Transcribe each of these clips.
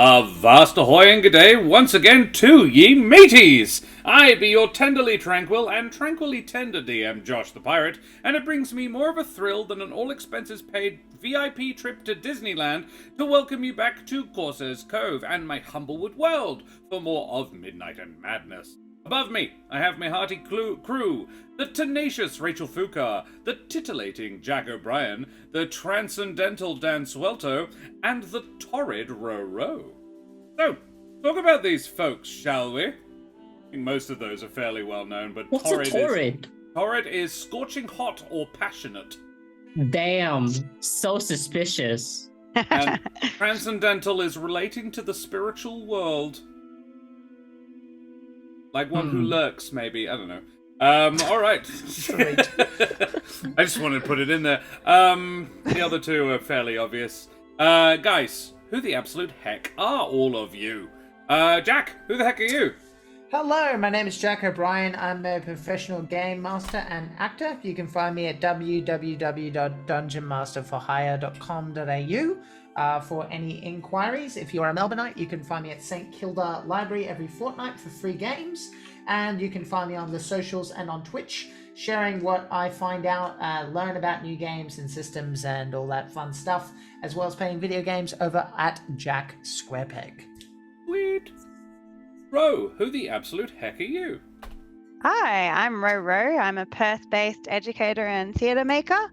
A vast ahoy and g'day once again to ye mateys! I be your tenderly tranquil and tranquilly tender DM, Josh the Pirate, and it brings me more of a thrill than an all-expenses-paid VIP trip to Disneyland to welcome you back to Corsair's Cove and my Humblewood world for more of Midnight and Madness. Above me, I have my hearty crew, the tenacious Rachel Foucault, the titillating Jack O'Brien, the transcendental Dan Swelto, and the torrid Ro. So, talk about these folks, shall we? I think most of those are fairly well known, but What's a torrid? Torrid is scorching hot or passionate. Damn, so suspicious. And transcendental is relating to the spiritual world. Like one who lurks, maybe. I don't know. All right. I just wanted to put it in there. The other two are fairly obvious. Guys, who the absolute heck are all of you? Jack, who the heck are you? Hello, my name is Jack O'Brien. I'm a professional game master and actor. You can find me at www.dungeonmasterforhire.com.au for any inquiries. If you're a Melbourneite, you can find me at St Kilda Library every fortnight for free games. And you can find me on the socials and on Twitch, sharing what I find out, learn about new games and systems and all that fun stuff, as well as playing video games over at Jack Squarepeg. Sweet. Ro, who the absolute heck are you? Hi, I'm Ro. I'm a Perth-based educator and theatre maker.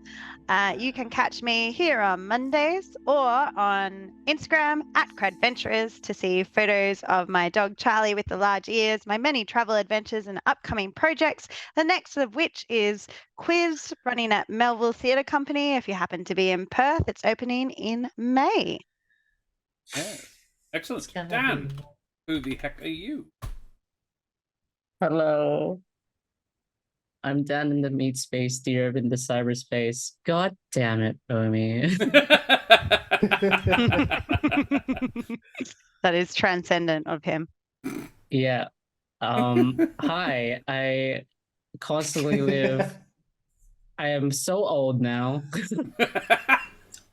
You can catch me here on Mondays or on Instagram at Cradventurers to see photos of my dog Charlie with the large ears, my many travel adventures and upcoming projects, the next of which is Quiz running at Melville Theatre Company. If you happen to be in Perth, it's opening in May. Yeah. Excellent. Dan, who the heck are you? Hello. I'm Dan in the meat space, Deer in the cyberspace. God damn it, Omi. That is transcendent of him. Yeah. Hi. I constantly live. I am so old now.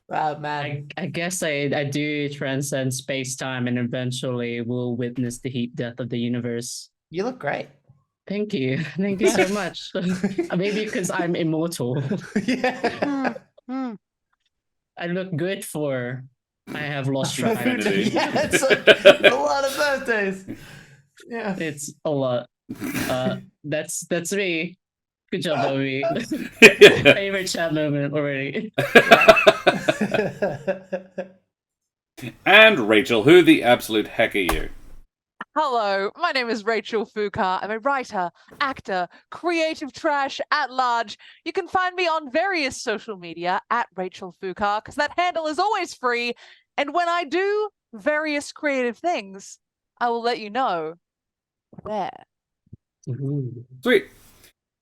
Wow, man. I guess I do transcend space-time and eventually will witness the heat death of the universe. You look great. Thank you. Thank you so much. Maybe because I'm immortal. Yeah. I look good for I have lost track. Yeah, it's like a lot of birthdays. Yeah. It's a lot. That's me. Good job, Obi. Favorite chat moment already. And Rachel, who the absolute heck are you? Hello, my name is Rachel Foucault. I'm a writer, actor, creative trash at large. You can find me on various social media at Rachel Foucault because that handle is always free. And when I do various creative things, I will let you know there. Sweet.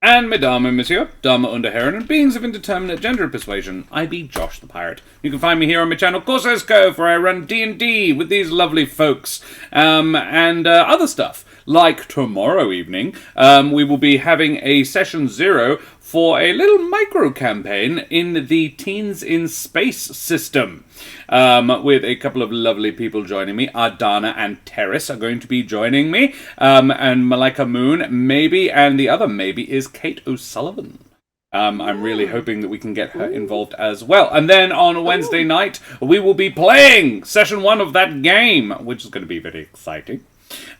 And mesdames and messieurs, damen und herren, and beings of indeterminate gender and persuasion, I be Josh the Pirate. You can find me here on my channel Corsair's Cove, where I run D&D with these lovely folks, and other stuff. Like tomorrow evening, we will be having a session 0 for a little micro-campaign in the Teens in Space system, with a couple of lovely people joining me. Ardana and Terrace are going to be joining me, and Malika Moon, maybe, and the other maybe is Kate O'Sullivan. I'm really hoping that we can get her involved as well. And then on Wednesday night, we will be playing session 1 of that game, which is going to be very exciting.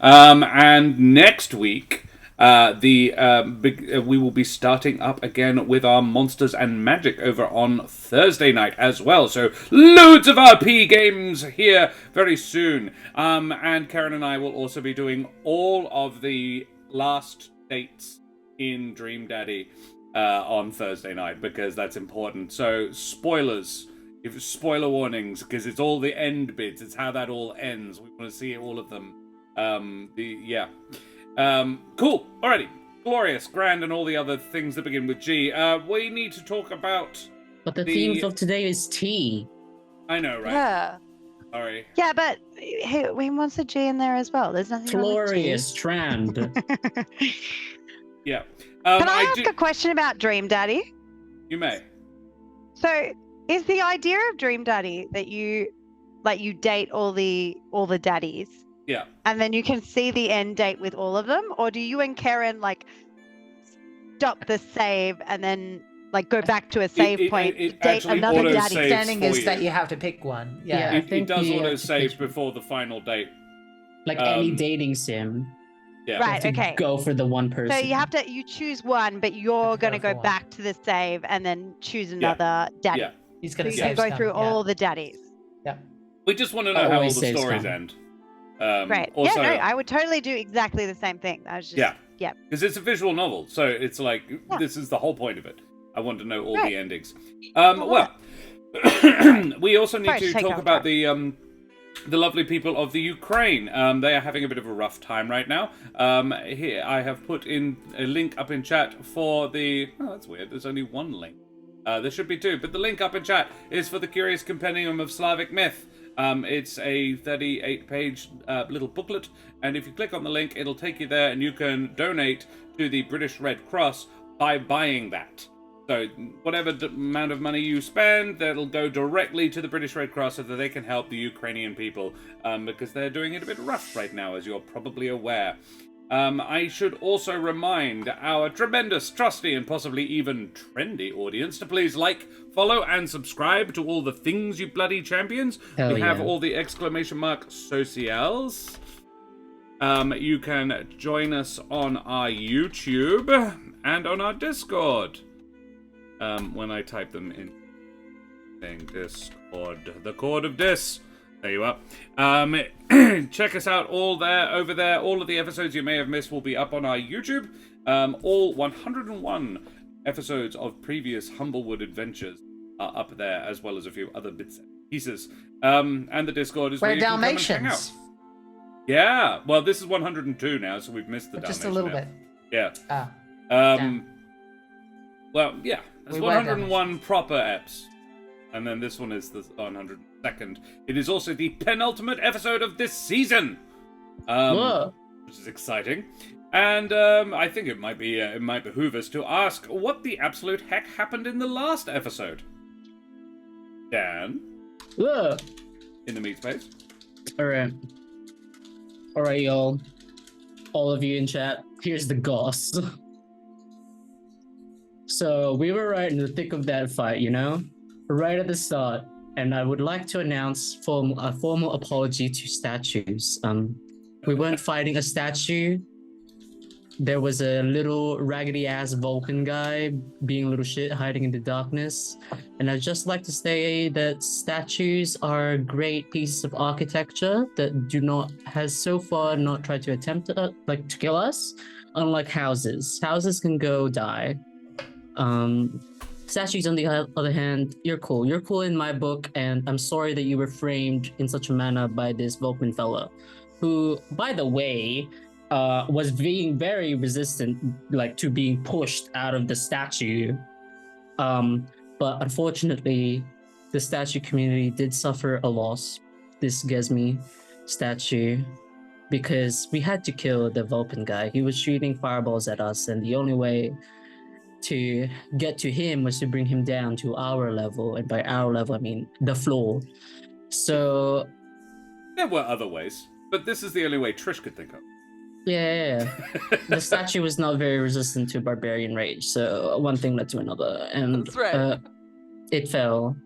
And next week, we will be starting up again with our Monsters and Magic over on Thursday night as well. So loads of RP games here very soon. And Karen and I will also be doing all of the last dates in Dream Daddy on Thursday night because that's important. So spoilers. If spoiler warnings, because it's all the end bits. It's how that all ends. We want to see all of them. Cool. Alrighty. Glorious, grand, and all the other things that begin with G. We need to talk about. But the theme of today is tea. I know, right? Yeah. Sorry. Yeah, but we want a G in there as well. There's nothing Glorious Strand. Yeah. Can I ask a question about Dream Daddy? You may. So, is the idea of Dream Daddy that you like you date all the daddies, Yeah. and then you can see the end date with all of them, or do you and Karen like stop the save and then like go back to a save point, it date actually another auto daddy? saves Understanding for is you. that you have to pick one. Yeah, Yeah. I think It does you have auto to save pick- before the final date. Like any Um, dating sim. Yeah. You Right. have to Okay. go for the one person. So you choose one, but you're Have to go going to go for one. back to the save and then choose another daddy. Yeah. He's So gonna you save can go some, through yeah. all the daddies. We just want to know how all Always the saves stories time. end. Right. Also, Yeah, no, I would totally do exactly the same thing. I was just Yeah. because it's a visual novel, so it's like this is the whole point of it. I want to know all Right. the endings. love Well, we also need Sorry to to take talk off about track. the lovely people of the Ukraine. They are having a bit of a rough time right now. Here I have put in a link up in chat for the. Oh, that's weird. There's only one link. There should be two, but the link up in chat is for the Curious Compendium of Slavic Myth. It's a 38-page little booklet, and if you click on the link, it'll take you there, and you can donate to the British Red Cross by buying that. So whatever amount of money you spend, that'll go directly to the British Red Cross so that they can help the Ukrainian people, because they're doing it a bit rough right now, as you're probably aware. I should also remind our tremendous, trusty, and possibly even trendy audience to please like, follow, and subscribe to all the things, you bloody champions. Hell We have yeah. all the exclamation mark socials. You can join us on our YouTube and on our Discord. When I type them in, saying Discord, the chord of Dis. There you are. Check us out over there. All of the episodes you may have missed will be up on our YouTube. All 101 episodes of previous Humblewood adventures are up there, as well as a few other bits and pieces. And the Discord is where We're you can come and hang out. Dalmatians. Yeah, well, this is 102 now, so we've missed the But just a Dalmatian little now. bit. Yeah. Ah. Well, yeah, there's We were 101 proper eps. And then this one is the 102nd. It is also the penultimate episode of this season. Whoa. Which is exciting. And I think it might behoove us to ask what the absolute heck happened in the last episode. Dan, Whoa. in the meat space. Alright. Alright, y'all. All of you in chat, here's the goss. So, we were right in the thick of that fight, you know? Right at the start. And I would like to announce a formal apology to statues. We weren't fighting a statue. There was a little raggedy-ass Vulpine guy being a little shit, hiding in the darkness. And I'd just like to say that statues are great pieces of architecture that has so far not tried to attempt to kill us, unlike houses. Houses can go die. Statues, on the other hand, you're cool. You're cool in my book, and I'm sorry that you were framed in such a manner by this Vulpine fella, who, by the way, was being very resistant, to being pushed out of the statue. But unfortunately, the statue community did suffer a loss. This Gesmi statue, because we had to kill the Vulpine guy. He was shooting fireballs at us, and the only way to get to him was to bring him down to our level, and by our level I mean the floor. So There were other ways, but this is the only way Trish could think of. yeah. The statue was not very resistant to barbarian rage, so one thing led to another, and That's right. it fell.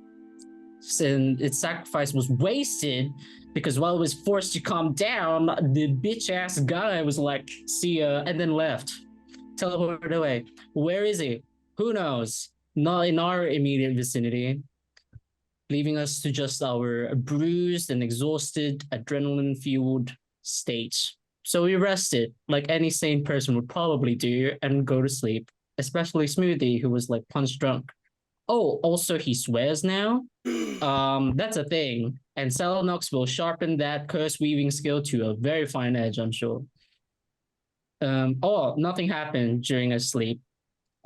And its sacrifice was wasted because while it was forced to calm down, the bitch ass guy was like, "See ya," and then left. Teleported away. Where is he? Who knows? Not in our immediate vicinity. Leaving us to just our bruised and exhausted, adrenaline-fueled state. So we rested, like any sane person would probably do, and go to sleep. Especially Smoothie, who was punch drunk. Oh, also he swears now. That's a thing. And Selenox will sharpen that curse weaving skill to a very fine edge, I'm sure. Nothing happened during our sleep.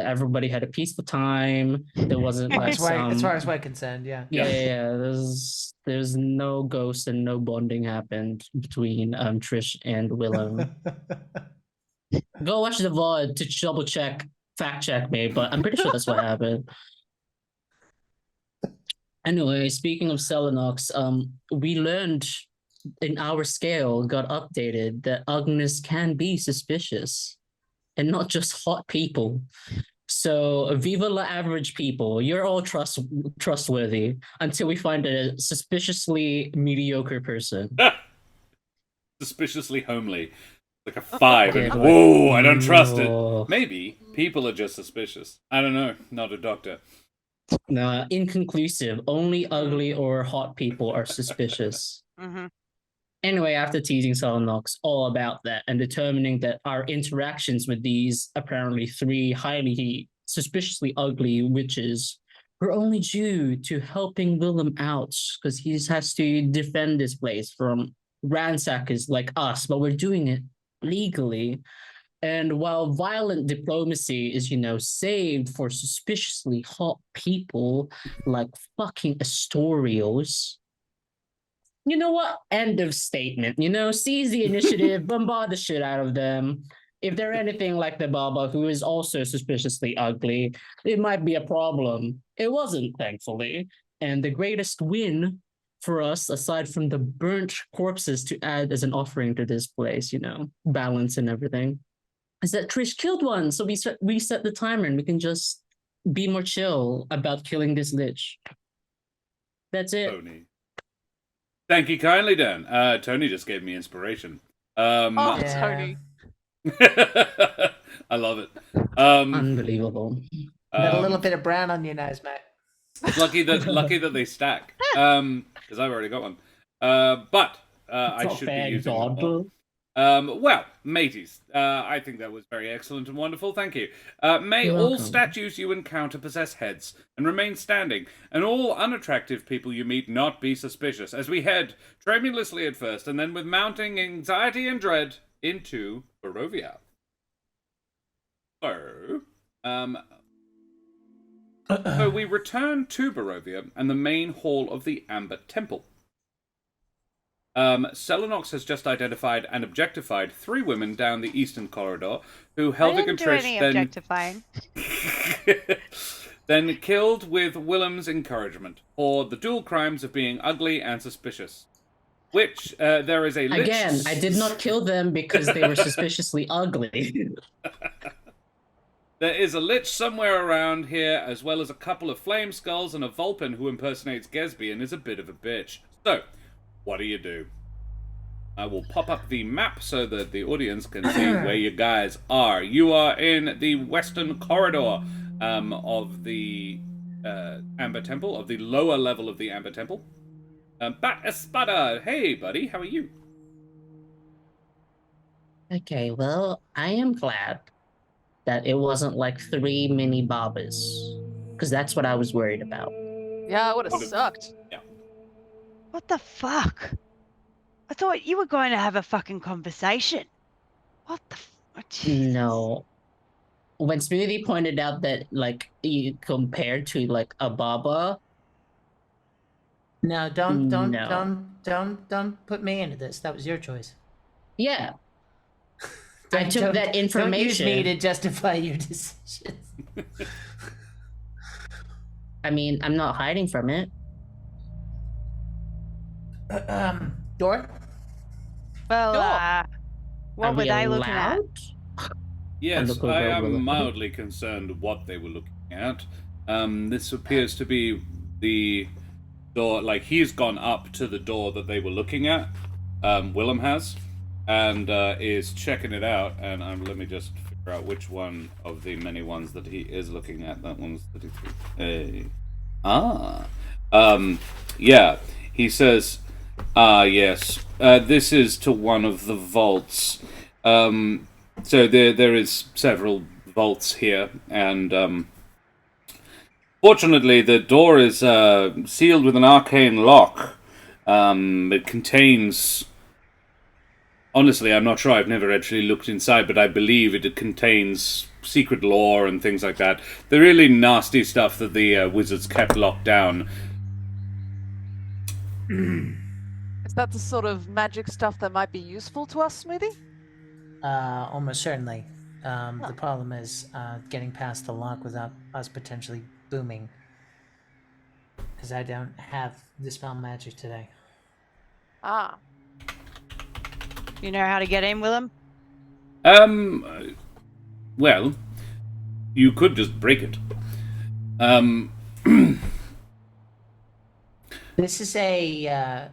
Everybody had a peaceful time. There wasn't As far as we're concerned, yeah. Yeah. There's no ghost and no bonding happened between Trish and Willem. Go watch the VOD to double check, fact check me, but I'm pretty sure that's what happened. Anyway, speaking of Selenox, we learned in our scale got updated that ugliness can be suspicious and not just hot people. So viva la average people, you're all trustworthy until we find a suspiciously mediocre person. Suspiciously homely. Like a 5, Yeah, and like, whoa, I don't trust it. no. Maybe people are just suspicious. I don't know. Not a doctor. Nah, inconclusive. Only ugly or hot people are suspicious. Mm-hmm. Anyway, after teasing Selenox all about that and determining that our interactions with these apparently 3 highly suspiciously ugly witches were only due to helping Willem out because he has to defend this place from ransackers like us, but we're doing it legally. And while violent diplomacy is, saved for suspiciously hot people like fucking Astorios, you know what? End of statement. Seize the initiative, bombard the shit out of them. If they're anything like the Baba, who is also suspiciously ugly, it might be a problem. It wasn't, thankfully. And the greatest win for us, aside from the burnt corpses to add as an offering to this place, balance and everything, is that Trish killed one. So we reset the timer and we can just be more chill about killing this lich. That's it. Tony. Thank you kindly, Dan. Tony just gave me inspiration. Oh, Yeah. Tony. I love it. Unbelievable. Got a little bit of brown on your nose, mate. Lucky that they stack. Because I've already got one. But I Not should fair, be using God. them all. Well, mateys, I think that was very excellent and wonderful. Thank you. May You're all welcome. statues you encounter possess heads and remain standing, and all unattractive people you meet not be suspicious, as we head tremulously at first, and then with mounting anxiety and dread into Barovia. So we return to Barovia and the main hall of the Amber Temple. Selenox has just identified and objectified 3 women down the eastern corridor who I Helvig didn't and do Trish any then objectifying. then killed with Willem's encouragement for the dual crimes of being ugly and suspicious. Which there is a lich... Again, I did not kill them because they were suspiciously ugly. There is a lich somewhere around here, as well as a couple of flameskulls and a Vulpine who impersonates Gesby and is a bit of a bitch. So, what do? I will pop up the map so that the audience can see where you guys are. You are in the western corridor of the Amber Temple, of the lower level of the Amber Temple. Bat Espada, hey buddy, how are you? Okay, well, I am glad that it wasn't like 3 mini Babas, because that's what I was worried about. Yeah, it would have sucked. Yeah. What the fuck? I thought you were going to have a fucking conversation. What the No. When Smoothie pointed out that, like, you compared to, like, a Baba... No, don't No. put me into this. That was your choice. Yeah. I took that information... Don't use me to justify your decisions. I mean, I'm not hiding from it. Dor? Well, what Are were we they looking at? allowed? Yes, I am mildly concerned what they were looking at. This appears to be the door, like he's gone up to the door that they were looking at, Willem has, and is checking it out, and let me just figure out which one of the many ones that he is looking at. That one's 33. Yeah, he says, yes, this is to one of the vaults. So there is several vaults here, and fortunately the door is sealed with an arcane lock. It contains... Honestly, I'm not sure. I've never actually looked inside, but I believe it contains secret lore and things like that. The really nasty stuff that the wizards kept locked down. Is that the sort of magic stuff that might be useful to us, Smoothie? Almost certainly. The problem is getting past the lock without us potentially booming. because I don't have Dispel Magic today. Ah. You know how to get in, Willem? Well, you could just break it. This is a.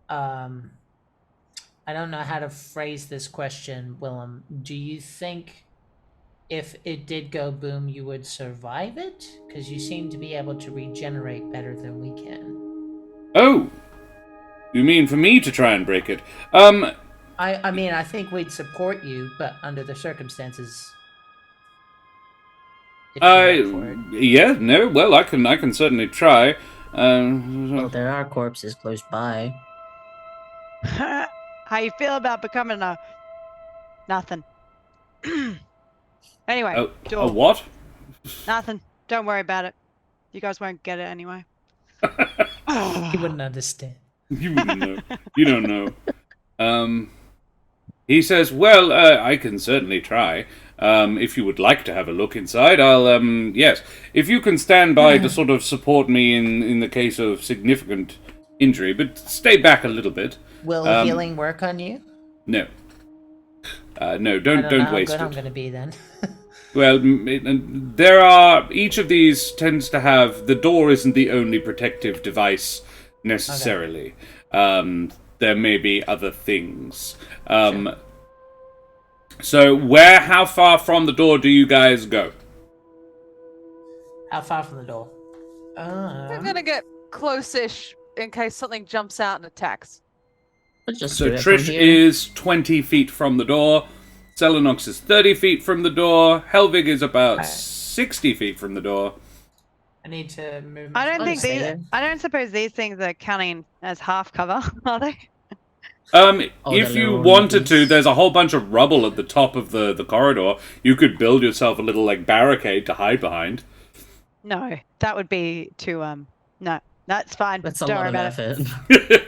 I don't know how to phrase this question, Willem. Do you think if it did go boom, you would survive it? Because you seem to be able to regenerate better than we can. Oh! You mean for me to try and break it? I mean, I think we'd support you, but under the circumstances. If you're up for it. Yeah, no, well, I can certainly try. Well, there are corpses close by. How you feel about becoming a nothing? Anyway, a door. what? Nothing. Don't worry about it. You guys won't get it anyway. He wouldn't understand. You wouldn't know. You don't know. He says, well, I can certainly try. If you would like to have a look inside, I'll, yes. If you can stand by to sort of support me in the case of significant injury, but stay back a little bit. Will healing work on you? No. No, I don't know don't how waste good it. I'm going to be then. Well, there are... Each of these tends to have... The door isn't the only protective device, necessarily. Okay. There may be other things. Sure. So, how far from the door do you guys go? How far from the door? I'm gonna get close-ish in case something jumps out and attacks. So Trish is 20 feet from the door. Selenox is 30 feet from the door. Helvig is about 60 feet from the door. I need to move. I don't suppose these things are counting as half cover, are they? If you wanted to, there's a whole bunch of rubble at the top of the corridor. You could build yourself a little barricade to hide behind. No, that would be too no, that's fine. That's a Don't lot worry of about effort. it.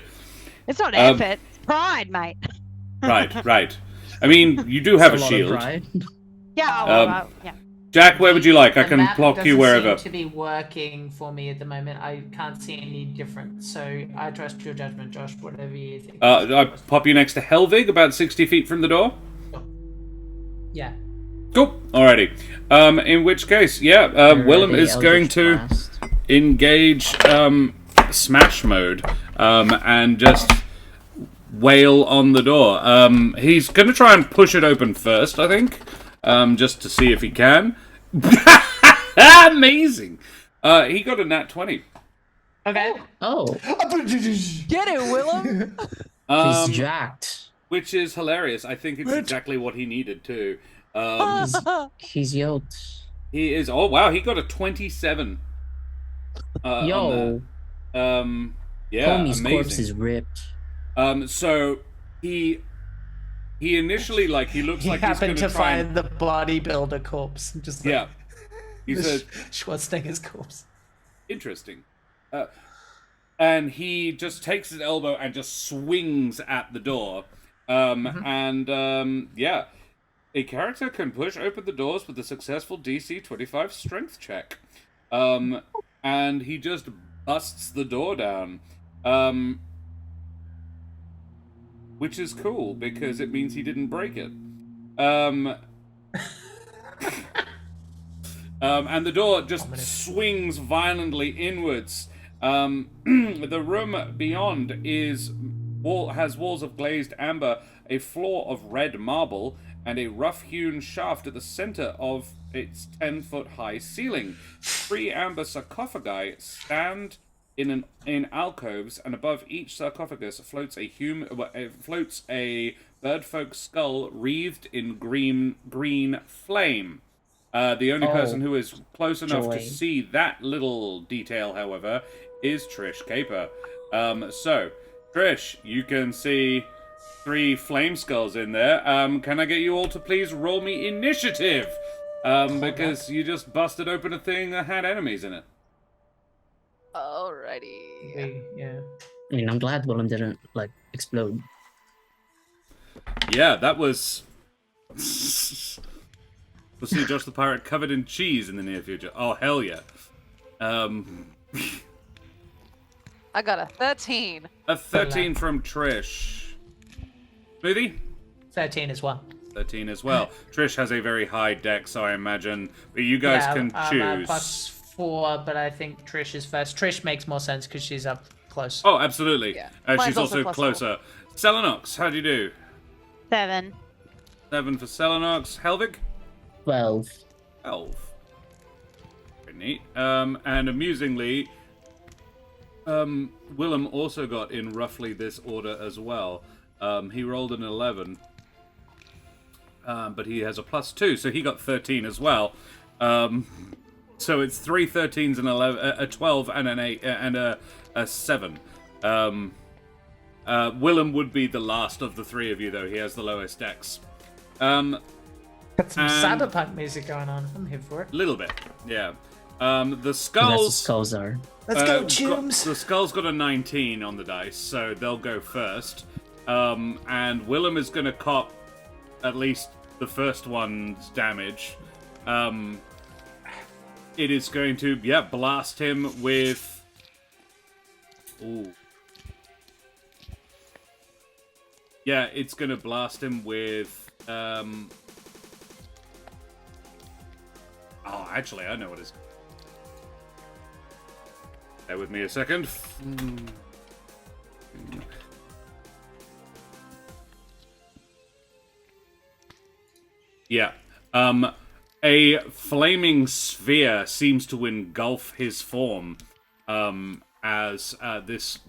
It's not effort, it's pride, mate. Right. I mean, you do have a shield. Yeah, yeah. Jack, where would you like? I can map block you wherever. Seem to be working for me at the moment. I can't see any difference, so I trust your judgment, Josh. Whatever you think. I pop you next to Helvig, about 60 feet from the door. Yeah. Cool. Alrighty. In which case, Willem is going to engage smash mode and just wail on the door. He's going to try and push it open first, I think, just to see if he can. Amazing. He got a nat 20. Okay. Oh, Get it, Willem! he's jacked. Which is hilarious. I think it's exactly what he needed too. He's yoked. He is. Oh wow, he got a 27. Yo. Yeah, Homie's amazing. corpse is ripped. So he initially he looks He like he's going happened to try find the bodybuilder corpse. Just like He said Schwarzenegger's corpse. interesting. And he just takes his elbow and just swings at the door. A character can push open the doors with a successful DC 25 strength check. And he just busts the door down. Which is cool, because it means he didn't break it. And the door just swings violently inwards. The room beyond has walls of glazed amber, a floor of red marble, and a rough-hewn shaft at the center of its 10-foot-high ceiling. 3 amber sarcophagi stand in alcoves, and above each sarcophagus floats a birdfolk skull wreathed in green flame. The only person who is close enough to see that little detail, however, is Trish Caper. So, Trish, you can see 3 flame skulls in there. Can I get you all to please roll me initiative? Because you just busted open a thing that had enemies in it. Alrighty. Yeah. I mean, I'm glad Willem didn't explode. Yeah, that was. We'll see Josh the Pirate covered in cheese in the near future. Oh hell yeah! I got a 13. A 13 from Trish. Smoothie? 13 as well. 13 as well. Trish has a very high deck, so I imagine. But you guys can choose. +4, but I think Trish is first. Trish makes more sense because she's up close. Oh, absolutely. Yeah. She's Mine's also also +4. closer. Selenox, how do you do? 7. 7 for Selenox. Helvig? 12. 12. Very neat. And amusingly, Willem also got in roughly this order as well. He rolled an 11. But he has a +2, so he got 13 as well. So it's 3 13s and 11, a 12 and an 8 and a 7. Willem would be the last of the three of you, though. He has the lowest dex. Got some and- cyberpunk music going on. I'm here for it. Little bit, yeah. The That's what skulls. skulls are. Let's go, Chooms. The skull's got a 19 on the dice, so they'll go first. And Willem is going to cop at least the first one's damage. It is going to, blast him with... Ooh. Yeah, it's going to blast him with... Oh, actually, I know what it's... Bear with me a second. Yeah. A flaming sphere seems to engulf his form, as this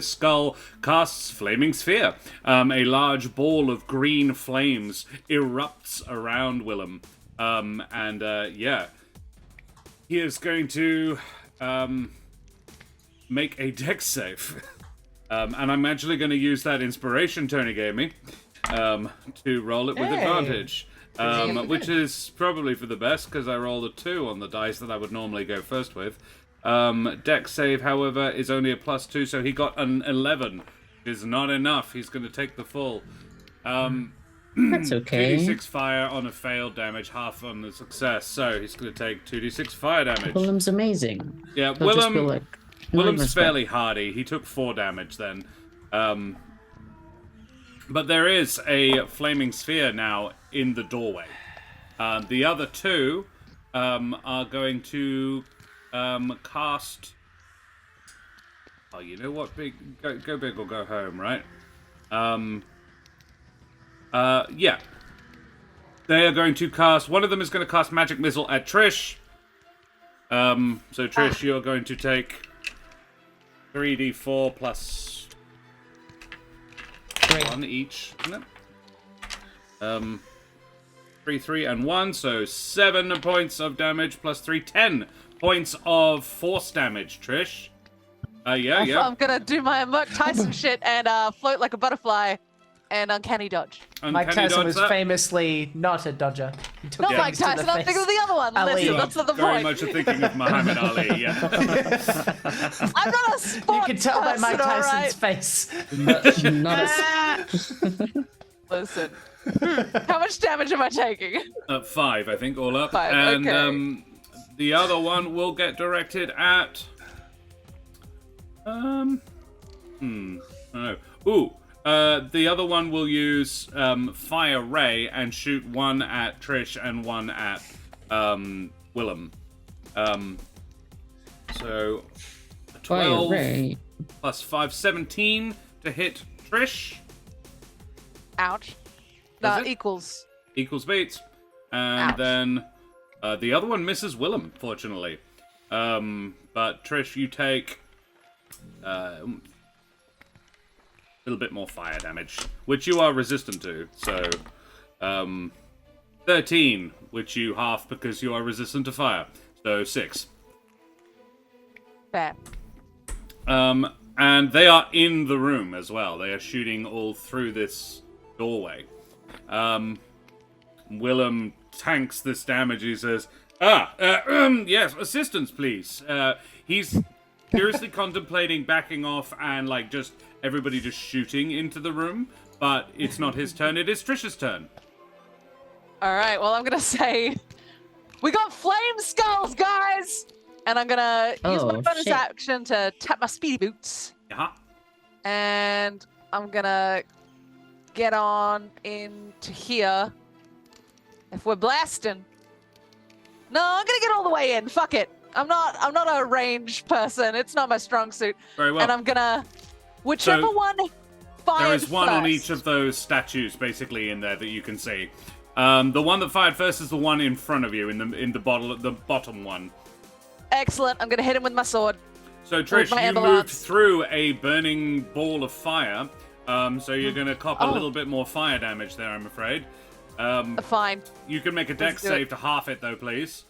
skull casts flaming sphere. A large ball of green flames erupts around Willem, he is going to make a dex save, and I'm actually going to use that inspiration Tony gave me. To roll it with advantage, which is probably for the best because I rolled a 2 on the dice that I would normally go first with. Dex save, however, is only a +2, so he got an 11. Which is not enough. He's going to take the full. That's okay. 2d6 fire on a failed damage, half on the success. So he's going to take 2d6 fire damage. Willem's amazing. Yeah, He'll just be like, Willem's respect. fairly hardy. He took 4 damage then. But there is a flaming sphere now in the doorway. The other 2 are going to cast... Oh, you know what? Go big or go home, right? Yeah. They are going to cast... One of them is going to cast Magic Missile at Trish. So Trish, you're going to take 3d4 plus... 1 each, isn't it? 3, 3, and 1, so 7 points of damage plus 3, 10 points of force damage, Trish. Yeah. I'm gonna do my Mike Tyson shit and float like a butterfly and uncanny dodge. Mike Tyson was famously not a dodger. He took Not things Mike to the Tyson, I'm face. thinking of the other one. Ali. Listen, that's not the Very point. much thinking of Muhammad Ali, yeah. I'm not a sports You can tell by Mike person, Tyson's alright? face. Not a... Listen, how much damage am I taking? 5, I think, all up. 5, and okay. the other one will get directed at... I don't know. Ooh. The other one will use Fire Ray and shoot 1 at Trish and 1 at Willem. So 12 Fire Ray. plus 5, 17 to hit Trish. Ouch. Does it? Equals. Equals beats. And Ouch. then the other one misses Willem, fortunately. But Trish, you take a little bit more fire damage, which you are resistant to. So 13, which you half because you are resistant to fire. So 6. Fair. And they are in the room as well. They are shooting all through this doorway. Willem tanks this damage. He says, yes, assistance, please. He's seriously contemplating backing off and, like, just everybody just shooting into the room. But it's not his turn. It is Trish's turn. All right, well, I'm going to say we got flame skulls, guys! and I'm gonna use my Oh, bonus shit. action to tap my speedy boots, Uh-huh. and I'm gonna get on into here. If we're blasting, no, I'm gonna get all the way in. Fuck it. I'm not a range person. It's not my strong suit. Very well. And I'm gonna whichever one fired There is one on first. each of those statues, basically, in there that you can see. The one that fired first is the one in front of you, in the bottom one. Excellent. I'm gonna hit him with my sword. So Trish, my you moved ambulance. through a burning ball of fire. So you're gonna cop a Oh. little bit more fire damage there, I'm afraid. Fine. You can make a dex do it. save to half it, though, please.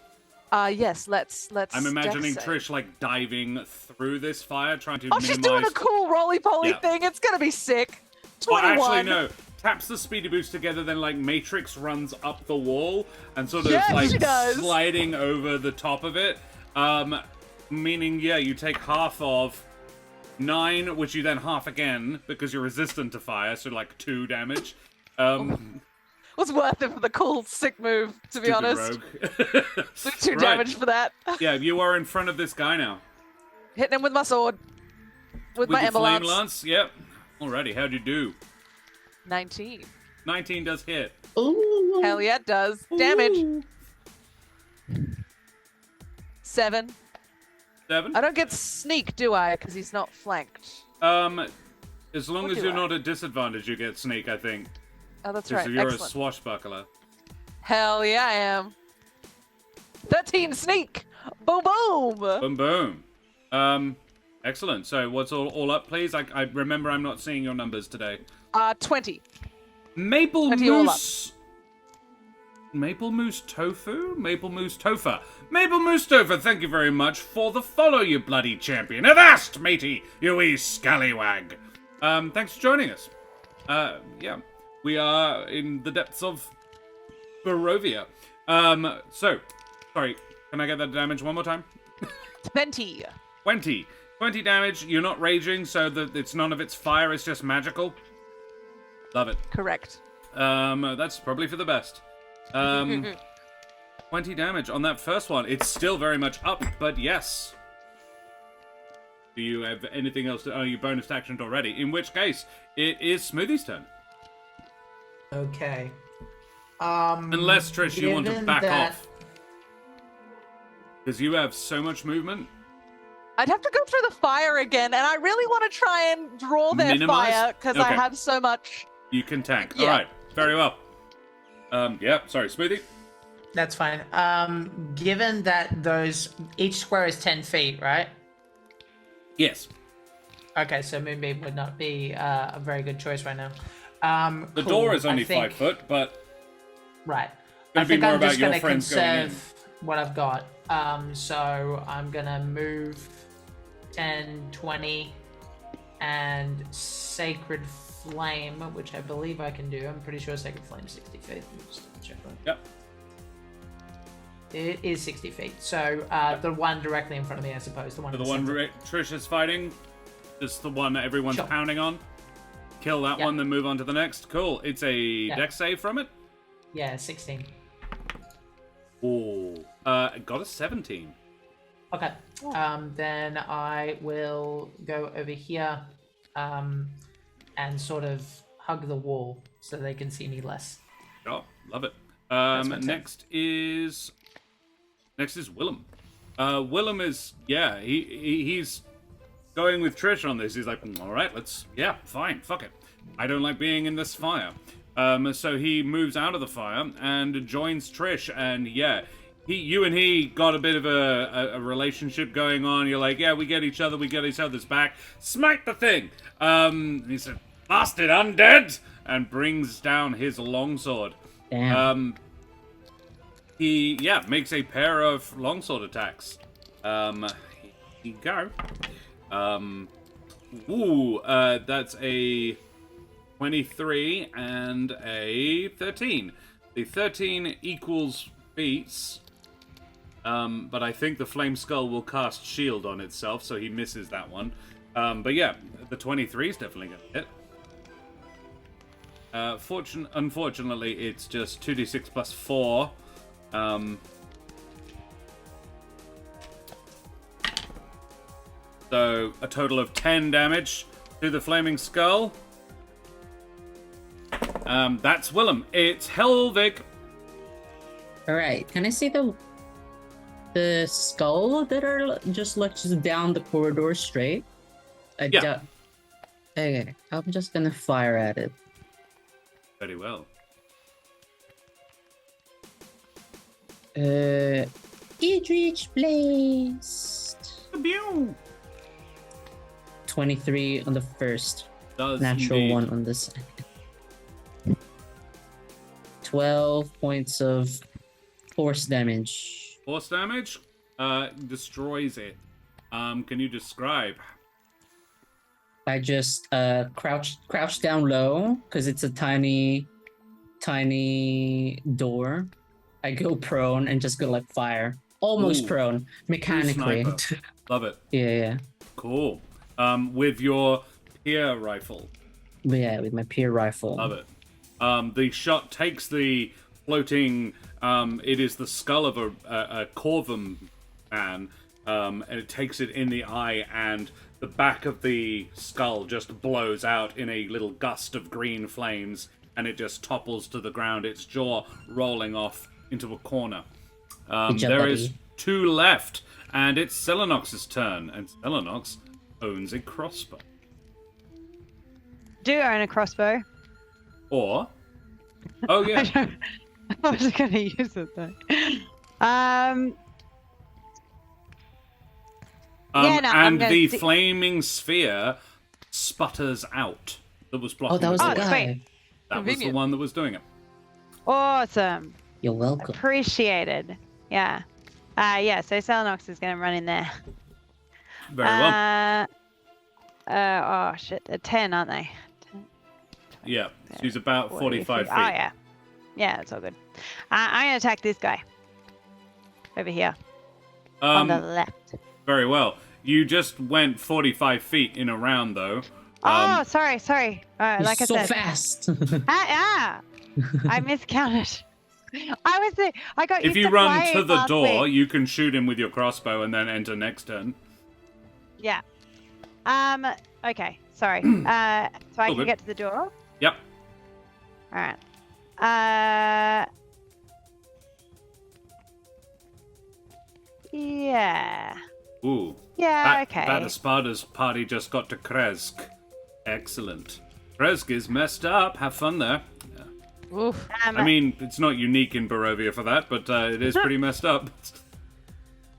Yes. Let's. I'm imagining dex save. Trish like diving through this fire, trying to Oh, minimize. she's doing a cool roly-poly Yeah. thing. It's gonna be sick. Well, 21. actually, no. Taps the speedy boost together, then like Matrix runs up the wall and sort of Yes, like she does. sliding over the top of it. Meaning, yeah, you take half of 9, which you then half again because you're resistant to fire, so like 2 damage. Was worth it for the cool, sick move, to be Stupid honest. rogue. So 2 Right. damage for that. Yeah, you are in front of this guy now. Hitting him with my sword. With my the flame ambulance. lance, yep. Alrighty, how'd you do? 19. 19 does hit. Ooh. Hell yeah, it does. Damage. 7. 7? I don't get sneak, do I? Because he's not flanked. As long Or as do you're I? not at disadvantage, you get sneak, I think. Oh, that's Because right. you're Excellent. a swashbuckler. Hell yeah, I am. 13 sneak. Boom, boom. Boom, boom. Excellent. So what's all up, please? I remember I'm not seeing your numbers today. 20. Maple 20 all up. Moose... Maple Moose Tofu? Maple Moose Tofa. Maple Moose Tofa, thank you very much for the follow, you bloody champion. Avast, matey, you wee scallywag. Thanks for joining us. Yeah. We are in the depths of Barovia. So, sorry, can I get that damage one more time? 20. 20. 20 damage, you're not raging, so it's none of its fire, it's just magical. Love it. Correct. That's probably for the best. 20 damage on that first one. It's still very much up, but yes. Do you have anything else to... Oh, you bonus actioned already. In which case, it is Smoothie's turn. Okay. Unless, Trish, you want to given back that- off. Because you have so much movement. I'd have to go through the fire again, and I really want to try and draw their Minimize? fire because I Okay. have so much. You can tank. Yeah. Alright, very well. Yeah, sorry, Smoothie? That's fine. Given that each square is 10 feet, right? Yes. Okay, so Moonbeam would not be a very good choice right now. The Cool. door is I only think- 5 foot, but... Right. Gonna I be think more I'm about just your gonna friends going in. conserve what I've got. So I'm gonna move 10, 20, and Sacred Flame, which I believe I can do. I'm pretty sure Sacred Flame is 60 feet. Let me just double check that. Yep. It is 60 feet. So the one directly in front of me, I suppose. The one. So in the one center. Trish is fighting, just the one that everyone's Sure. pounding on. Kill that Yeah. one, then move on to the next. Cool. It's a dex save from it. Yeah, 16. Oh, got a 17. Okay. Then I will go over here, and sort of hug the wall so they can see me less. Oh, love it. my turn. Next is Willem. Willem is he's going with Trish on this. He's like, all right, fine, fuck it. I don't like being in this fire. So he moves out of the fire and joins Trish, and you and he got a bit of a relationship going on. You're like, yeah, we get each other's back. Smite the thing. He said, bastard undead, and brings down his longsword. Damn. He makes a pair of longsword attacks. Here you go. That's a 23 and a 13. The 13 equals beats. But I think the flame skull will cast shield on itself, so he misses that one. But yeah, the 23 is definitely gonna hit. Unfortunately, it's just 2d6 plus 4. So a total of 10 damage to the flaming skull. That's Willem. It's Helvig. All right. Can I see the skull that are just down the corridor straight? Yeah. Okay. I'm just gonna fire at it. Very well. Eldritch Blast. Pew! 23 on the first. Does Natural indeed. 1 on the second. 12 points of force damage. Force damage destroys it. Can you describe? I just crouch down low because it's a tiny door. I go prone and just go like fire. Almost Ooh. prone mechanically. Sniper. Love it. Yeah. Cool. With your peer rifle. But yeah, with my peer rifle. Love it. The shot takes the floating. It is the skull of a Corvum man, and it takes it in the eye, and the back of the skull just blows out in a little gust of green flames, and it just topples to the ground. Its jaw rolling off into a corner. Good job, There buddy. is 2 left, and it's Selenox's turn, and Selenox owns a crossbow. Do own a crossbow. Or, oh yeah, I was going to use it though. Yeah, no, I'm and gonna the see- flaming sphere sputters out. That was blocking. Oh, that was the the door. guy. sweet. That was the Convenient. one that was doing it. Awesome. You're welcome. Appreciated. Yeah. Yeah, so Selenox is going to run in there. Very well. Oh, shit. They're 10, aren't they? 10, Yeah, she's about 45 feet. Oh, yeah. Yeah, it's all good. I'm going to attack this guy. Over here. On the left. Very well. You just went 45 feet in a round, though. Oh, sorry. You're Like so I said. fast. I miscounted. I got If used you to run playing to the last door, week. you can shoot him with your crossbow and then enter next turn. Yeah. Okay. Sorry. So I All can good. get to the door. Yep. All right. Yeah. Ooh. Yeah. Okay. That Esparta's party just got to Kresk. Excellent. Kresk is messed up. Have fun there. Oof. I mean, it's not unique in Barovia for that, but it is pretty messed up.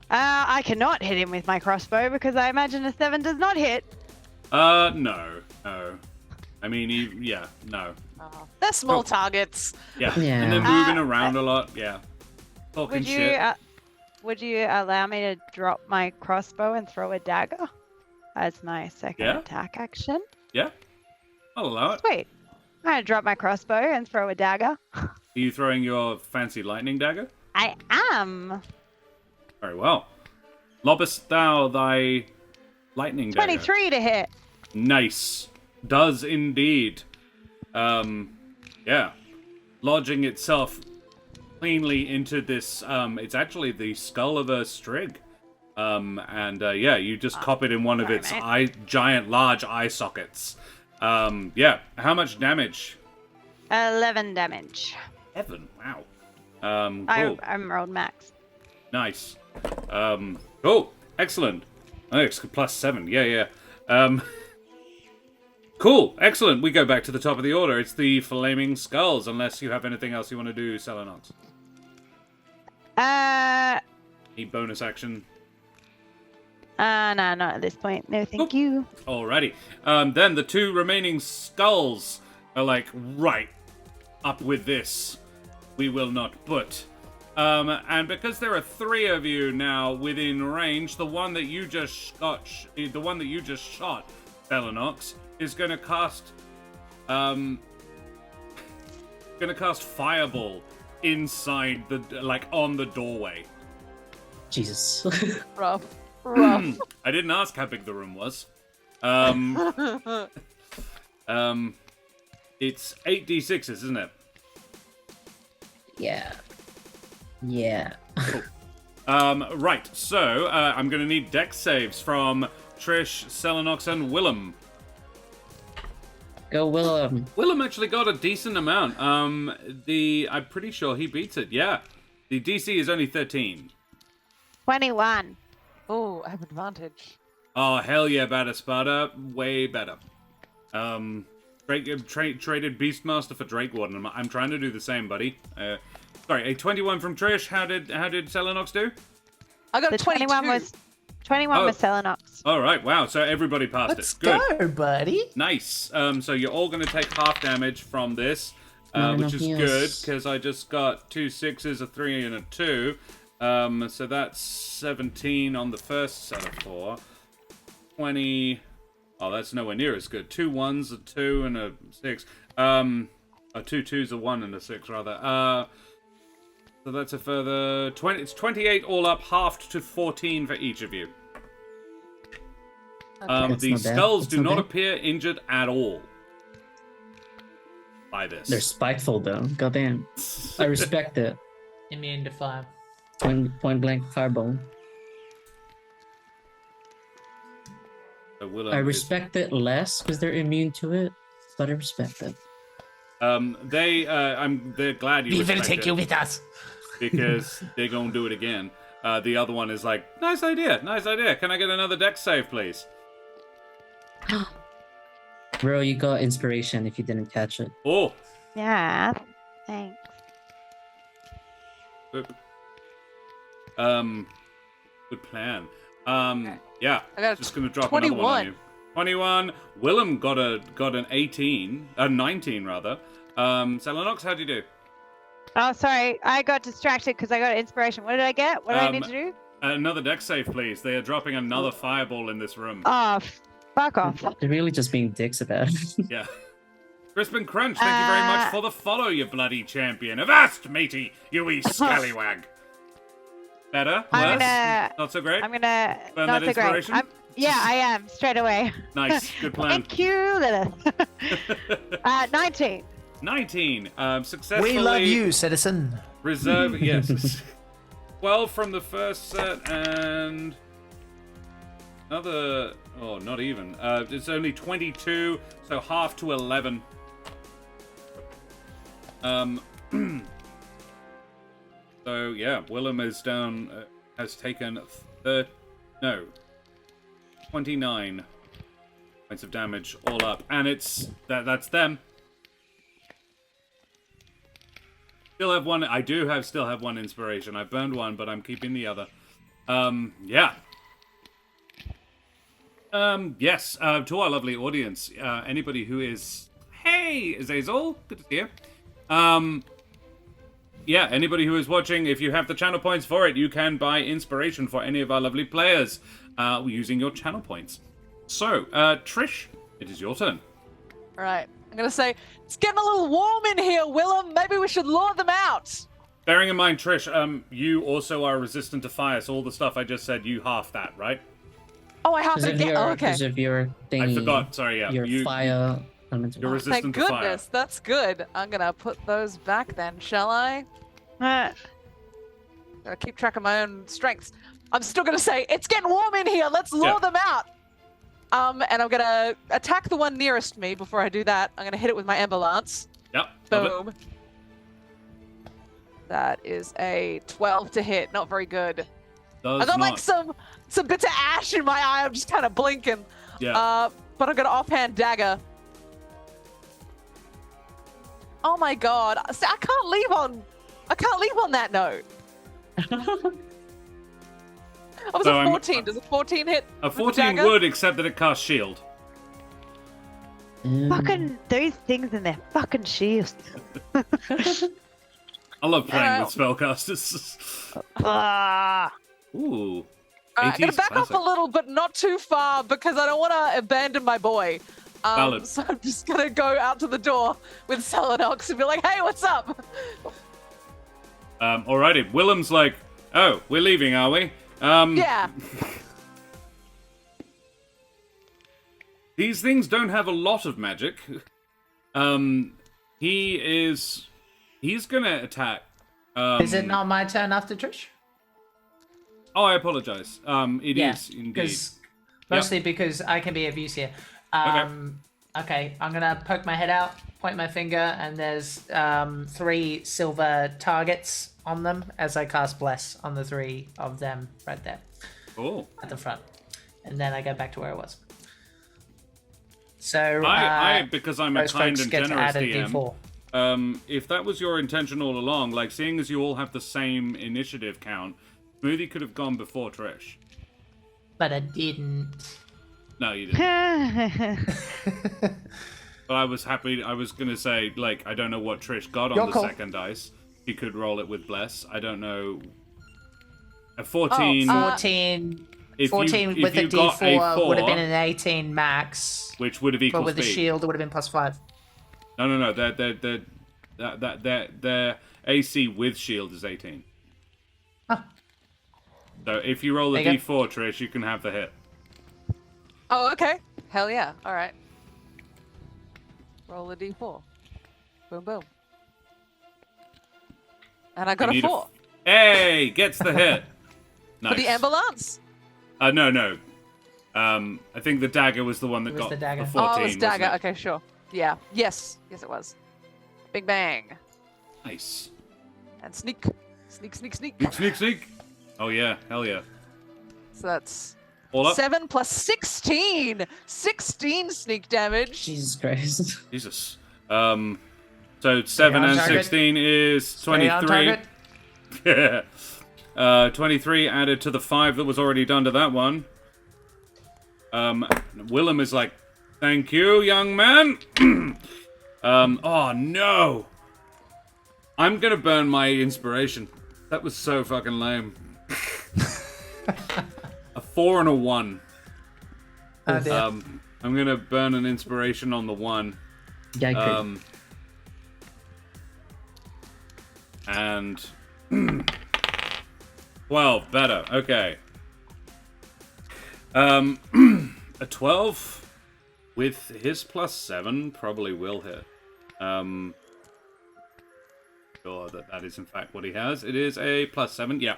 I cannot hit him with my crossbow because I imagine a 7 does not hit. No. I mean, no. Oh, they're small Oh. targets. Yeah. Yeah. And then moving around a lot, yeah. Talking shit. Would you allow me to drop my crossbow and throw a dagger as my second Yeah. attack action? Yeah. I'll allow it. Sweet. I'm gonna drop my crossbow and throw a dagger. Are you throwing your fancy lightning dagger? I am. Very well. Lobbest thou thy lightning dagger? 23 to hit. Nice. Does indeed. Yeah. Lodging itself cleanly into this, it's actually the skull of a strig. Yeah, you just cop it in one of sorry, its mate. giant, large eye sockets. Yeah. How much damage? 11 damage. 7. Wow. Cool. I'm rolled max. Nice. Cool. Excellent. Oh, it's +7. Yeah. Cool. Excellent. We go back to the top of the order. It's the flaming skulls, unless you have anything else you want to do, Selenox. Any bonus action? No, not at this point. No, thank you. Alrighty. Then the 2 remaining skulls are like, right, up with this. We will not put. And because there are 3 of you now within range, the one that you just shot, Selenox, is gonna cast fireball inside on the doorway. Jesus. Rough. I didn't ask how big the room was. It's 8d6s, isn't it? Yeah. Right, so I'm going to need dex saves from Trish, Selenox, and Willem. Go Willem. Willem actually got a decent amount. I'm pretty sure he beats it. Yeah, the DC is only 13. 21. Oh, I have advantage. Oh hell yeah, better Sparta, way better. Drake traded Beastmaster for Drake Warden. I'm trying to do the same, buddy. Sorry, a 21 from Trish. How did Selenox do? I got The a 22. 21 was Selenox. All right, wow. So everybody passed Let's it. Good. go, buddy. Nice. So you're all going to take half damage from this, Not which is enough good heals. because I just got 2 6s, a 3, and a 2. So that's 17 on the first set of 4. 20. Oh, that's nowhere near as good. 2 1s, a 2, and a 6. 2 2s, a 1, and a 6 rather. So that's a further 20. It's 28 all up, halved to 14 for each of you. That's The not bad. skulls That's do not not bad. appear injured at all by this. They're spiteful though. Goddamn. I respect it. Immune to fire. Point blank fireball. So Willem I is- respect it less because they're immune to it, but I respect it. They're glad you We will respect take it you with us. because they're gonna do it again. The other one is like, nice idea. Can I get another dex save, please? Bro, you got inspiration if you didn't catch it. Oh, Yeah. Thanks. good plan. Yeah, I got a just gonna drop another one on 21. you. 21. Willem got an 18, 19 rather. Selenox, how'd you do? Oh, sorry. I got distracted because I got inspiration. What did I get? What do I need to do? Another dex save, please. They are dropping another fireball in this room. Oh, fuck off. They're really just being dicks about it. Yeah. Crispin Crunch, thank you very much for the follow, you bloody champion. Avast, matey, you wee scallywag. Better? I'm Worse? gonna- Not so great? I'm gonna. Burn Not that so great. inspiration? Yeah, I am straight away. Nice, good plan. Thank you, Lilith. 19. 19. Successfully We love you, citizen. reserve, yes. 12 from the first set and another, oh, not even. It's only 22, so half to 11. So yeah, Willem is down, has taken 29 points of damage all up, and it's that's them. Still have one. I still have one inspiration. I burned one, but I'm keeping the other. Yeah. Yes. To our lovely audience, anybody who is, hey, Azazel, good to see you. Yeah, anybody who is watching, if you have the channel points for it, you can buy inspiration for any of our lovely players using your channel points. So, Trish, it is your turn. All right. I'm going to say, it's getting a little warm in here, Willem. Maybe we should lure them out. Bearing in mind, Trish, you also are resistant to fire, so all the stuff I just said, you half that, right? Oh, I have Because to of get. your, Oh, okay. because of your thingy. I forgot. Sorry, yeah. Your fire elemental. You're resistant Thank to fire. goodness. That's good. I'm going to put those back then, shall I? Gotta keep track of my own strengths. I'm still going to say, it's getting warm in here. Let's lure Yeah. them out. And I'm going to attack the one nearest me. Before I do that, I'm going to hit it with my Ember Lance. Yep. love it. Boom. That is a 12 to hit. Not very good. Does I got not. like some bits of ash in my eye. I'm just kind of blinking. Yeah. But I'm gonna offhand dagger. Oh my god! See, I can't leave on that note. I was So a I'm- 14. Does a 14 hit? A with the 14 dagger? would, except that it casts shield. Fucking those things in their fucking shields. I love playing Yeah. with spellcasters. Ah. Ooh. I'm gonna 80s back off classic. a little, but not too far because I don't want to abandon my boy. Valid. So I'm just gonna go out to the door with Selenox and be like, "Hey, what's up?" Alrighty. Willem's like, oh, we're leaving, are we? Yeah. These things don't have a lot of magic. He's gonna attack. Is it not my turn after Trish? Oh, I apologize. It is indeed. Because Mostly because I can be of use here. Okay, I'm gonna poke my head out, point my finger, and there's 3 silver targets on them as I cast Bless on the 3 of them right there. Oh. At the front. And then I go back to where I was. So I because I'm a those kind folks and get to generous add a DM. D4. If that was your intention all along, like seeing as you all have the same initiative count, Smoothie could have gone before Trish. But I didn't. No, you didn't. But I was happy. I was gonna say, like, I don't know what Trish got on the second dice. She could roll it with Bless. I don't know. A 14. 14. If 14 you, with if a you got D4 a 4, would have been an 18 max. which would have equaled But with the speed. shield, it would have been +5. No. Their AC with shield is 18. Huh. So if you roll a There you D4, Trish, you can have the hit. Oh, okay. Hell yeah. All right. Roll a d4. Boom, boom. And I got You a need 4. Hey, gets the hit. Nice. For the ambulance. No. I think the dagger was the one that It was got the dagger. 14. Oh, it was wasn't dagger. it? Okay, sure. Yeah. Yes, it was. Big bang. Nice. And sneak. Sneak. Sneak. Oh yeah, hell yeah. So that's All up. 7 plus 16. 16 sneak damage. Jesus Christ. Jesus. So 7 on and target. 16 is Stay on 23. target. 23 added to the 5 that was already done to that one. Willem is like, thank you, young man. Oh no. I'm gonna burn my inspiration. That was so fucking lame. A 4 and a 1. Oh, dear. I'm gonna burn an inspiration on the 1. Yikes. And 12, better. Okay. A 12 with his +7 probably will hit. Sure that is in fact what he has. It is a +7, yeah.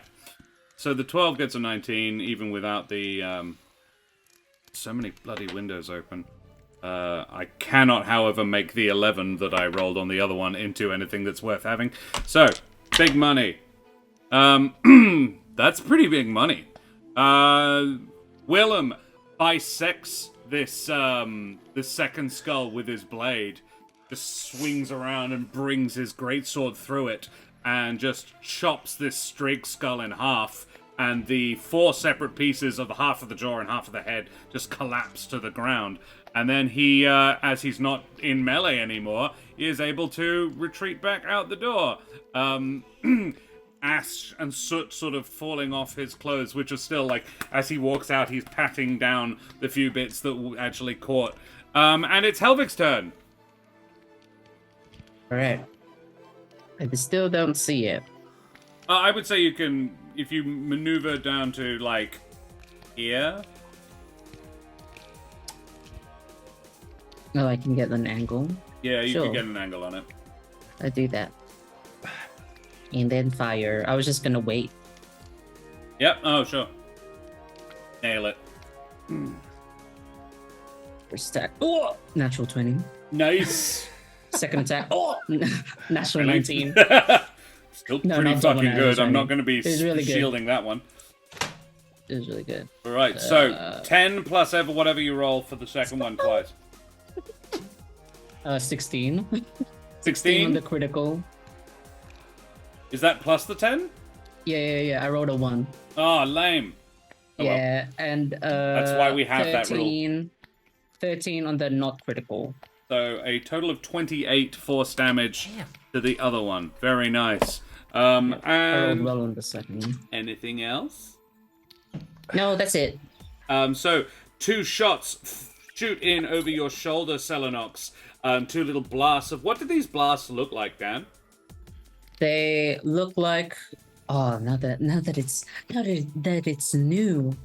So the 12 gets a 19, even without the so many bloody windows open. I cannot, however, make the 11 that I rolled on the other one into anything that's worth having. So, big money. That's pretty big money. Willem bisects this this second skull with his blade, just swings around and brings his greatsword through it, and just chops this streak skull in half, and the 4 separate pieces of half of the jaw and half of the head just collapse to the ground. And then he, as he's not in melee anymore, is able to retreat back out the door. Ash and soot sort of falling off his clothes, which are still, like, as he walks out, he's patting down the few bits that actually caught. And it's Helvig's turn. Alright. I still don't see it. I would say you can, if you maneuver down to, like, here. Oh, I can get an angle. Yeah, you Sure. can get an angle on it. I do that. And then fire. I was just gonna wait. Yep, oh, sure. Nail it. First attack. Oh! Natural 20. Nice. Second attack. Oh! Natural 19. Still No, pretty not that one, fucking I good. was I'm not running. going to be It was really good. shielding that one. It was really good. Alright, so 10 plus ever whatever you roll for the second one twice. 16. 16 on 16? the critical. Is that plus the 10? Yeah. I rolled a 1. Oh, lame. Oh, well. Yeah, and That's why we have that rule. 13 on the not critical. So a total of 28 force damage Damn. to the other one. Very nice. I rolled And well on the second. anything else? No, that's it. So 2 shots shoot in over your shoulder, Selenox. 2 little blasts of... What do these blasts look like, Dan? They look like now that it's new.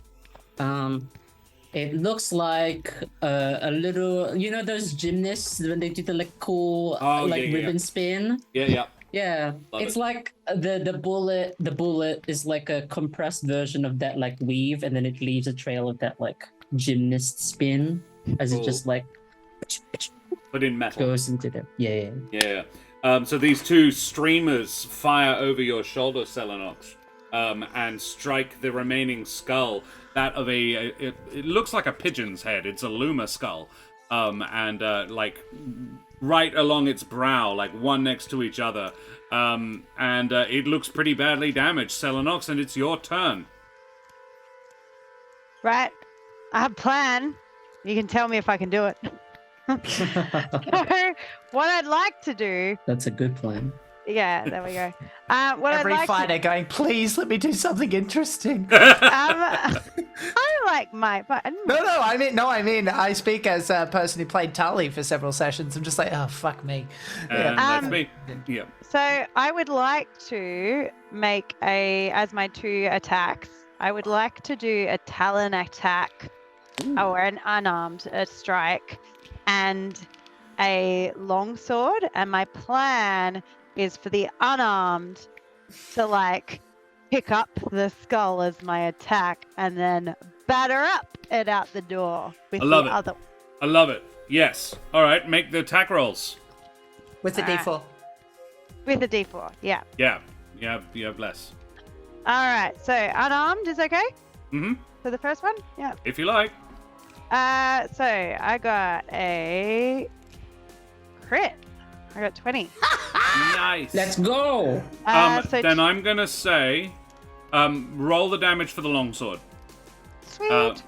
It looks like a little, you know, those gymnasts when they do the like cool ribbon spin. Yeah. Yeah, Love it's it. like the bullet is like a compressed version of that like weave, and then it leaves a trail of that like gymnast spin as it Cool. just like But in metal. goes into the Yeah. So these two streamers fire over your shoulder, Selenox, and strike the remaining skull. That of it looks like a pigeon's head. It's a Luma skull, and like right along its brow, like one next to each other. And it looks pretty badly damaged, Selenox, and it's your turn. Right. I have a plan. You can tell me if I can do it. So, what I'd like to do. That's a good plan. Yeah, there we go. What Every I'd like fighter going, please let me do something interesting. I like my. I mean, I speak as a person who played Tali for several sessions. I'm just like, oh, fuck me. And that's me. Yeah. So I would like to make as my 2 attacks. I would like to do a talon attack or an unarmed strike and a longsword. And my plan is for the unarmed to like pick up the skull as my attack and then batter up it out the door with I love the it. other. I love it. Yes. All right. Make the attack rolls. With the D4. With a D4, yeah. Yeah. You have less. All right, so unarmed is okay Mm-hmm. for the first one? Yeah. If you like. So I got a crit. I got 20. Nice. Let's go. So Then I'm gonna say, roll the damage for the longsword. sweet.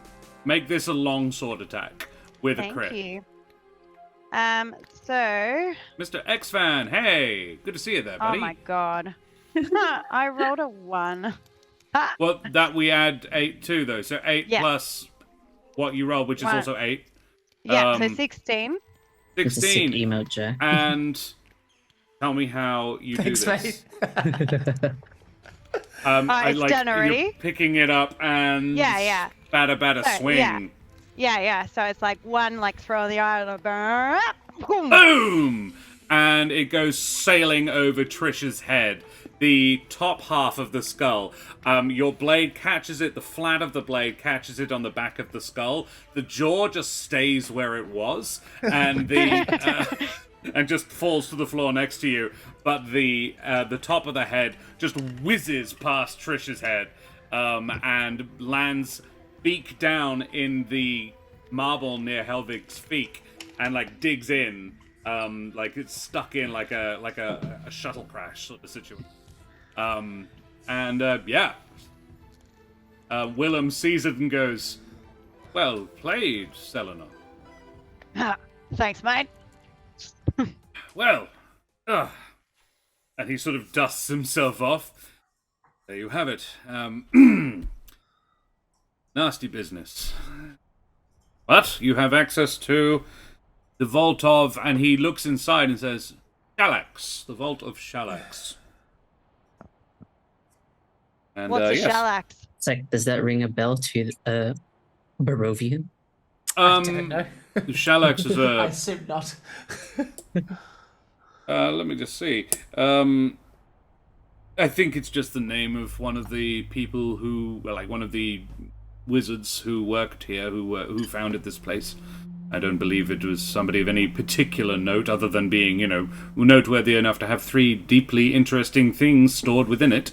Make this a longsword attack with a Thank crit. you. So Mr. X-Fan, hey, good to see you there, buddy. oh my god. I rolled a 1. Well, that we add 8 to though, so 8 Yeah. plus what you rolled, which is One. also 8. Yeah, so Um, 16. It's a sick 16. emote, Jack. And tell me how you Thanks, do this. mate. It's done you're already? picking it up and Yeah. batter So, swing. Yeah. So it's like 1 like throw in the eye and a boom. Boom! And it goes sailing over Trisha's head. The top half of the skull. Your blade catches it, the flat of the blade catches it on the back of the skull. The jaw just stays where it was, and and just falls to the floor next to you. But the top of the head just whizzes past Trisha's head, and lands beak down in the marble near Helvig's feet, and like digs in, like it's stuck in like a shuttle crash sort of situation. Willem sees it and goes, "Well played, Selena. Thanks, mate. Well, and he sort of dusts himself off. There you have it. Nasty business. But you have access to the vault of, and he looks inside and says, Shalax, the vault of Shalax. And, What's a yes. shellax? It's like, does that ring a bell to Barovian? I don't know. Shalax is I a. assume not. Let me just see. I think it's just the name of one of the people who, well, like one of the wizards who worked here, who founded this place. I don't believe it was somebody of any particular note, other than being, noteworthy enough to have 3 deeply interesting things stored within it.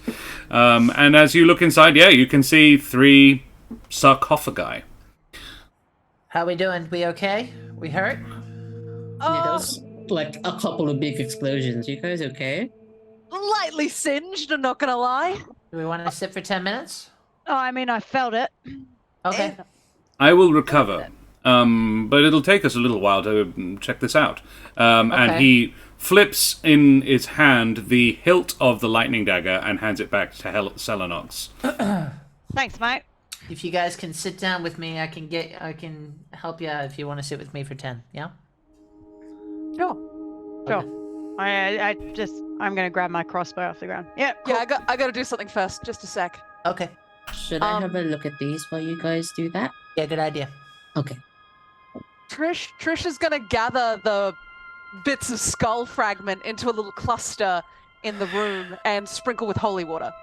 And as you look inside, you can see 3 sarcophagi. How we doing? We okay? We hurt? Yeah, that was like a couple of big explosions. You guys okay? Lightly singed, I'm not gonna lie. Do we want to sit for 10 minutes? Oh, I mean, I felt it. Okay. I will recover, but it'll take us a little while to check this out. And Okay. he flips in his hand the hilt of the lightning dagger and hands it back to Selenox. Thanks, mate. If you guys can sit down with me, I can help you if you want to sit with me for 10. Yeah? Sure. I'm gonna grab my crossbow off the ground. Yeah. Cool. Yeah, I gotta do something first. Just a sec. Okay. Should I have a look at these while you guys do that? Yeah, good idea. Okay. Trish is gonna gather the bits of skull fragment into a little cluster in the room and sprinkle with holy water.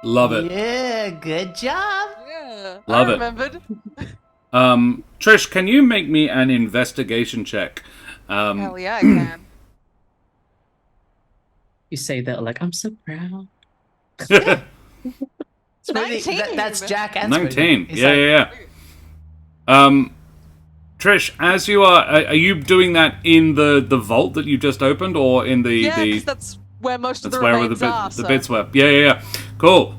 Love it. Yeah, good job. Yeah, Love I it. remembered. Trish, can you make me an investigation check? Hell yeah, I can. You say that like I'm so proud. Smoothie, 19. that's Jack and 19. Smoothie. He's Yeah, like, yeah, yeah. Trish, as you are you doing that in the vault that you just opened, or in the Yeah, the? because that's where most of That's the where remains are. the bits were. Yeah, yeah, yeah. Cool.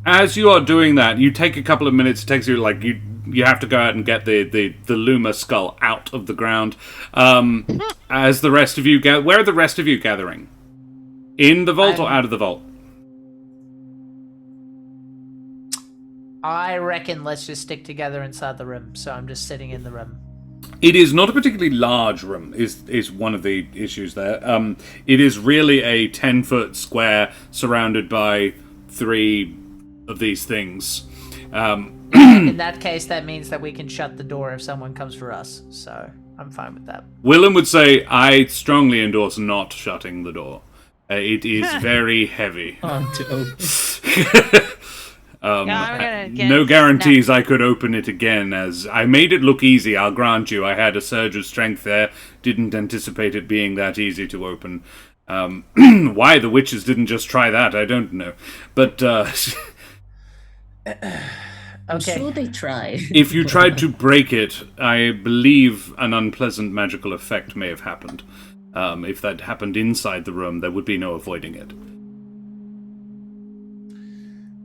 As you are doing that, you take a couple of minutes. It takes you like you have to go out and get the Luma skull out of the ground. As the rest of you where are the rest of you gathering? In the vault or out of the vault? I reckon let's just stick together inside the room. So I'm just sitting in the room. It is not a particularly large room, is one of the issues there. It is really a 10-foot square surrounded by 3 of these things. In that case, that means that we can shut the door if someone comes for us. So I'm fine with that. Willem would say, I strongly endorse not shutting the door. It is very heavy. To open. I'm gonna get No guarantees I could open it again, as I made it look easy, I'll grant you. I had a surge of strength there. Didn't anticipate it being that easy to open. Why the witches didn't just try that, I don't know. But I'm Okay. sure they tried. if you tried to break it, I believe an unpleasant magical effect may have happened. If that happened inside the room, there would be no avoiding it.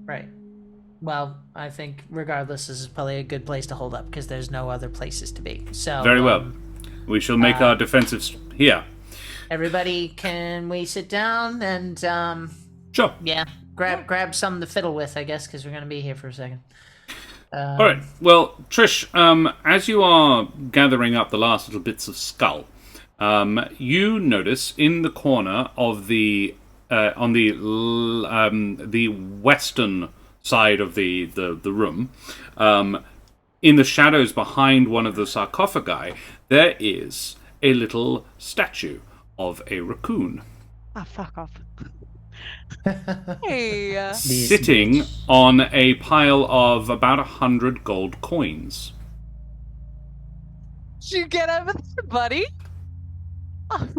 Right. Well, I think regardless, this is probably a good place to hold up because there's no other places to be. So Very well. We shall make our defensives here. everybody, can we sit down and Sure. yeah, grab something to fiddle with, I guess, because we're gonna be here for a second. All right. Well, Trish, as you are gathering up the last little bits of skull, you notice in the corner of the on the western side of the room, in the shadows behind one of the sarcophagi, there is a little statue of a raccoon Oh, fuck off. Hey, sitting on a pile of about 100 gold coins. did you get over there, buddy? I'm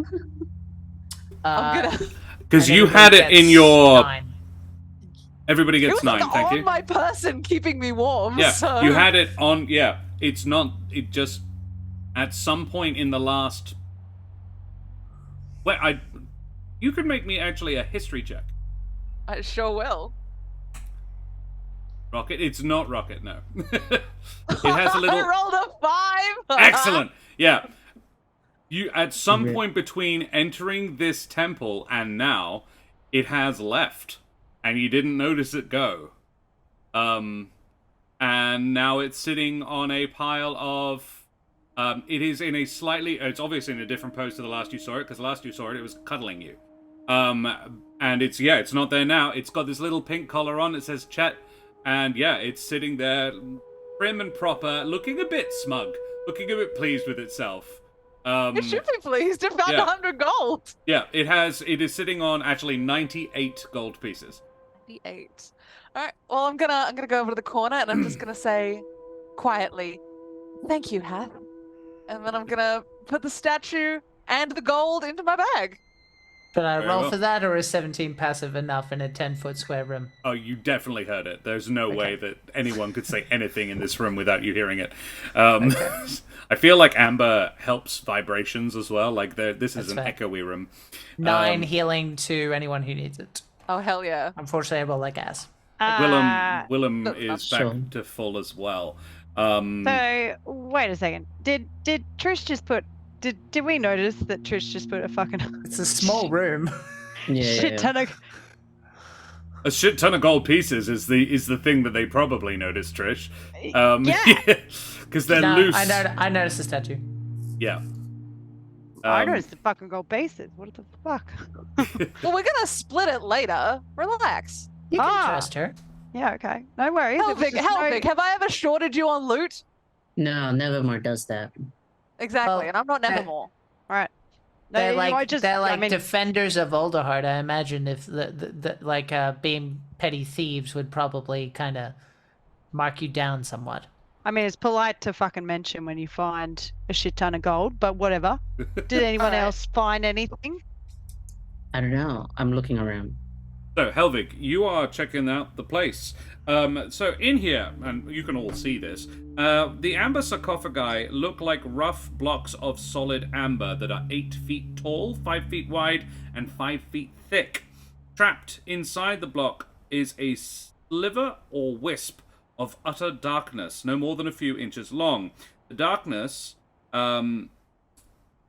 gonna. Because and you everybody had it in gets your... 9. Everybody It gets was 9, like thank on you. my person, keeping me warm. Yeah, so... you had it on... Yeah, it's not... It just... At some point in the last... Well, you could make me actually a history check. I sure will. Rocket? It's not Rocket, no. It has a little... I rolled a 5. Excellent! Yeah. You at some point between entering this temple and now, it has left. And you didn't notice it go. And now it's sitting on a pile of... it is in a slightly... It's obviously in a different pose to the last you saw it, because the last you saw it, it was cuddling you. And it's, yeah, it's not there now. It's got this little pink collar on. It says Chet. And yeah, it's sitting there, prim and proper, looking a bit smug. Looking a bit pleased with itself. It should be pleased. It found Yeah. 100 gold. Yeah, it is sitting on actually 98 gold pieces. 8. All right. Well, I'm gonna go over to the corner and I'm just gonna say quietly, "Thank you, Hath," and then I'm gonna put the statue and the gold into my bag. Should I Very roll well. for that, or is 17 passive enough in a 10-foot square room? Oh, you definitely heard it. There's no way that anyone could say anything in this room without you hearing it. I feel like Amber helps vibrations as well. Like this is an fair. echoey room. 9 healing to anyone who needs it. Oh hell yeah! Unfortunately, I roll like ass. Willem Look, is sure. back to full as well. So wait a second. Did Trish just put? Did we notice that Trish just put a fucking It's a small room. shit ton of? A shit ton of gold pieces is the thing that they probably noticed, Trish. Yeah. Because they're No, loose. I noticed the statue. Yeah. I noticed the fucking gold bases. What the fuck? Well, we're gonna split it later. Relax. You can Ah. trust her. Yeah, okay. No worries. It was Helvig, just no- Helvig, have I ever shorted you on loot? No, Nevermore does that. Exactly, Well, and I'm not Nevermore. No, They're you know, like I just, they're like I mean, defenders of Olderheart. I imagine if the being petty thieves would probably kind of mark you down somewhat. I mean, it's polite to fucking mention when you find a shit ton of gold, but whatever. Did anyone Alright. else find anything? I don't know. I'm looking around. So, Helvig, you are checking out the place. So, in here, and you can all see this, the amber sarcophagi look like rough blocks of solid amber that are 8 feet tall, 5 feet wide, and 5 feet thick. Trapped inside the block is a sliver or wisp of utter darkness, no more than a few inches long. The darkness, you don't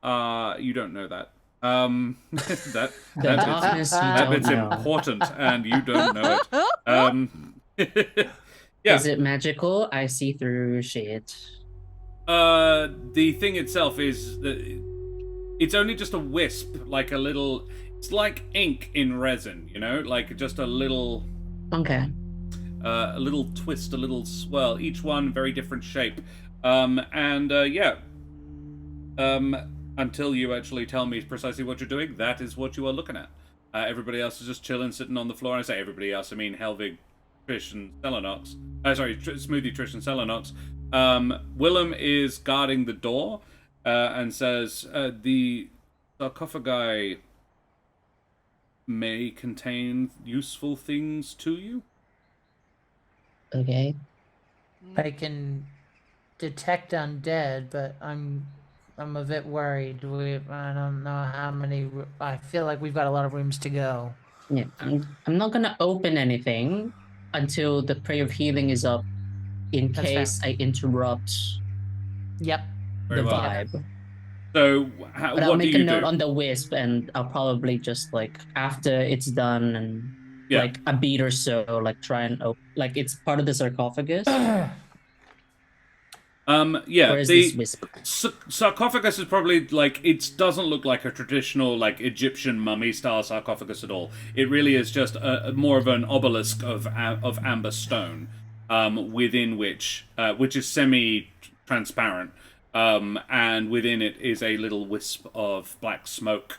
know that. That bit's important, and you don't know it. Yeah. Is it magical? I see through shit. The thing itself is that it's only just a wisp, like a little. It's like ink in resin, you know, like just a little. Okay. A little twist, a little swirl. Each one very different shape. Until you actually tell me precisely what you're doing, that is what you are looking at. Everybody else is just chilling, sitting on the floor. And I say everybody else, I mean Helvig, Trish, and Selenox. Smoothie, Trish, and Selenox. Willem is guarding the door and says, the sarcophagi may contain useful things to you. Okay. I can detect undead, but I'm a bit worried. I don't know how many. I feel like we've got a lot of rooms to go. Yeah, I'm not gonna open anything until the prayer of healing is up, in That's case I interrupt Yep. Very the well. vibe. So, But I'll what do make a you note do? on the wisp, and I'll probably just like after it's done and Yeah. like a beat or so, like try and like it's part of the sarcophagus. Yeah, Where is the this wisp? sarcophagus is probably like it doesn't look like a traditional like Egyptian mummy style sarcophagus at all. It really is just a more of an obelisk of amber stone, within which is semi-transparent, and within it is a little wisp of black smoke,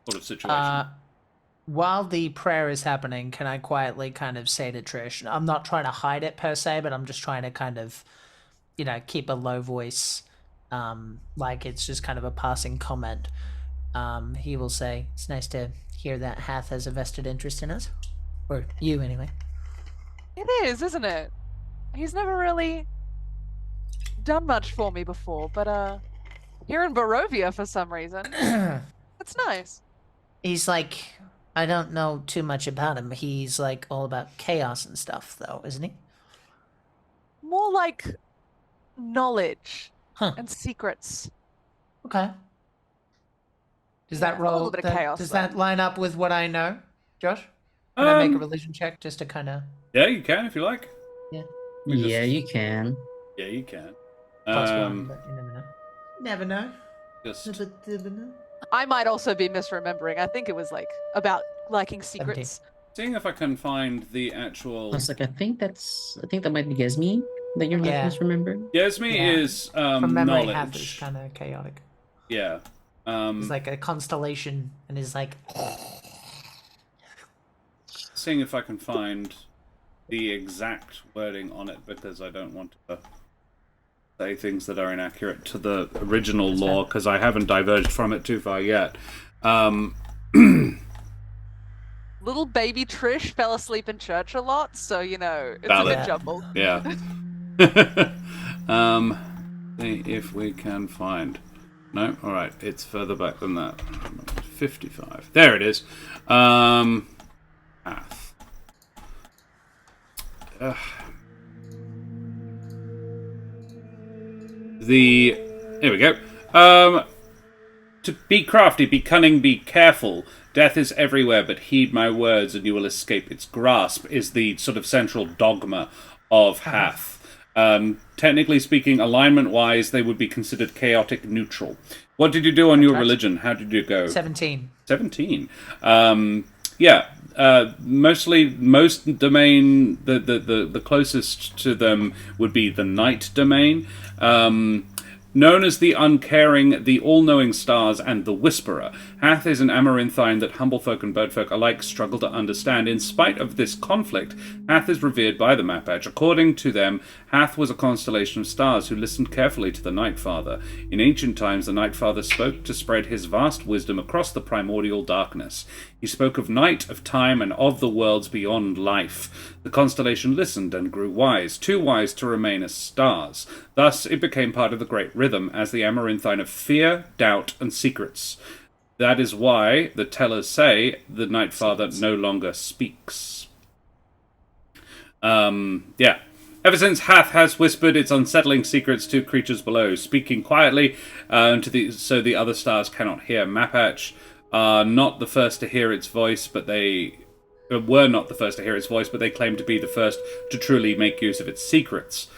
sort of situation. While the prayer is happening, can I quietly kind of say to Trish, I'm not trying to hide it per se, but I'm just trying to kind of, keep a low voice, like it's just kind of a passing comment. He will say, it's nice to hear that Hath has a vested interest in us. Or you, anyway. It is, isn't it? He's never really done much for me before, but here in Barovia for some reason. It's nice. He's like, I don't know too much about him. He's like all about chaos and stuff, though, isn't he? More like knowledge Huh. and secrets. Okay. Does Yeah, that a little roll? bit of chaos, Does though. that line up with what I know, Josh? Can I make a religion check just to kind of? Yeah, you can if you like. Yeah. Yeah, you can. Yeah, you can. +1, but you never know. Never know. Just Never know. I might also be misremembering. I think it was like about liking secrets. seeing if I can find the actual. I was like, I think that might be Gesmi that you're Yeah. misremembering. Yasmi Yeah. is From memory, Hath is knowledge. kind of chaotic. Yeah. It's like a constellation, and is like. Seeing if I can find the exact wording on it, because I don't want to say things that are inaccurate to the original lore, because I haven't diverged from it too far yet. Little baby Trish fell asleep in church a lot, so it's Valid. a bit jumbled. Yeah. See if we can find. No, all right. It's further back than that. 55. There it is. Path. Here we go. To be crafty, be cunning, be careful. Death is everywhere, but heed my words and you will escape its grasp, is the sort of central dogma of Hath. Technically speaking, alignment-wise, they would be considered chaotic neutral. What did you do on your religion? How did you go? 17. 17. Mostly, most domain, the closest to them would be the night domain. Known as the Uncaring, the All-Knowing Stars, and the Whisperer. Hath is an amaranthine that humblefolk and birdfolk alike struggle to understand. In spite of this conflict, Hath is revered by the Mapatch. According to them, Hath was a constellation of stars who listened carefully to the Night Father. In ancient times, the Night Father spoke to spread his vast wisdom across the primordial darkness. He spoke of night, of time, and of the worlds beyond life. The constellation listened and grew wise, too wise to remain as stars. Thus, it became part of the great rhythm as the amaranthine of fear, doubt, and secrets. That is why the tellers say the Night Father no longer speaks. Yeah. Ever since Hath has whispered its unsettling secrets to creatures below, speaking quietly so the other stars cannot hear. Mapatch are not the first to hear its voice, but they were not the first to hear its voice, but they claim to be the first to truly make use of its secrets.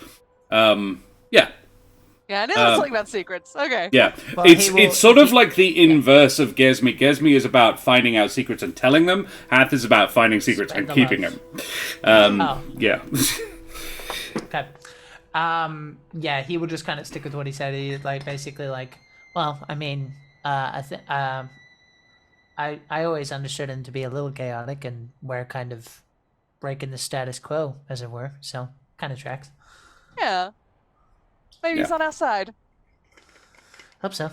Yeah. Yeah, I knew there was something about secrets. Okay. Yeah, Well, it's sort of like the inverse of Gesmi. Gesmi is about finding out secrets and telling them. Hath is about finding secrets Spread and the keeping love. them. Yeah. Okay. Yeah, he will just kind of stick with what he said. He basically well, I mean, I always understood him to be a little chaotic, and we're kind of breaking the status quo, as it were. So kind of tracks. Yeah. Maybe he's on our side. Hope so.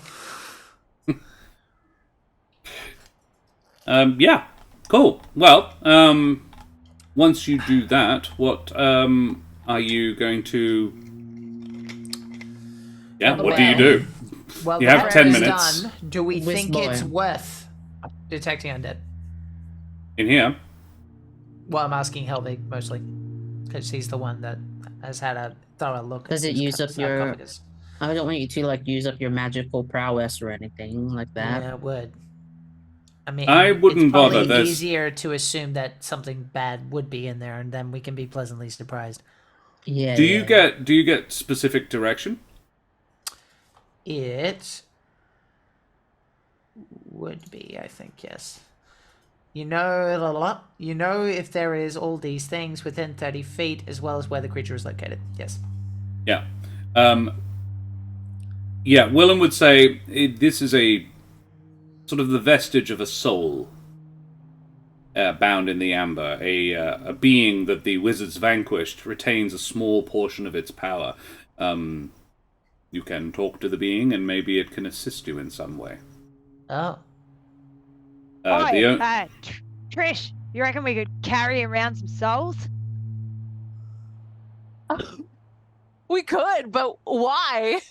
Yeah. Cool. Well, once you do that, what are you going to? Yeah. What do you do? Well, You the have round 10 is minutes. Done. Do we Whisk think boy. it's worth detecting undead? In here. Well, I'm asking Helvig mostly, because he's the one that has had a thorough look. Does at it these use up your- sarcophagus. I don't want you to use up your magical prowess or anything like that. Yeah, it would. I mean, I wouldn't it's probably bother, there's- easier to assume that something bad would be in there, and then we can be pleasantly surprised. Yeah. Do yeah. you get specific direction? It would be, I think, yes. You know if there is all these things within 30 feet, as well as where the creature is located. Yes. Yeah. Yeah, Willem would say this is a sort of the vestige of a soul bound in the amber. A being that the wizards vanquished retains a small portion of its power. You can talk to the being, and maybe it can assist you in some way. Oh. Trish, you reckon we could carry around some souls? We could, but why?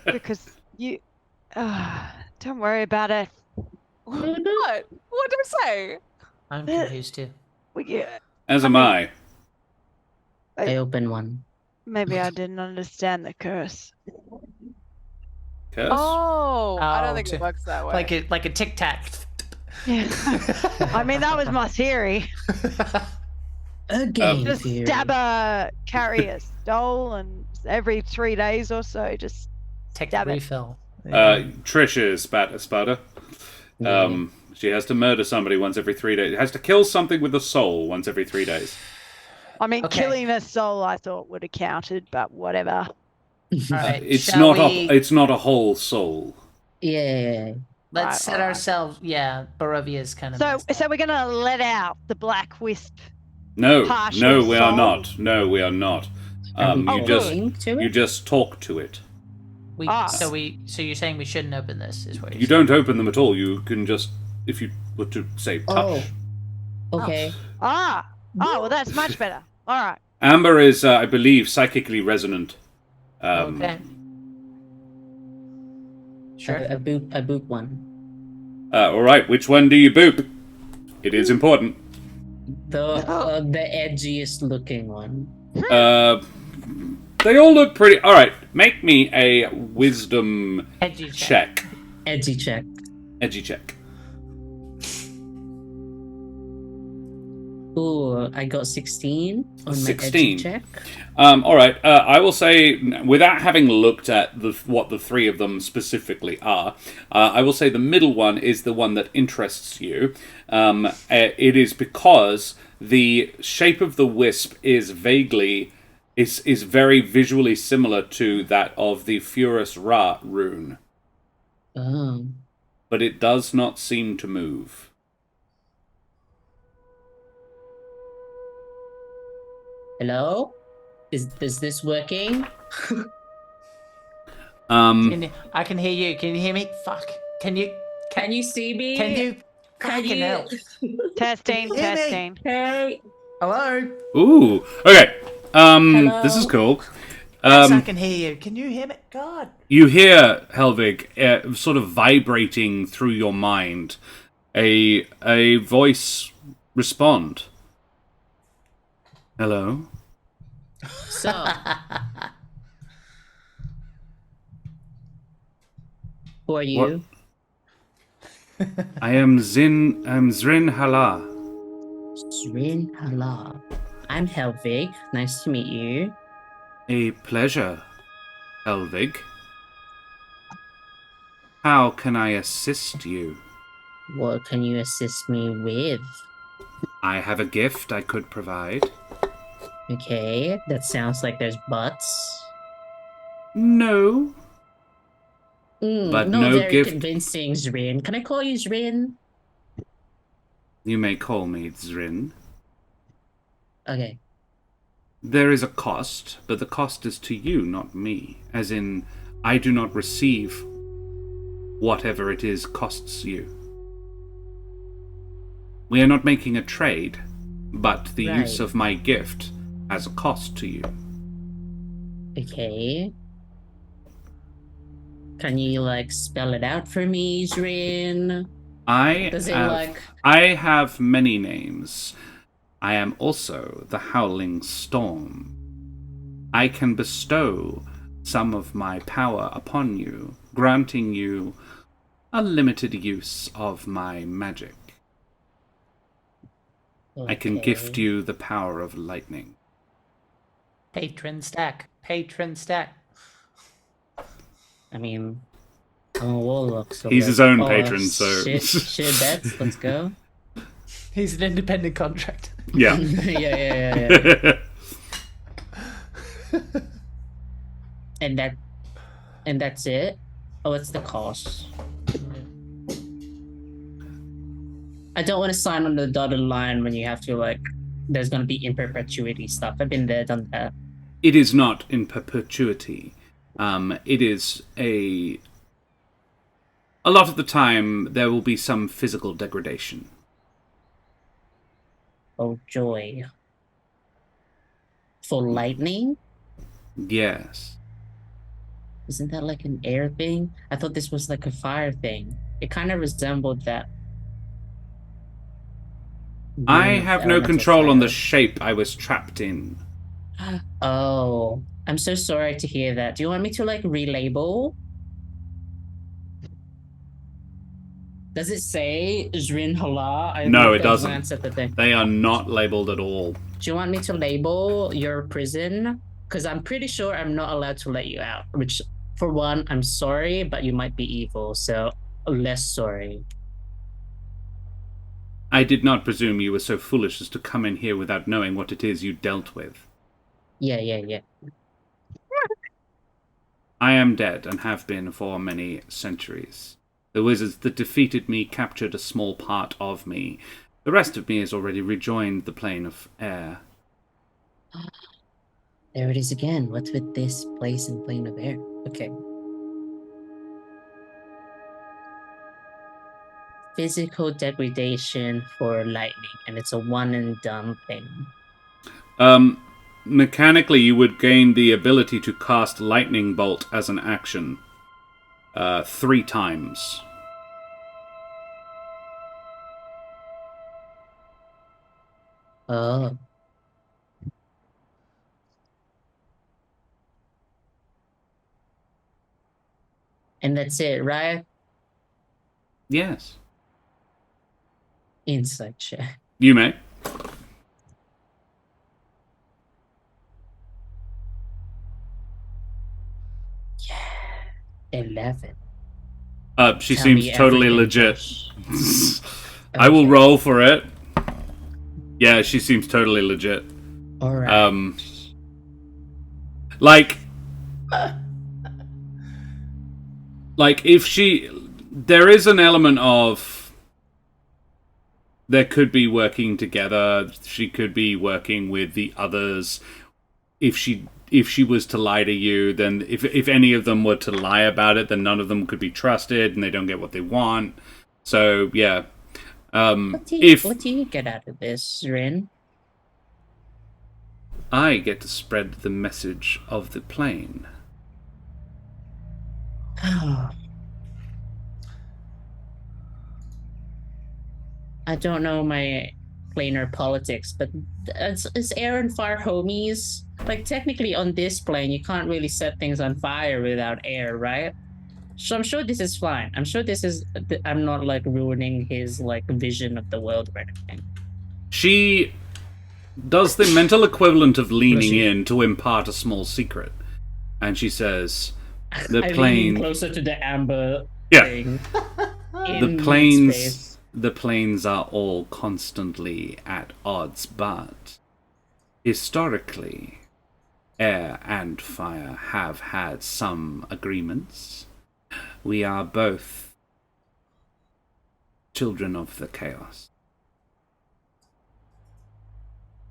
Because you... don't worry about it. What? What did I say? I'm confused too. As am I. I open one. Maybe I didn't understand the curse. Curse? Oh, I don't Oh, think it works that way. Like a tic tac. I mean, that was my theory. A game Just theory. stab a carrier stole, and every 3 days or so, just Take Stab the it. refill. Trish is Spada. She has to murder somebody once every 3 days. Has to kill something with a soul once every 3 days. I mean, Okay. killing a soul I thought would have counted, but whatever. All right. It's shall not we... it's not a whole soul. Yeah. Let's Right, set alright. ourselves. Yeah, Barovia's kind of. So we're gonna let out the black wisp. No, Partial we are soul. not. No, we are not. Are we You just talking to you it? just talk to it. So you're saying we shouldn't open this? Is what You don't open them at all. You can just, if you were to say touch. Oh. Okay. Oh, well, that's much better. All right. Amber is, I believe, psychically resonant. Okay. Sure. I boop one. All right, which one do you boop? It is important. The edgiest looking one. They all look pretty. All right, make me a wisdom Edgy check. check. Edgy check. Edgy check. Ooh, I got 16 on my 16. edgy check. All right. I will say, without having looked at what the three of them specifically are, I will say the middle one is the one that interests you. It is because the shape of the wisp is vaguely is very visually similar to that of the Furus Ra rune, Oh. but it does not seem to move. Hello? Is this working? I can hear you. Can you hear me? Fuck. Can you see me? Can you? Can Fucking you? hell. Testing, Hear me? testing. Hey. Hello? Ooh. Okay. Hello? This is cool. Yes, I can hear you. Can you hear me? God. You hear Helvig sort of vibrating through your mind. A voice respond. Hello. So, who are you? I am Zrin Hala. Srin Hala. I'm Helvig. Nice to meet you. A pleasure, Helvig. How can I assist you? What can you assist me with? I have a gift I could provide. Okay, that sounds like there's butts. No. But Not no very gift. convincing, Zrin. Can I call you Zrin? You may call me Zrin. Okay. There is a cost, but the cost is to you, not me. As in, I do not receive whatever it is costs you. We are not making a trade, but the use of my gift has a cost to you. Okay. Can you, spell it out for me, Zrin? I have many names. I am also the Howling Storm. I can bestow some of my power upon you, granting you a limited use of my magic. Okay. I can gift you the power of lightning. Patron stack. Patron stack. I mean, I'm a warlock, so He's his own patron, so... Shit bets, let's go. He's an independent contractor. Yeah. yeah. And that's it? Oh, what's the cost? I don't want to sign on the dotted line when you have to, there's going to be in perpetuity stuff. I've been there, done that. It is not in perpetuity. It is a lot of the time there will be some physical degradation. Oh, joy. For lightning? Yes. Isn't that like an air thing? I thought this was like a fire thing. It kind of resembled that. I have no control on the shape I was trapped in. Oh, I'm so sorry to hear that. Do you want me to relabel? Does it say Zrin Hala? No, it doesn't. At the thing. They are not labeled at all. Do you want me to label your prison? Because I'm pretty sure I'm not allowed to let you out. Which, for one, I'm sorry, but you might be evil, so less sorry. I did not presume you were so foolish as to come in here without knowing what it is you dealt with. Yeah. I am dead and have been for many centuries. The wizards that defeated me captured a small part of me. The rest of me has already rejoined the plane of air. There it is again. What's with this place and plane of air? Okay. Physical degradation for lightning, and it's a one and done thing. Mechanically, you would gain the ability to cast Lightning Bolt as an action 3 times. Oh. And that's it, right? Yes. Insight check. You may. Yeah. 11. She Tell seems me totally everything, legit. Josh. I will Okay. roll for it. Yeah, she seems totally legit. All right. Like, if there is an element of, there could be working together. She could be working with the others. If she was to lie to you, then if any of them were to lie about it, then none of them could be trusted, and they don't get what they want. So yeah. What do you get out of this, Rin? I get to spread the message of the plane. I don't know my planar politics, but is air and fire homies? Like, technically on this plane, you can't really set things on fire without air, right? So I'm sure this is fine. I'm sure this is... I'm not, like, ruining his, like, vision of the world or anything. She does the mental equivalent of leaning in to impart a small secret. And she says, the plane... closer to the amber thing. The planes are all constantly at odds, but historically, air and fire have had some agreements. We are both children of the chaos.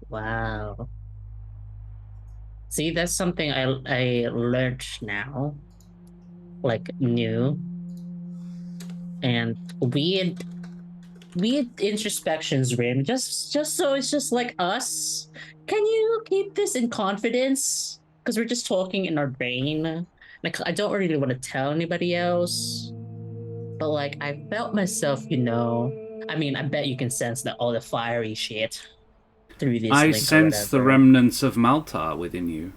Wow. See, that's something I learned now. Like, new. And weird introspections, Rim. Just so it's just like us. Can you keep this in confidence? Because we're just talking in our brain. Like, I don't really want to tell anybody else. But, like, I felt myself, I mean, I bet you can sense that all the fiery shit through this. I sense the remnants of Malta within you.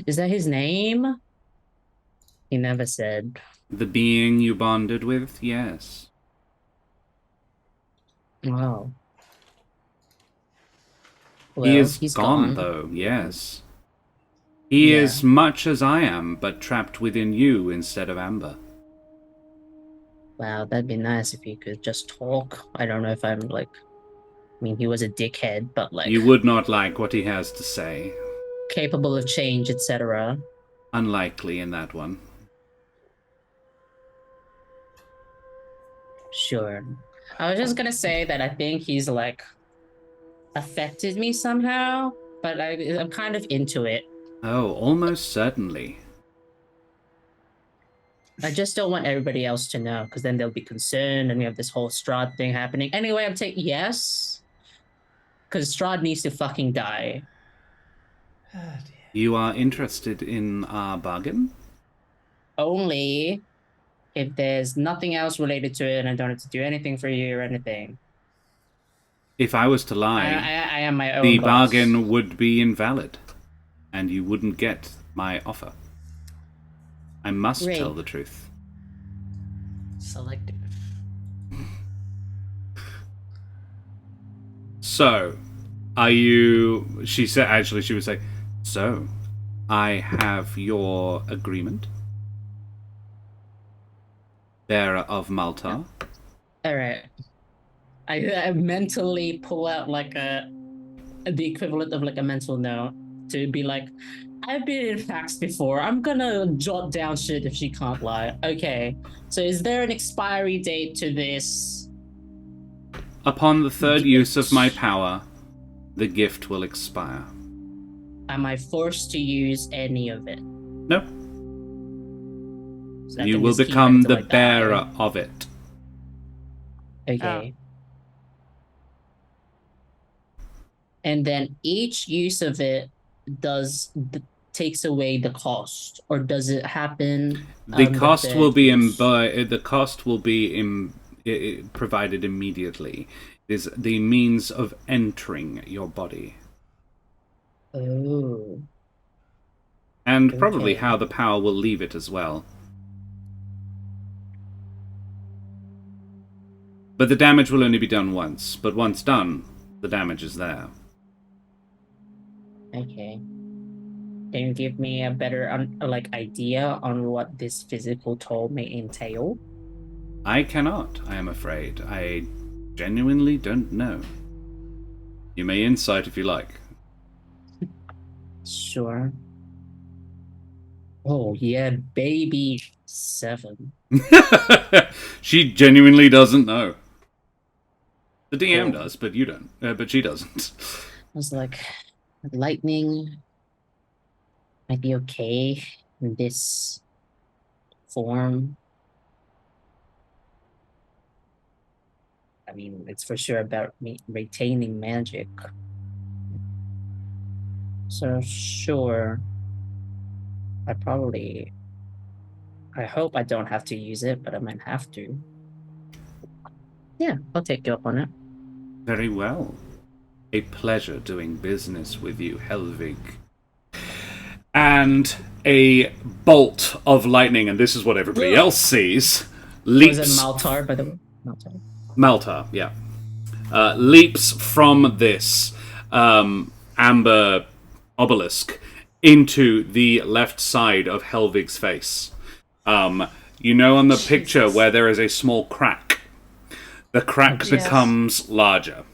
Is that his name? He never said. The being you bonded with, yes. Wow. Well, he is he's gone, though, yes. He is much as I am, but trapped within you instead of Amber. Wow, that'd be nice if he could just talk. I don't know if I'm like... I mean, he was a dickhead, but like... You would not like what he has to say. Capable of change, etc. Unlikely in that one. Sure. I was just gonna say that I think he's like affected me somehow, but I'm kind of into it. Oh, almost certainly. I just don't want everybody else to know, because then they'll be concerned and we have this whole Strahd thing happening. Anyway, I'm taking yes, because Strahd needs to fucking die. Oh, dear. You are interested in our bargain? Only if there's nothing else related to it and I don't have to do anything for you or anything. If I was to lie, I am my own the boss. bargain would be invalid, and you wouldn't get my offer. I must tell the truth. Selective. So, are you... She would say, so, I have your agreement. Bearer of Malta. Alright. I mentally pull out like the equivalent of like a mental note to be like, I've been in facts before. I'm gonna jot down shit if she can't lie. Okay, so is there an expiry date to this? Upon the third use of my power, the gift will expire. Am I forced to use any of it? No. So you will become the bearer of it. Okay. And then each use of it takes away the cost, or does it happen? The cost will be provided immediately. Is the means of entering your body. Oh. And probably how the power will leave it as well. But the damage will only be done once. But once done, the damage is there. Okay. Can you give me a better idea on what this physical toll may entail? I cannot, I am afraid. I genuinely don't know. You may insight if you like. Sure. Oh yeah, baby 7. She genuinely doesn't know. The DM Cool. does, but you don't. But she doesn't. I was like, lightning might be okay in this form. I mean, it's for sure about me retaining magic. So sure, I hope I don't have to use it, but I might have to. Yeah, I'll take you up on it. Very well. A pleasure doing business with you, Helvig. And a bolt of lightning, and this is what everybody else sees, leaps... Was it Maltar, by the way? Maltar. Maltar, yeah. Leaps from this amber obelisk into the left side of Helvig's face. You know on the picture where there is a small crack? The crack becomes larger.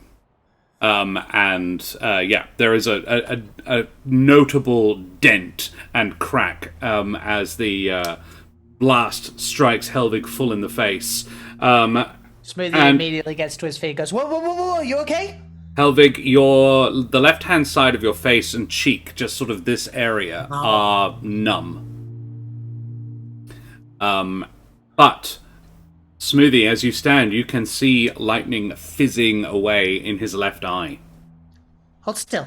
There is a notable dent and crack as the blast strikes Helvig full in the face. Smoothie immediately gets to his feet and goes, whoa, whoa, whoa, whoa, you okay? Helvig, the left-hand side of your face and cheek, just sort of this area, are numb. But, Smoothie, as you stand, you can see lightning fizzing away in his left eye. Hold still.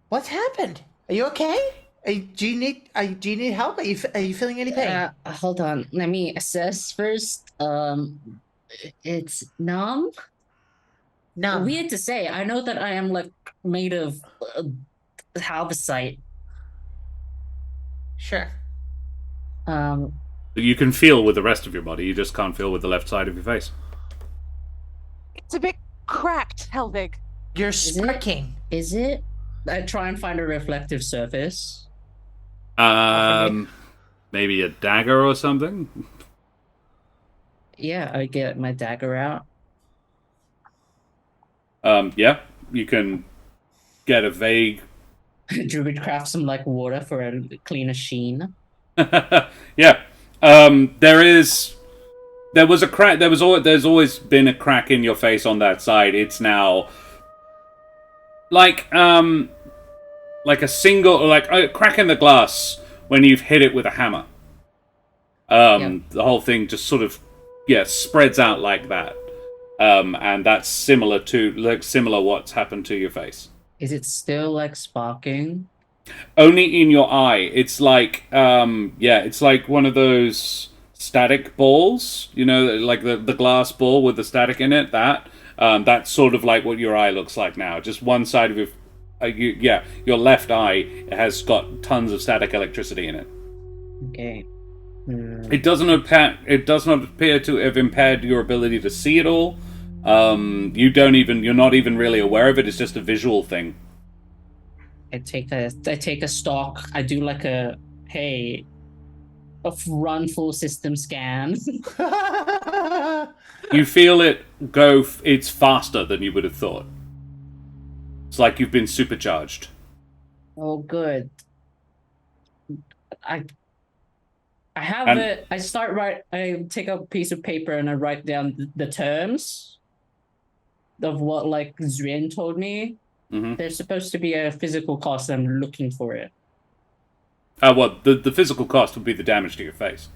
What's happened? Are you okay? Do you need help? Are you feeling any pain? Hold on. Let me assess first. It's numb. No. Weird to say. I know that I am like made of halbasite. Sure. You can feel with the rest of your body, you just can't feel with the left side of your face. It's a bit cracked, Helvig. You're sparking. Is it? I try and find a reflective surface. Maybe a dagger or something? Yeah, I get my dagger out. Yeah, you can get a vague... Druid craft some like water for a cleaner sheen. Yeah. There was a crack. There's always been a crack in your face on that side. It's now like a crack in the glass when you've hit it with a hammer. The whole thing just sort of spreads out like that. And that's similar what's happened to your face. Is it still like sparking? Only in your eye. It's like it's like one of those static balls, you know, like the glass ball with the static in it. That's sort of like what your eye looks like now. Just one side of your left eye has got tons of static electricity in it. Okay. It does not appear to have impaired your ability to see it all. You're not even really aware of it. It's just a visual thing. I take a stock. I do like a run full system scan. You feel it go. It's faster than you would have thought. It's like you've been supercharged. Oh, good. I have it. I take a piece of paper and I write down the terms of what like Zrin told me. Mm-hmm. There's supposed to be a physical cost. I'm looking for it. Well, the physical cost would be the damage to your face.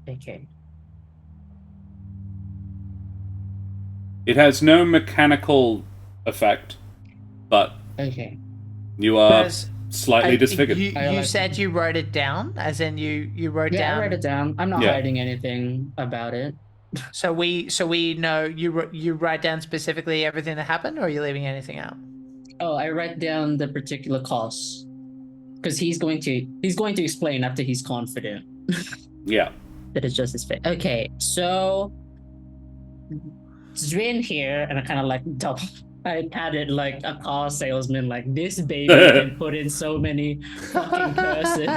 Okay. It has no mechanical effect, but okay. You are slightly disfigured. You said you wrote it down, as in you wrote down. Yeah, I wrote it down. I'm not hiding anything about it. So we know you write down specifically everything that happened, or are you leaving anything out? Oh, I write down the particular costs because he's going to explain after he's confident. Yeah. That is just his face. Okay, so Zrin here, and I kind of like double. I pat it like a car salesman, like this baby can put in so many fucking curses.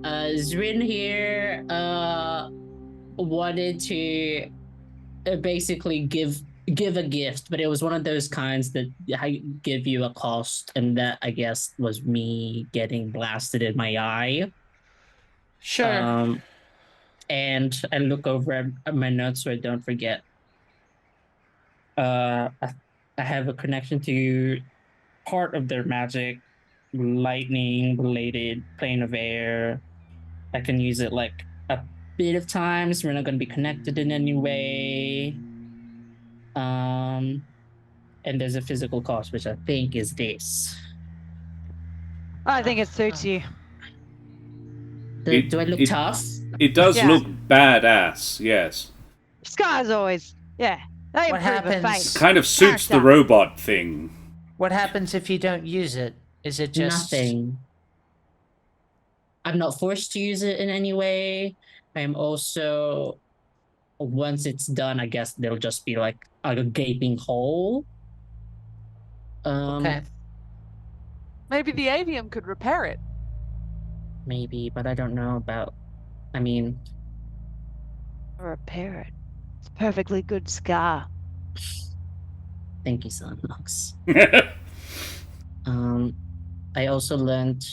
Zrin here wanted to basically give give a gift, but it was one of those kinds that I give you a cost, and that I guess was me getting blasted in my eye. Sure. And I look over at my notes so I don't forget. I have a connection to part of their magic, lightning related, plane of air. I can use it like a bit of times. We're not going to be connected in any way. And there's a physical cost, which I think is this. I think it suits you. Do I look tough? It does Yeah. look badass, yes. Scars always. Yeah. They What improve a happens- face. Kind of suits the Character. robot thing. What happens if you don't use it? Is it just Nothing. I'm not forced to use it in any way. I'm also, once it's done, I guess there'll just be like a gaping hole. Okay. Maybe the avium could repair it. Maybe, but I don't know about. I mean, Repair it. It's a perfectly good scar. thank you, Sunlux. I also learned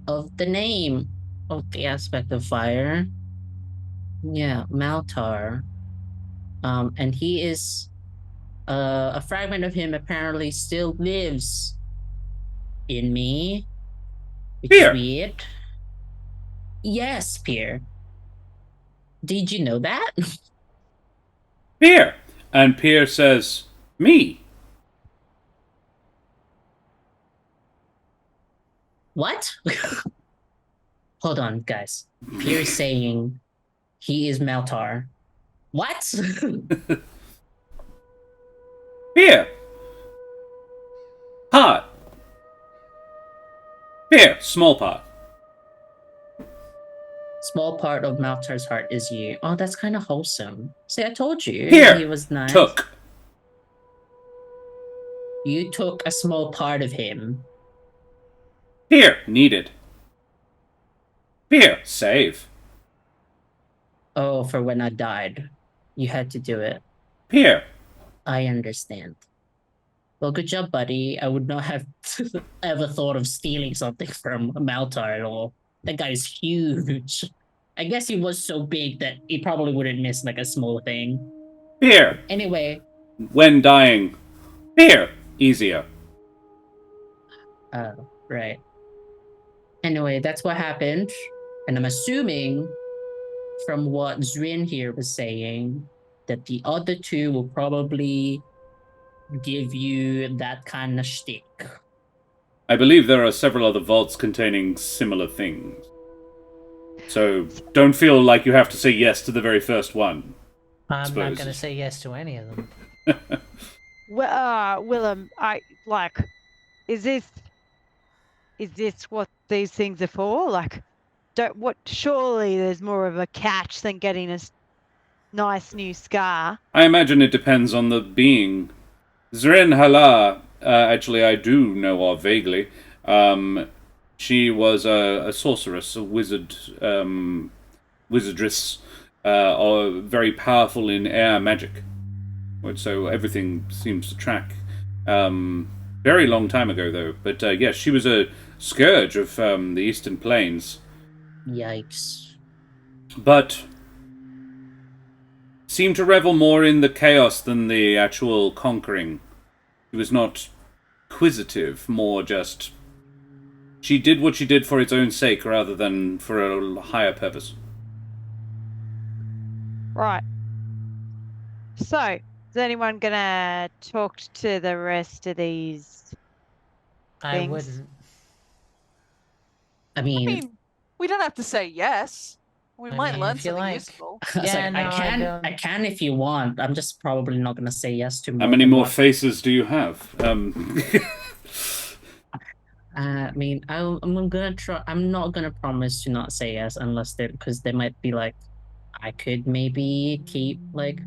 of the name of the aspect of fire. Yeah, Maltar. And he is a fragment of him apparently still lives in me, which Pierre. is weird. Yes, Pierre. Did you know that? Pierre. And Pierre says, me. What? Hold on, guys. Pierre's saying he is Maltar. What? Pierre. Heart. Pierre, small part. Small part of Maltar's heart is you. Oh, that's kind of wholesome. See, I told you. Here. He was nice. Took. You took a small part of him. Here, needed. Here, save. Oh, for when I died. You had to do it. Here. I understand. Well, good job, buddy. I would not have ever thought of stealing something from Maltar at all. That guy's huge. I guess he was so big that he probably wouldn't miss like a small thing. Here. Anyway. When dying. Here. Easier. Right. Anyway, that's what happened. And I'm assuming from what Zrin here was saying that the other two will probably give you that kind of shtick. I believe there are several other vaults containing similar things. So don't feel like you have to say yes to the very first one. I'm suppose. not going to say yes to any of them. Well, Willem, is this what these things are for? Like, surely there's more of a catch than getting a nice new scar. I imagine it depends on the being. Zrin Hala, actually I do know of vaguely. She was a sorceress, a wizard, wizardress, very powerful in air magic. So everything seems to track. Very long time ago, though. But yes, she was a scourge of the Eastern Plains. Yikes. But seemed to revel more in the chaos than the actual conquering. She was not inquisitive, more just... She did what she did for its own sake rather than for a higher purpose. Right. So, is anyone gonna talk to the rest of these I things? wouldn't. I I mean, mean, we don't have to say yes. We I might mean, learn if you something like. useful. I was Yeah, like, no, I don't. I can if you want. I'm just probably not going to say yes to more. How many than more what- faces do you have? I mean, I'm gonna try. I'm not gonna promise to not say yes unless they, because they might be like, I could maybe keep like.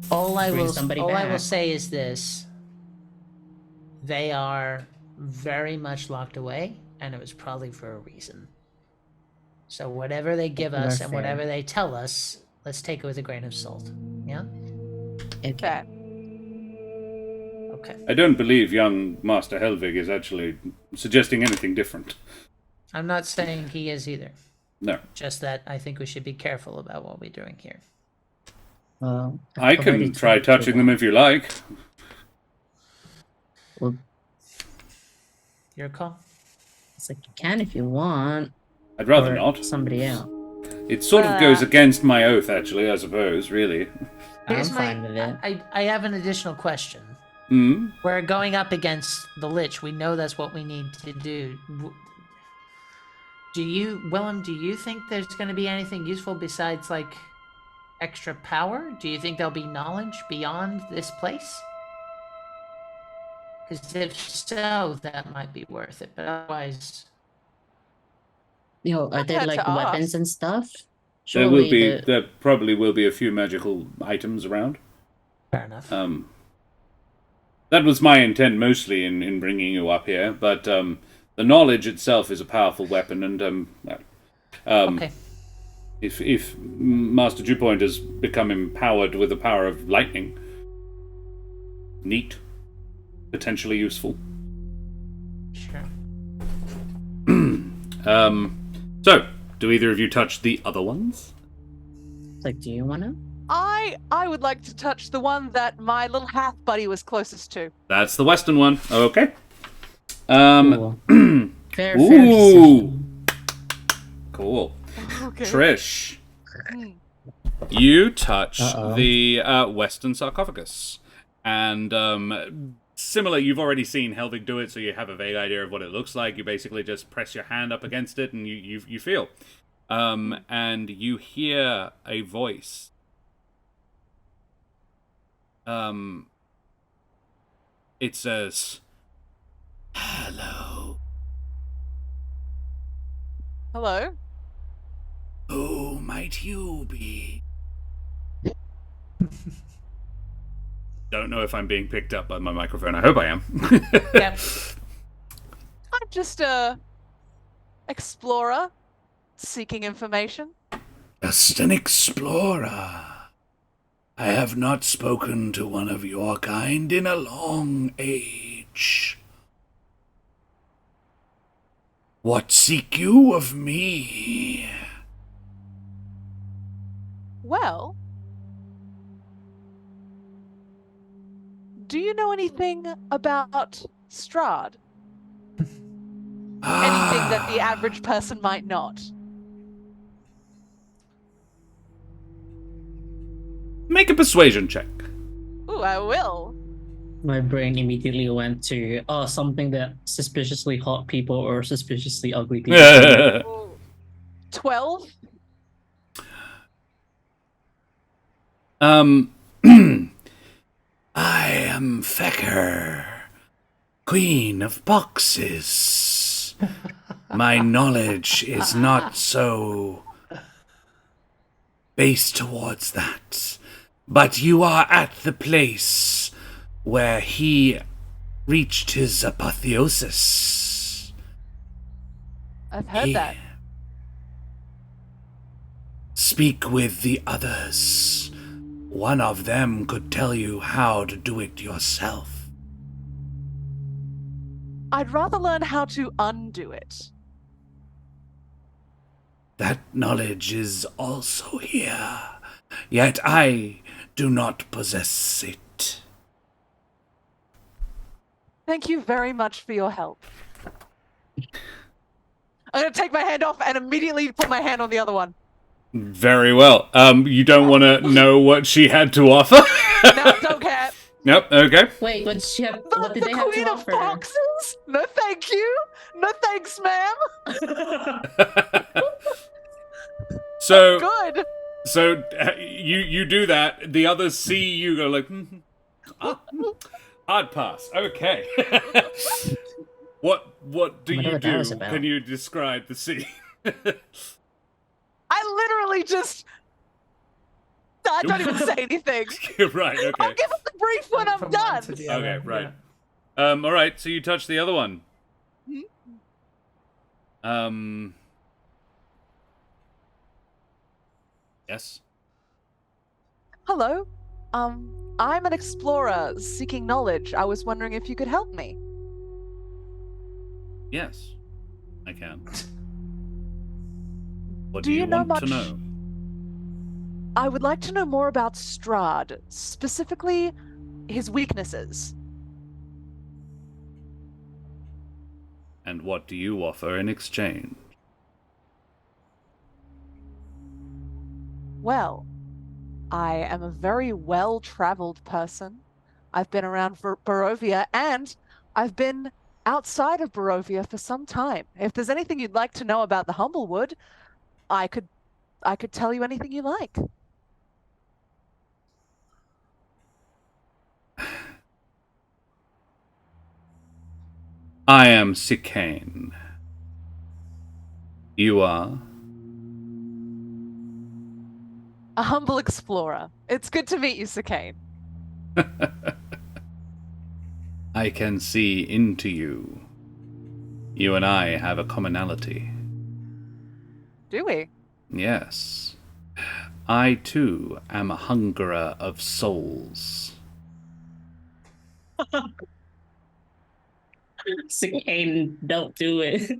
All I Bring will somebody say back. is this: they are very much locked away, and it was probably for a reason. So whatever they give us That's and fair. whatever they tell us, let's take it with a grain of salt. Yeah. Okay. Okay. I don't believe young Master Helvig is actually suggesting anything different. I'm not saying he is either. No. Just that I think we should be careful about what we're doing here. Well, I I've already can try talked to touching them one. if you like. Well, Your call. it's like you can if you want. I'd rather or not. Somebody else. It sort of goes against my oath, actually, I suppose, really. I'm Here's fine with it. I have an additional question. Hmm? We're going up against the Lich. We know that's what we need to do. Willem, do you think there's going to be anything useful besides, like, extra power? Do you think there'll be knowledge beyond this place? Because if so, that might be worth it. But otherwise, Are there had like to weapons ask. and stuff? There will Surely be. There probably will be a few magical items around. fair enough. That was my intent mostly in bringing you up here, but the knowledge itself is a powerful weapon, and Okay. if Master Dewpoint has become empowered with the power of lightning, neat, potentially useful. Sure. So, do either of you touch the other ones? like, do you want to? I would like to touch the one that my little half buddy was closest to. That's the western one. Okay. Cool. Fair Ooh. decision. Cool. Okay. Trish, Hmm. you touch Uh-oh. the western sarcophagus, and similar. You've already seen Helvig do it, so you have a vague idea of what it looks like. You basically just press your hand up against it, and you feel, and you hear a voice. It says, "Hello. Hello? Who might you be?" Don't know if I'm being picked up by my microphone. I hope I am. Yep. I'm just a explorer seeking information. Just an explorer. I have not spoken to one of your kind in a long age. What seek you of me? Well, do you know anything about Strahd? Anything that the average person might not? Make a persuasion check. Ooh, I will. My brain immediately went to something that suspiciously hot people or suspiciously ugly people. Ooh. 12? I am Fecker, Queen of Boxes. My knowledge is not so based towards that. But you are at the place where he reached his apotheosis. I've heard that. Speak with the others. One of them could tell you how to do it yourself. I'd rather learn how to undo it. That knowledge is also here, yet I do not possess it. Thank you very much for your help. I'm gonna take my hand off and immediately put my hand on the other one. Very well. You don't want to know what she had to offer? No, don't care. Yep, okay. Wait, what did they have Queen to of offer? Boxes? No, thank you. No, thanks, ma'am. So, Good. so you do that. The others see you go like, hard pass. Okay. What do Whatever you that do? was about. Can you describe the scene? I literally just. I don't even say anything. Right. Okay. I'll give it the brief when I'm From one done. to the other, Okay. Right. yeah. All right. So you touch the other one. Hmm? Yes. Hello. I'm an explorer seeking knowledge. I was wondering if you could help me. Yes, I can. What Do do you you know want to much- know? I would like to know more about Strahd, specifically his weaknesses. And what do you offer in exchange? Well, I am a very well-traveled person. I've been around Barovia, and I've been outside of Barovia for some time. If there's anything you'd like to know about the Humblewood, I could tell you anything you like. I am Sicane. You are? A humble explorer. It's good to meet you, Sicane. I can see into you. You and I have a commonality. Do we? Yes. I, too, am a hungerer of souls. Cicane, don't do it.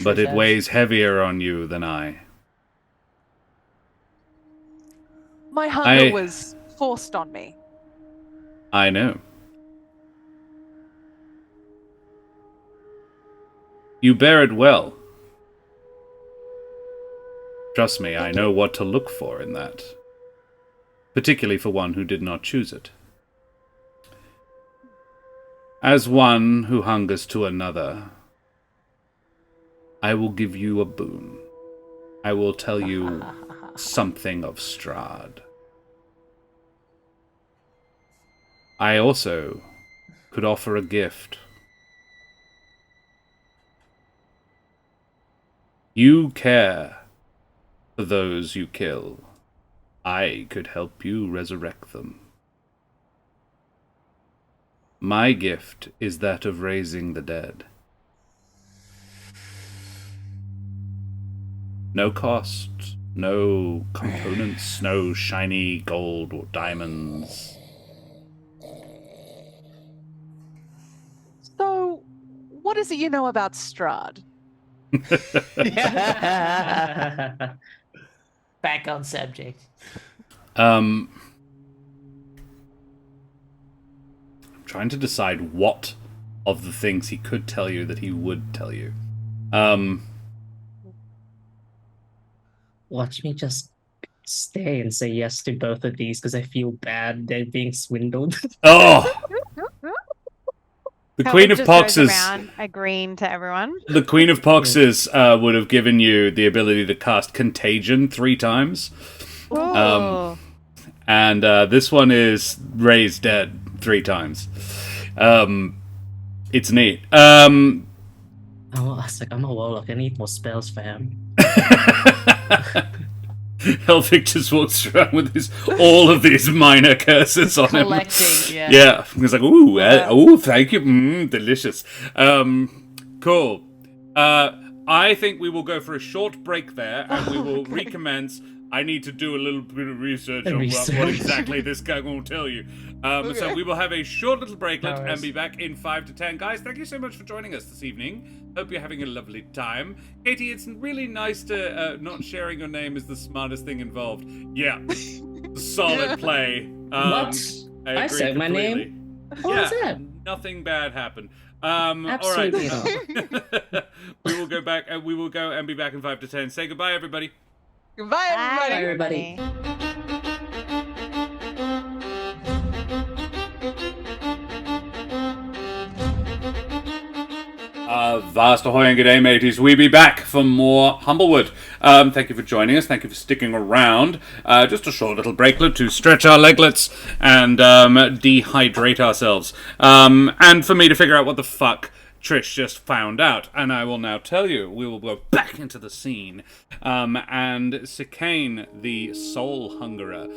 But it Trish weighs heavier on you than I. My hunger was forced on me. I know. You bear it well. Trust me, I know what to look for in that. Particularly for one who did not choose it. As one who hungers to another, I will give you a boon. I will tell you something of Strahd. I also could offer a gift. You care for those you kill. I could help you resurrect them. My gift is that of raising the dead. No cost, no components, no shiny gold or diamonds. So, what is it you know about Strahd? Back on subject. I'm trying to decide what of the things he could tell you that he would tell you. Watch me just stay and say yes to both of these because I feel bad they're being swindled. Oh! The Queen of Just goes Poxes. around agreeing to everyone. The Queen of Poxes would have given you the ability to cast Contagion 3 times. Ooh. And this one is Raise Dead 3 times. It's neat. I was like, I'm a warlock. I need more spells, fam. Helvig just walks around with all of these minor curses on him. Collecting, yeah. Yeah, he's like, ooh, thank you, delicious. Cool. I think we will go for a short break there, and we will recommence. I need to do a little bit of research on what exactly this guy will tell you. So we will have a short little breaklet and be back in 5 to 10. Guys, thank you so much for joining us this evening. Hope you're having a lovely time. Katie, it's really nice to not sharing your name is the smartest thing involved. Yeah, solid play. What? I agree said my completely. name? What was that? Nothing bad happened. Absolutely all right. We will go back and we will go and be back in 5 to 10. Say goodbye, everybody. Goodbye, everybody. Bye, everybody. Vast ahoy and g'day, mateys. We be back for more Humblewood. Thank you for joining us. Thank you for sticking around. Just a short little breaklet to stretch our leglets and dehydrate ourselves. And for me to figure out what the fuck Trish just found out. And I will now tell you. We will go back into the scene. And Sicane, the soul hungerer,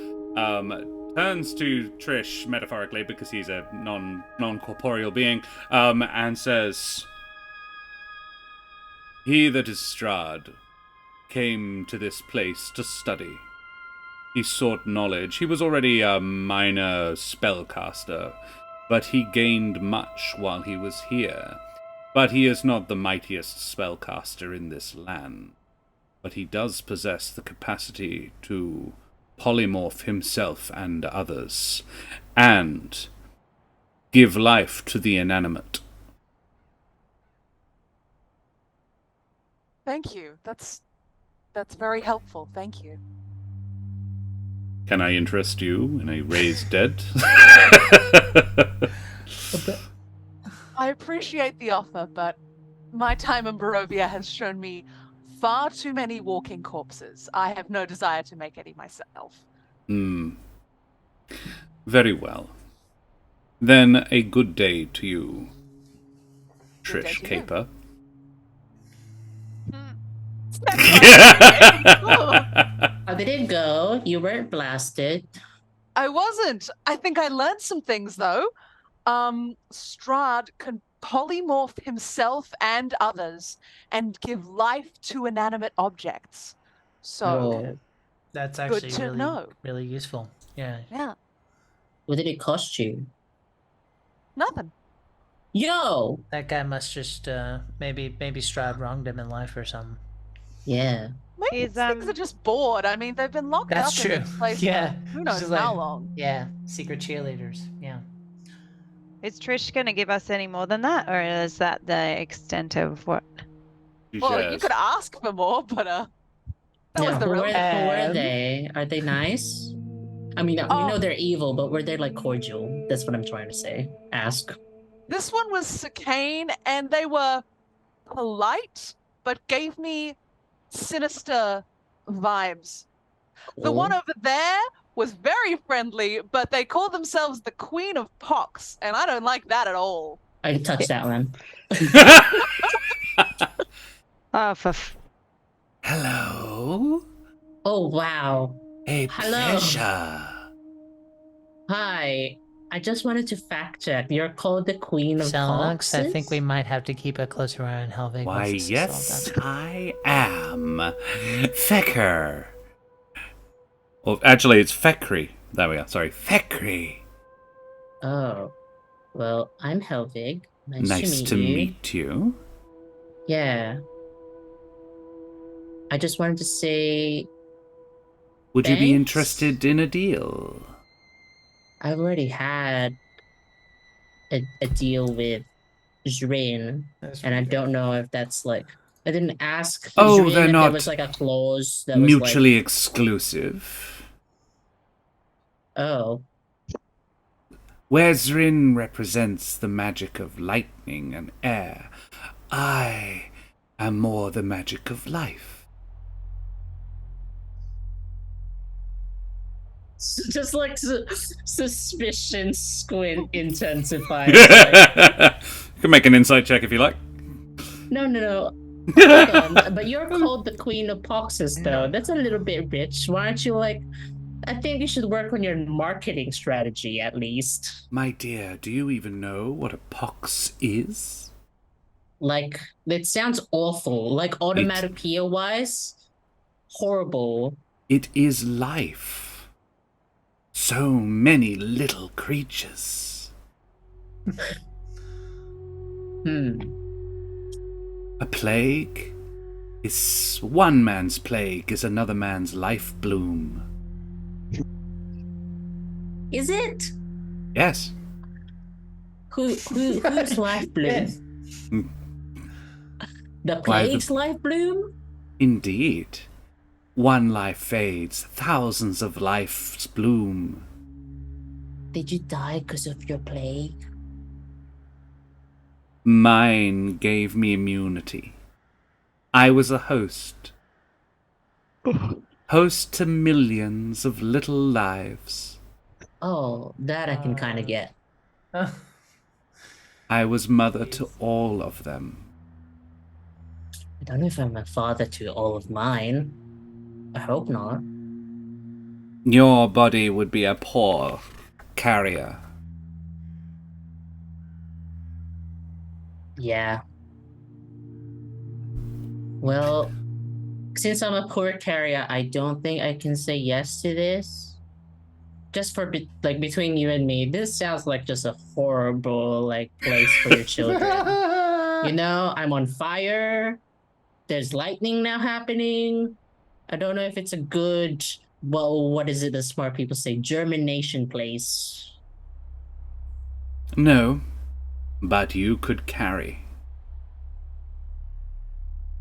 turns to Trish, metaphorically, because he's a non-corporeal being, and says, He that is Strahd came to this place to study. He sought knowledge. He was already a minor spellcaster, but he gained much while he was here. But he is not the mightiest spellcaster in this land. But he does possess the capacity to polymorph himself and others, and give life to the inanimate. Thank you. That's very helpful. Thank you. Can I interest you in a raised dead? I appreciate the offer, but my time in Barovia has shown me far too many walking corpses. I have no desire to make any myself. Very well. Then a good day to you, Good day Trish to you. Caper. How did it go? You weren't blasted. I wasn't. I think I learned some things though. Strahd can polymorph himself and others and give life to inanimate objects. So Oh. That's Good actually to really, know. really useful. Yeah. yeah, What did it cost you? nothing. Yo! That guy must just maybe Strahd wronged him in life or something. Yeah. Maybe He's, these things are just bored. I mean, they've been locked That's up in true. this place Yeah. for who It's knows just how like- long. Yeah, secret cheerleaders. Yeah. Is Trish going to give us any more than that, or is that the extent of what? Well, you could ask for more, but that was the who real. were, who were Um, they? Are they nice? I mean, we Oh. know they're evil, but were they like cordial? That's what I'm trying to say. Ask. This one was Sicane, and they were polite, but gave me sinister vibes. The Cool. one over there was very friendly, but they call themselves the Queen of Pox, and I don't like that at all. I can touch that one. Oh, Hello. Oh wow. A Hello. pleasure. Hi. I just wanted to fact check. You're called the Queen of Salanux, I Poxes? think we might have to keep a closer eye on Helvig. Why, once this is yes, all done. I am. Fecker. Well, actually, it's Fekri. There we go. Sorry, Fekri. Oh. Well, I'm Helvig. Nice to you. meet you. Yeah. I just wanted to say Would you be Thanks. interested in a deal? I've already had a deal with Zrin, That's and I pretty good. don't know if that's like I didn't ask Oh, Zrin they're if not there was like a clause that was Mutually exclusive. like, oh, Where Zrin represents the magic of lightning and air, I am more the magic of life. just like suspicion squint intensifies. Like, You can make an insight check if you like. no. Hold on, but you're called the Queen of Poxes, though. That's a little bit rich. Why aren't you like? I think you should work on your marketing strategy at least. My dear, do you even know what a pox is? Like, it sounds awful. Like, onomatopoeia-wise, horrible. It is life. So many little creatures. A plague is one man's plague is another man's life bloom. Is it? Yes. Whose life bloom? The Why, plague's life bloom? Indeed. One life fades, thousands of lives bloom. Did you die because of your plague? Mine gave me immunity. I was a host. Host to millions of little lives. Oh, that I can kind of get. I was mother to all of them. I don't know if I'm a father to all of mine. I hope not. Your body would be a poor carrier. Yeah. Well, since I'm a poor carrier, I don't think I can say yes to this. Just for between you and me, this sounds like just a horrible place for your children. You know, I'm on fire. There's lightning now happening. I don't know if it's a good, well, what is it the smart people say? Germination place. No, but you could carry.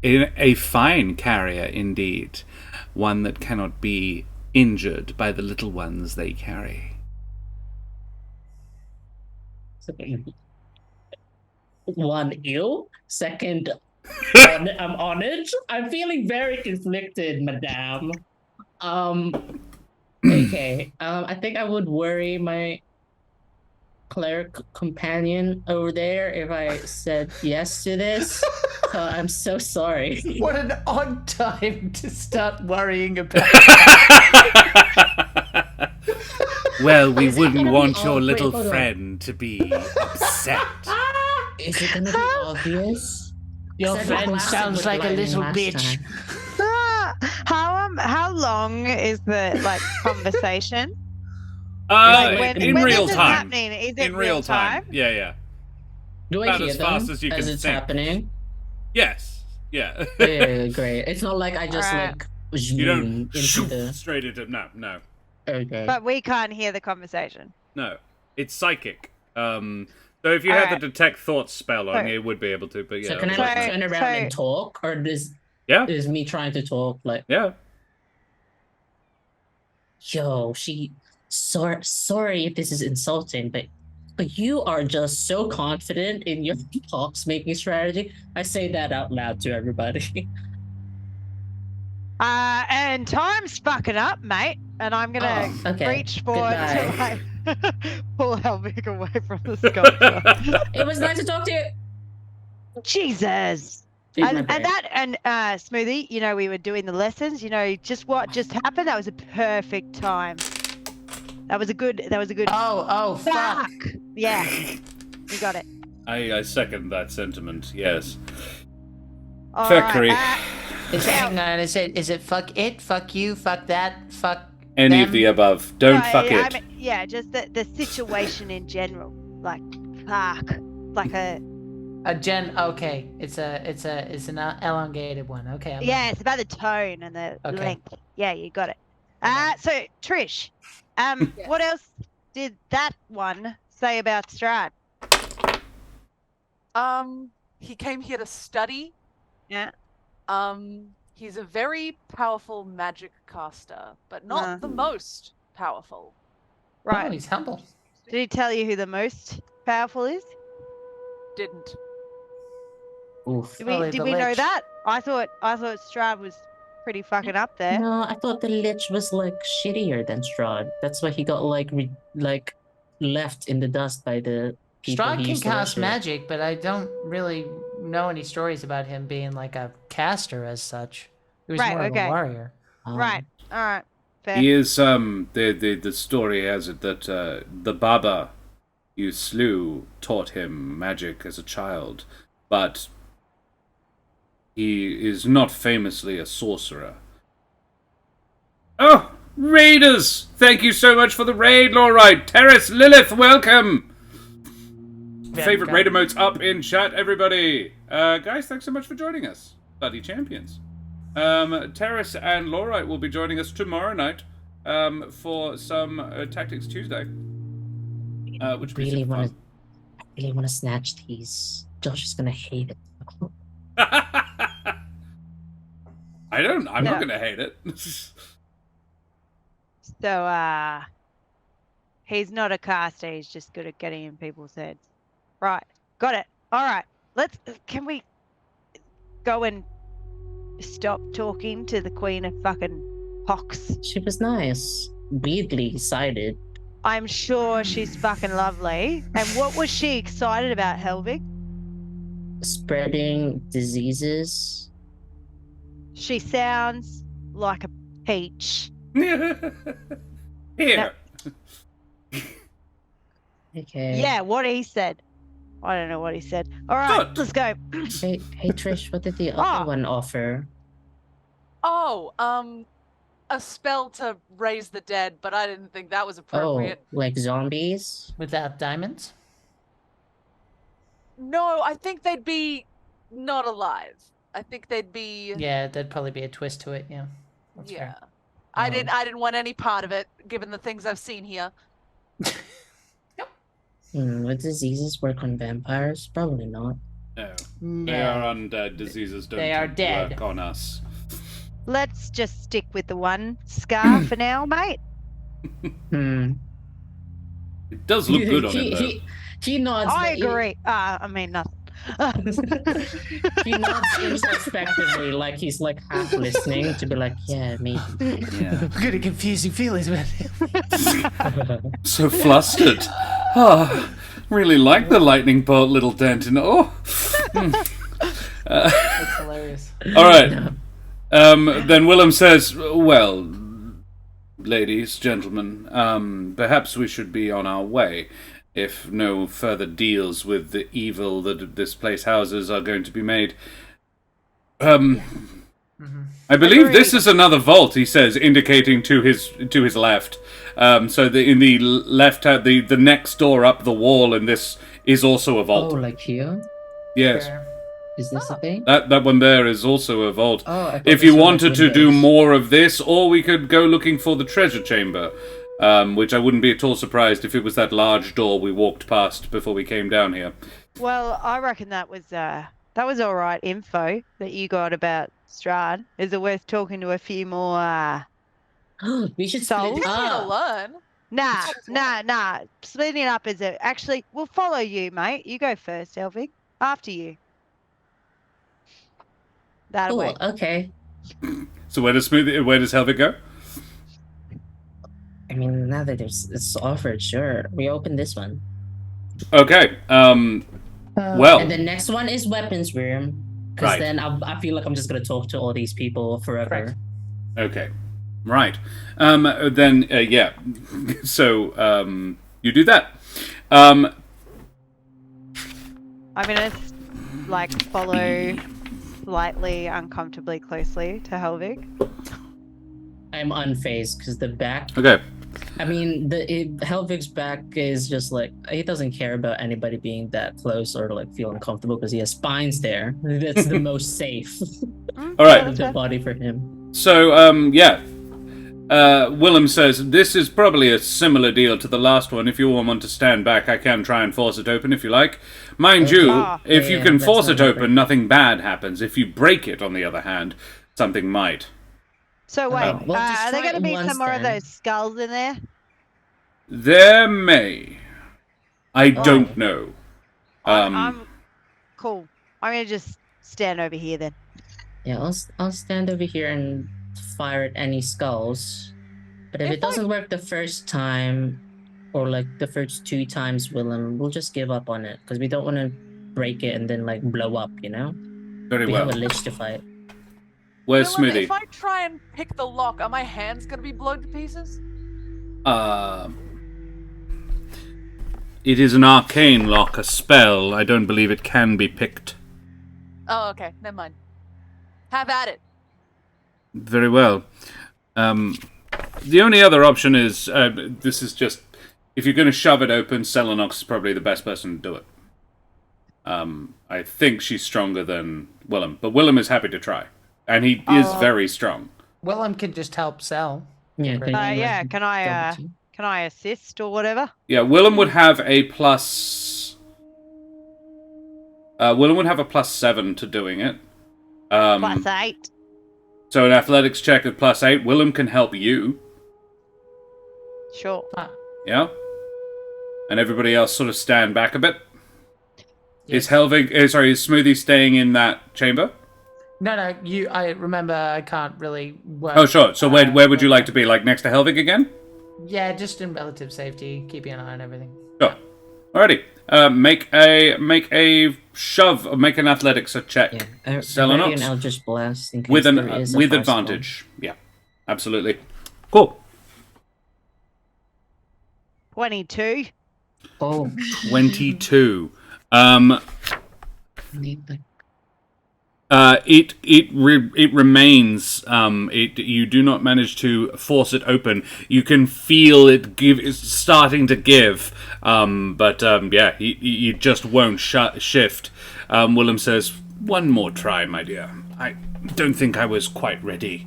A fine carrier indeed. One that cannot be injured by the little ones they carry. One, ill. Second, I'm honored. I'm feeling very conflicted, madame. Okay. I think I would worry my cleric companion over there if I said yes to this. I'm so sorry. What an odd time to start worrying about. Well, we Is it wouldn't gonna want be your all- wait, little hold on. friend to be upset. Is it gonna be obvious? Your 'Cause I friend blasted sounds with like a lightning little last bitch. time. How long is the conversation? In when real this is time. happening, is it In real time. Yeah. Do I About hear as them fast as you can it's think. happening? Yes. Yeah. Yeah, great. It's not like I just Alright. You don't into shoot the. straight into no. Okay. But we can't hear the conversation. No. It's psychic. So if you had the Alright. detect thoughts spell on So- you, it would be able to, but yeah. So can I otherwise like not. turn around and talk, or Yeah. is me trying to talk like? Yeah. Yo, sorry if this is insulting, but you are just so confident in your box making strategy. I say that out loud to everybody. And time's fucking up, mate. And I'm gonna Okay. reach forward to Goodbye. like pull Helvig away from the sculpture. It was nice to talk to you. Jesus. Take my And break. Smoothie, you know, we were doing the lessons, you know, just what just happened, that was a perfect time. That was a good Oh, fuck. Yeah. You got it. I second that sentiment, yes. All Fuckery. Hang on, is it fuck it, fuck you, fuck that, fuck Any them? of the above. Don't fuck it. I mean, yeah, just the situation in general. Like, fuck. Like Okay, it's an elongated one. Okay. yeah, it's about the tone and the Okay. length. Yeah, you got it. So Trish, what else did that one say about Strahd? He came here to study. Yeah. He's a very powerful magic caster, but not the most powerful. Right. Oh, he's humble. Did he tell you who the most powerful is? Didn't. Oof. Did Probably the we know Lich. that? I thought Strahd was pretty fucking up there. No, I thought the Lich was like shittier than Strahd. That's why he got like left in the dust by the people Strahd he can used to cast worship. magic, but I don't really know any stories about him being like a caster as such. He was Right, more of okay. a warrior. Right. All right. Fair. He is the story has it that the Baba you slew taught him magic as a child, but he is not famously a sorcerer. Oh, raiders! Thank you so much for the raid, Lorite. Terrace Lilith, welcome. Favorite raider modes up in chat, everybody. Guys, thanks so much for joining us, bloody champions. Terrace and Lorite will be joining us tomorrow night for some Tactics Tuesday, which will be super fun. I really want to snatch these. Josh is gonna hate it. I'm not gonna hate it. So, he's not a caster. He's just good at getting in people's heads. Right. Got it. All right. Can we go and stop talking to the Queen of fucking Pox? She was nice. Weirdly excited. I'm sure she's fucking lovely. And what was she excited about, Helvig? Spreading diseases. She sounds like a peach. Here. Okay. Yeah, what he said. I don't know what he said. All right, Good. let's go. Hey, Trish, what did the other one offer? Oh, a spell to raise the dead, but I didn't think that was Oh, appropriate. like zombies? Without diamonds? No, I think they'd be not alive. I think they'd be. Yeah, there'd probably be a twist to it. Yeah. That's Yeah. fair. I didn't want any part of it, given the things I've seen here. Would diseases work on vampires? Probably not. No. No. They are undead. Diseases don't They are tend to dead. work on us. Let's just stick with the one scar for now, mate. Hmm. It does look good on him, though. He nods. I agree. I mean, nothing. He nods introspectively, like he's like half listening to be like, yeah, maybe. Yeah. I've got a confusing feelings about him. So flustered. Oh, really like the lightning bolt, little Denton. Oh. That's hilarious. All right. Then Willem says, well, ladies, gentlemen, perhaps we should be on our way, if no further deals with the evil that this place houses are going to be made. I believe this is another vault, he says, indicating to his left. So in the left, the next door up the wall, and this is also a vault. Oh, like here? Yes. Fair. Is this a thing? That one there is also a vault. Oh, I thought If this you was, like, wanted to do windows. more of this, or we could go looking for the treasure chamber, which I wouldn't be at all surprised if it was that large door we walked past before we came down here. Well, I reckon that was all right info that you got about Strahd. Is it worth talking to a few more? We should Souls? split He's here to up. learn. Nah. Splitting it up is actually. We'll follow you, mate. You go first, Elvig. After you. That'll Cool. work. Okay. So where does Helvig go? I mean, now that it's offered, sure. We open this one. Okay. Well, And the next one is weapons room. Because Right. then I feel like I'm just gonna talk to all these people forever. Correct. okay, right. Then yeah. So you do that. I'm gonna follow slightly uncomfortably closely to Helvig. I'm unfazed because the back. Okay. I mean, Helvig's back is just like he doesn't care about anybody being that close or like feel uncomfortable because he has spines there. That's the most safe All right. of the body for him. So yeah. Willem says, this is probably a similar deal to the last one. If you all want to stand back, I can try and force it open if you like. Mind you, if you Yeah, can that's force not it open, great. nothing bad happens. If you break it, on the other hand, something might. So wait, well, just are there try going to it be once some more of then. those skulls in there? There may. I don't know. I'm cool. I'm going to just stand over here then. Yeah, I'll stand over here and fire at any skulls. But if it doesn't work the first time, or like the first 2 times, we'll just give up on it because we don't want to break it and then like blow up. You know, Very we well. have a lich to fight. Where's Willem, Smithy? if I try and pick the lock, are my hands gonna be blown to pieces? It is an arcane lock, a spell. I don't believe it can be picked. Oh, okay. Never mind. Have at it. Very well. The only other option is, this is just, if you're going to shove it open, Selenox is probably the best person to do it. I think she's stronger than Willem, but Willem is happy to try. And he is very strong. Willem can just help Sel. Yeah. Great. Yeah, can I assist or whatever? Yeah, Willem would have a plus... Willem would have a +7 to doing it. +8. So an athletics check at +8. Willem can help you. Sure. Yeah? And everybody else sort of stand back a bit. Yes. Is Smoothie staying in that chamber? No, I remember I can't really work. Oh, sure. So where would you like to be? Like next to Helvig again? Yeah, just in relative safety, keeping an eye on everything. Sure. Alrighty. Make a shove. Make an athletics check. Yeah. Selenox? An Eldritch Blast in case With there is a with firestorm. advantage. Yeah. Absolutely. Cool. 22. Oh, 22. It remains. You do not manage to force it open. You can feel it's starting to give. Yeah, you just won't shift. Willem says, "One more try, my dear. I don't think I was quite ready."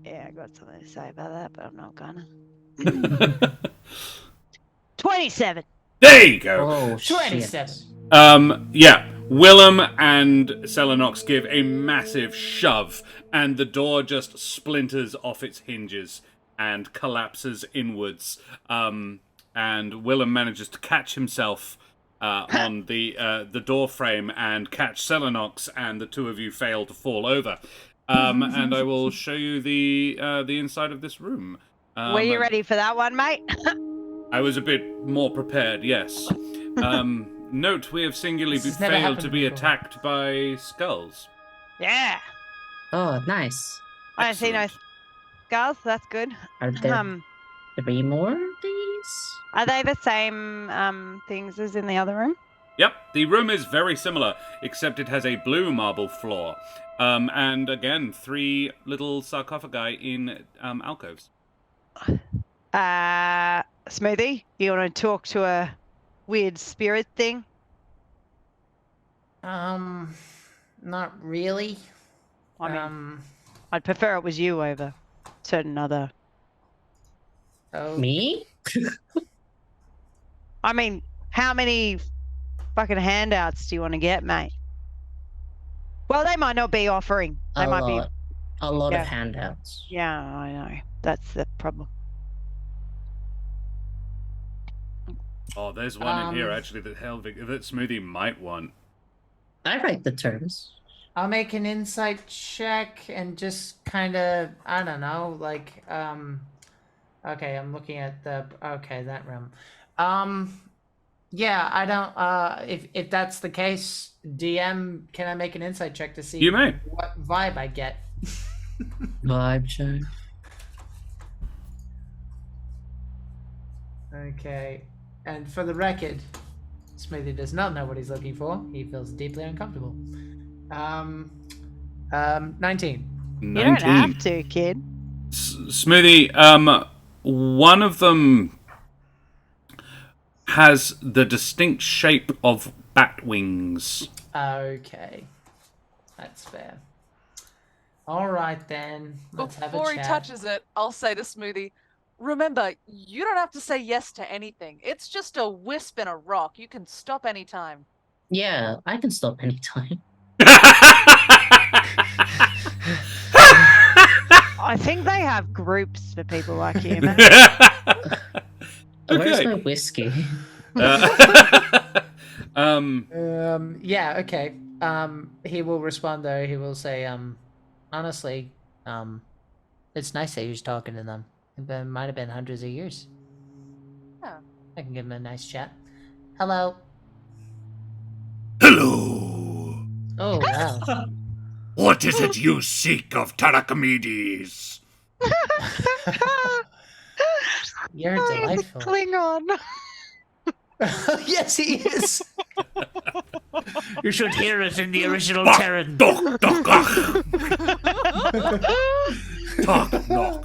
Yeah, I got something to say about that, but I'm not gonna. 27. There you go. Oh, 27. shit. Yeah. Willem and Selenox give a massive shove, and the door just splinters off its hinges and collapses inwards. And Willem manages to catch himself on the door frame and catch Selenox, and the two of you fail to fall over. And I will show you the inside of this room. Were you ready for that one, mate? I was a bit more prepared, yes. Note, we have singularly This has never failed happened to be before. attacked by skulls. Yeah. Oh, nice. I see no Excellent. skulls. That's good. Are there 3 more of these? Are they the same things as in the other room? Yep, the room is very similar, except it has a blue marble floor. And again, 3 little sarcophagi in alcoves. Smoothie, you want to talk to a weird spirit thing? Not really. I mean, I'd prefer it was you over certain other. Oh, Me? I mean, how many fucking handouts do you want to get, mate? Well, they might not be offering. They A might lot. A lot Yeah. of handouts. be. Yeah, I know. That's the problem. Oh, there's one in here, actually, that Smoothie might want. I write the terms. I'll make an insight check and just kind of, I don't know, like, okay, I'm looking at that room. Yeah, I don't, if that's the case, DM, can I make an insight check to see You may. what vibe I get? Vibe check. Okay, and for the record, Smoothie does not know what he's looking for. He feels deeply uncomfortable. 19. You don't have to, kid. Smoothie, one of them has the distinct shape of bat wings. Okay, that's fair. All right then, let's have a Before he chat. touches it, I'll say to Smoothie, remember, you don't have to say yes to anything. It's just a wisp in a rock. You can stop anytime. Yeah, I can stop anytime. I think they have groups for people like you, man. Where's Okay. my whiskey? Yeah, okay. He will respond though. He will say, honestly, it's nice that you're talking to them. It might have been hundreds of years. Yeah. I can give him a nice chat. Hello. Hello. Oh, wow. What is it you seek of Tarakimedes? You're Oh, he's a delightful. Klingon. Yes, he is. You should hear it in the original Bach, Terran. doch, doch, ach. Toch, noch,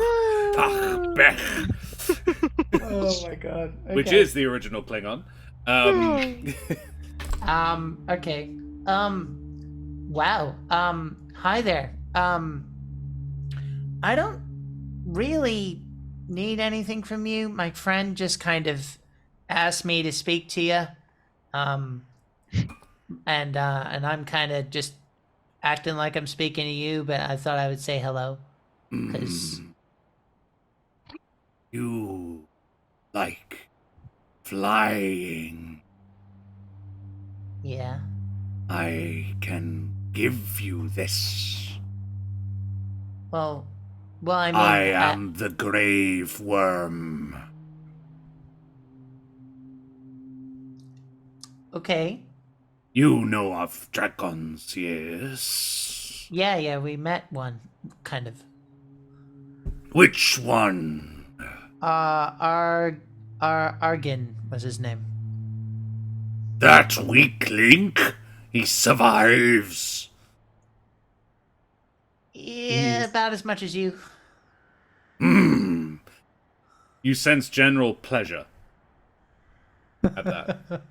tach, bech. Oh my god. Which Okay. is the original Klingon. Okay. Wow. Hi there. I don't really need anything from you. My friend just kind of asked me to speak to you. And I'm kind of just acting like I'm speaking to you, but I thought I would say hello. 'Cause You like flying. yeah. I can give you this. Well, I mean, I am the grave worm. okay. You know of dragons, yes? Yeah, we met one, kind of. Which one? Our Argin was his name. That weak link? He survives. Yeah, about as much as you. Hmm. You sense general pleasure at that.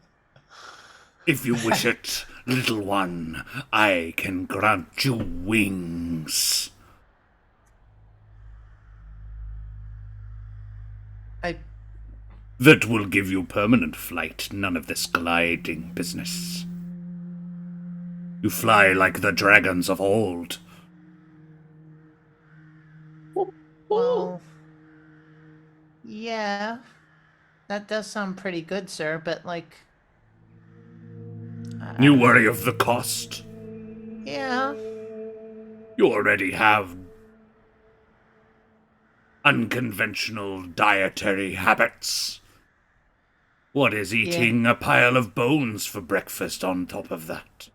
If you wish it, little one, I can grant you wings. That will give you permanent flight, none of this gliding business. You fly like the dragons of old. Well, yeah, that does sound pretty good, sir. But like, You worry of the cost. yeah, You already have unconventional dietary habits. What is eating a pile of bones for breakfast on top of that?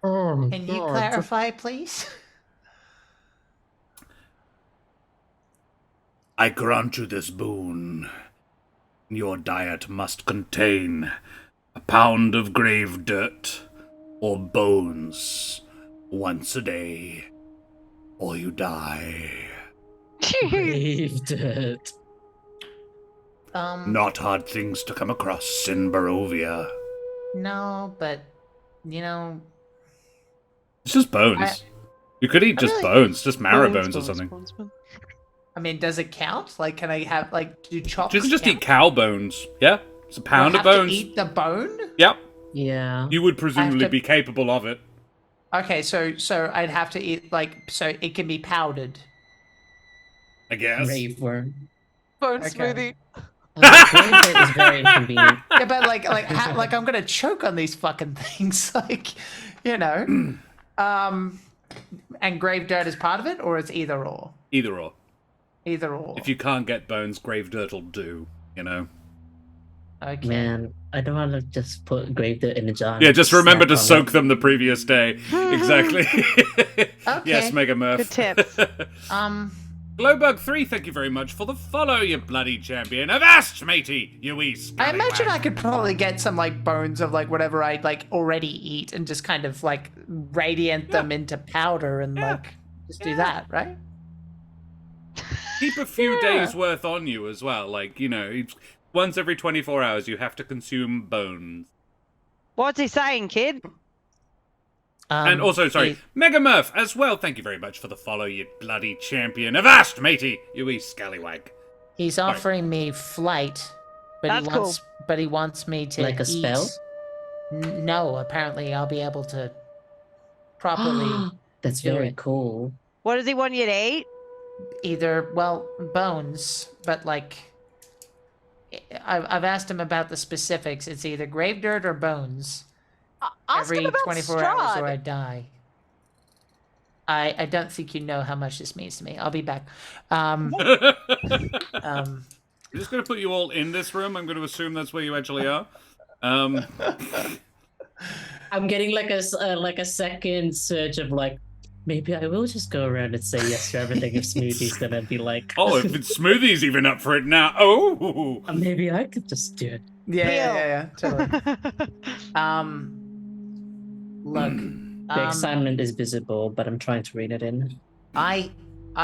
Oh, can you clarify, please? I grant you this boon. Your diet must contain a pound of grave dirt or bones once a day, or you die. Braved it. Not hard things to come across in Barovia. No, but you know, It's just bones. You could eat just really- bones, just marrow bones or something. I mean, does it count? Like, can I have do chops? You can just count? eat cow bones. Yeah, it's a pound Do I of have to bones. eat the bone? Yep, Yeah. you would presumably to- be capable of it. Okay, so I'd have to eat so it can be powdered. I guess. Grave worm. Bone Okay. smoothie. Grave dirt is very inconvenient. Yeah, but like I'm gonna choke on these fucking things, like, you know. And grave dirt is part of it, or it's either or. Either or. Either or. If you can't get bones, grave dirt will do. You know. Okay. Man, I don't want to just put grave dirt in a jar. Yeah, just remember to snack on soak them the previous day. Exactly. Yes, Mega Murph. Good tips. Glowbug3, thank you very much for the follow, you bloody champion. Avast, matey, you wee I imagine scallywag. I could probably get some like bones of like whatever I like already eat and just kind of like radiant them into powder and like just do that, right? Keep a few days worth on you as well. Like, you know, once every 24 hours you have to consume bones. What's he saying, kid? And also, sorry, it- Mega Murph as well, thank you very much for the follow, you bloody champion. Avast, matey, you wee scallywag. He's offering me flight, but That's cool. he wants me to Like a eat. spell? No, apparently I'll be able to properly That's do very it. cool. What does he want you to eat? either bones, but like I've asked him about the specifics. It's either grave dirt or bones. Ask Every him about 24 hours or Strahd. I die. I don't think you know how much this means to me. I'll be back. Um, I'm just going to put you all in this room. I'm going to assume that's where you actually are. I'm getting like a second surge of like, maybe I will just go around and say yes to everything if Smoothie's gonna be like, Oh, if it's Smoothie's even up for it now. Oh! maybe I could just do it. yeah, totally. Look, The excitement is visible, but I'm trying to rein it in. I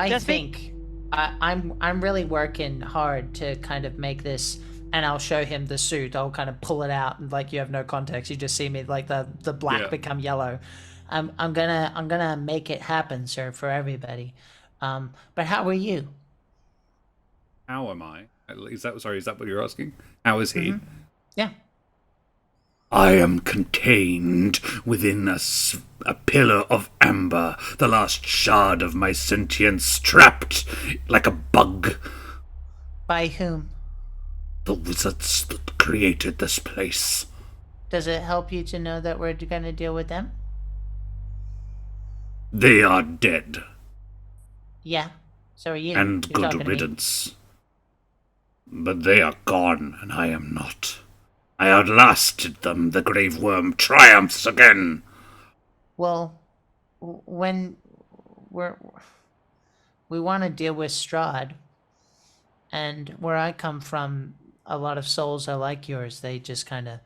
Just be- think I'm really working hard to kind of make this, and I'll show him the suit. I'll kind of pull it out, and like you have no context. You just see me like the black Yeah. become yellow. I'm gonna make it happen, sir, for everybody. But how are you? How am I? Is that what you're asking? How is he? Yeah. I am contained within a pillar of amber, the last shard of my sentience trapped like a bug. By whom? The wizards that created this place. Does it help you to know that we're gonna deal with them? They are dead, Yeah. So are you. and You're talking good to me. riddance. But they are gone, and I am not. I outlasted them. The grave worm triumphs again. Well, when we want to deal with Strahd, And where I come from, a lot of souls are like yours. They just kind of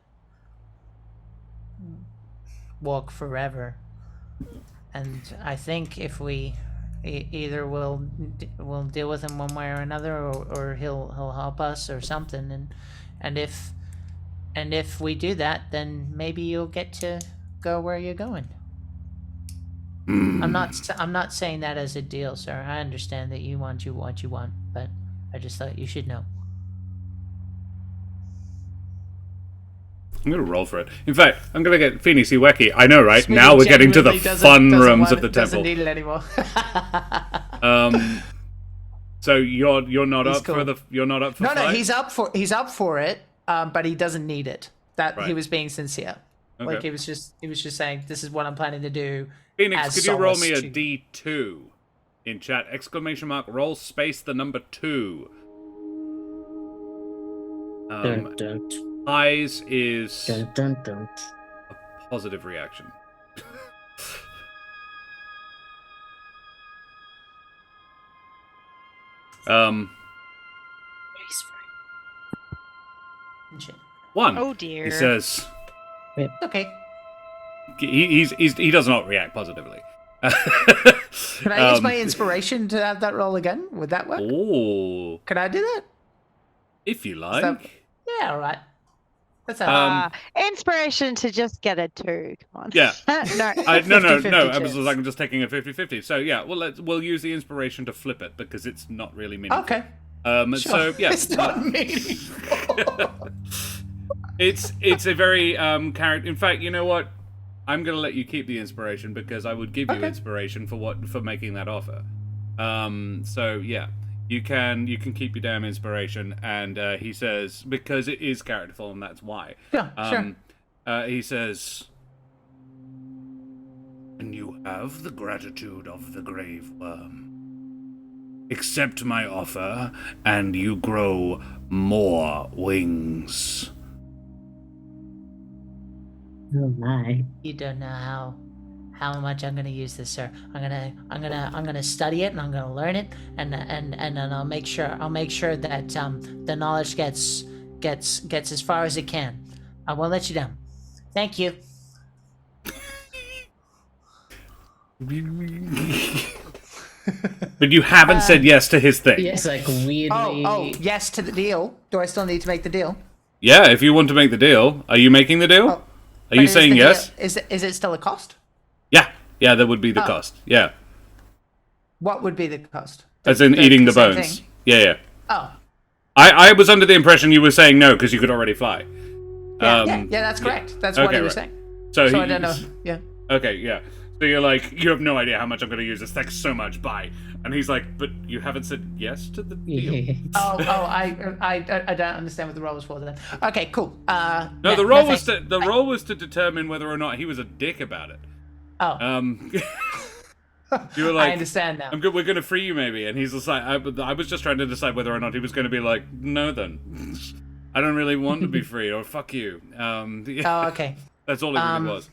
walk forever. And I think if we either we'll deal with him one way or another, or he'll help us or something. And if we do that, then maybe you'll get to go where you're going. I'm not saying that as a deal, sir. I understand that you want what you want, but I just thought you should know. I'm gonna roll for it. In fact, I'm gonna get Feeny see Wacky. I know, right? Smitty Now we're getting to the genuinely fun doesn't rooms want of the it, doesn't temple. need it anymore. So you're not He's up cool. for No, flight? he's up for it, but he doesn't need it. That Right. he was being sincere. Okay. Like he was just saying, this is what I'm planning to do. Phoenix, as could you roll solace me a to- D2 in chat? Exclamation mark, roll space the number 2. Dun, dun, Eyes is dun, dun, dun. a positive reaction. Shit. 1. Oh dear. He says Okay. he does not react positively. Can I use my inspiration to have that roll again? Would that work? Oh, Can I do that? if you that- like. Yeah, all right. That's how. Inspiration to just get a 2. Come on. Yeah. No. No. 50-50 I was chance. like, I'm just taking a 50-50. So yeah, we'll use the inspiration to flip it because it's not really meaningful. Okay. So Sure. yeah, It's not meaningful. it's a very character. In fact, you know what? I'm gonna let you keep the inspiration because I would give you Okay. inspiration for making that offer. So yeah, you can keep your damn inspiration, and he says because it is characterful, and that's why. Yeah, sure. He says, "And you have the gratitude of the grave worm. Accept my offer, and you grow more wings." Oh my. You don't know how much I'm gonna use this, sir. I'm gonna study it and I'm gonna learn it, and then I'll make sure that the knowledge gets as far as it can. I won't let you down. Thank you. But you haven't said yes to his thing. Yes, like weirdly. Oh, yes to the deal. Do I still need to make the deal? Yeah, if you want to make the deal, are you making the deal? Oh, Are But you is saying the yes? deal- Is it still a cost? Yeah, that would be the cost. Yeah, What would be the cost? as in eating the same bones. thing? Yeah. Oh, I was under the impression you were saying no because you could already fly. yeah, that's correct. That's what Okay, he was right. saying. So, So I don't know. Yeah. Okay, yeah. So you're like, you have no idea how much I'm going to use this. Thanks so much. Bye. And he's like, but you haven't said yes to the deal. Yeah. I don't understand what the role was for then. Okay, cool. No, the role was to determine whether or not he was a dick about it. Oh, You were like, I understand now. I'm good. We're going to free you, maybe. And he's just like, I was just trying to decide whether or not he was going to be like, no, then I don't really want to be free, or fuck you. Oh, okay. That's all it really was.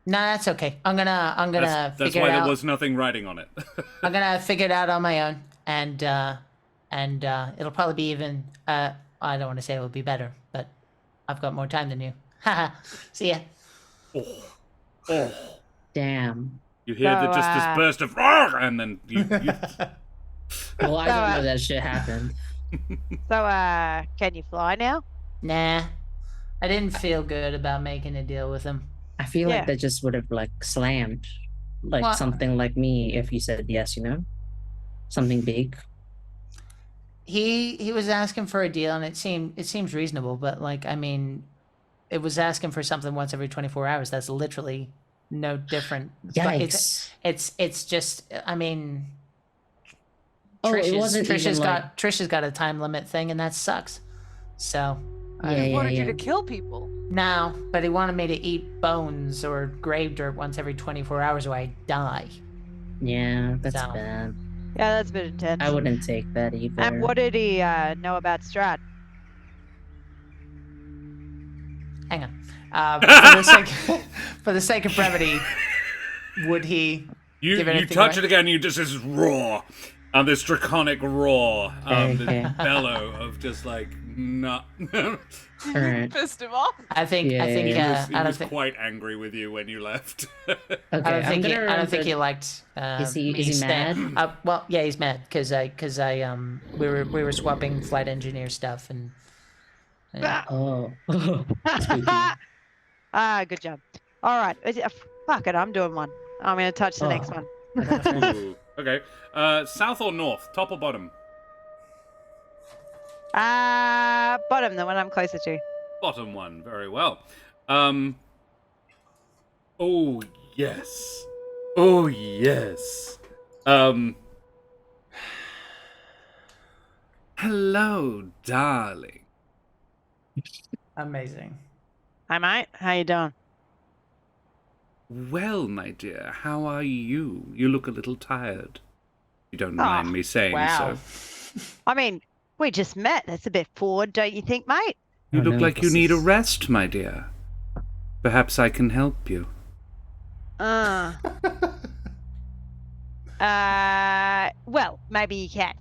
No, that's okay. I'm gonna That's figure why it there out. was nothing writing on it. I'm gonna figure it out on my own, and it'll probably be even. I don't want to say it will be better, but I've got more time than you. Haha. See ya. Oh, Damn. you hear So, just this burst of roar, and then you Well, I don't know that shit happened. So, can you fly now? Nah, I didn't feel good about making a deal with him. I feel Yeah. like that just would have like slammed, like What? something like me if you said yes, you know, something big. He was asking for a deal, and it seems reasonable, but like I mean, it was asking for something once every 24 hours. That's literally no different. But Yikes! it's just I mean. Oh, it wasn't even like- Trisha's got a time limit thing, and that sucks. So Yeah, wanted yeah. you to kill people. no, but he wanted me to eat bones or grave dirt once every 24 hours, or I die. Yeah, that's So- bad. Yeah, that's a bit intense. I wouldn't take that either. And what did he know about Strat? Hang on. For the sake of brevity, would he? you Give anything touch away? it again. You just is raw. And this draconic roar, this Okay. bellow of just like not. Alright. Pissed him off. I think Yeah, I think yeah, He I don't was think quite angry with you when you left. Okay, I don't I'm think gonna I don't think remember- he liked. Is he me mad? Well, yeah, he's mad because we were swapping flight engineer stuff and. Yeah. Oh. Spooky. Good job. All right. Fuck it, I'm doing one. I'm going to touch the next Oh. one. I got a friend. Ooh, okay. South or north? Top or bottom? Bottom, the one I'm closer to. Bottom one. Very well. Oh yes. Oh yes. Hello, darling. Amazing. Hi, mate. How you doing? Well, my dear, how are you? You look a little tired. You don't Ah, mind me saying Wow. so. I mean, we just met. That's a bit forward, don't you think, mate? You Oh, look no, like you this need a is- rest, my dear. Perhaps I can help you. Well, maybe you can.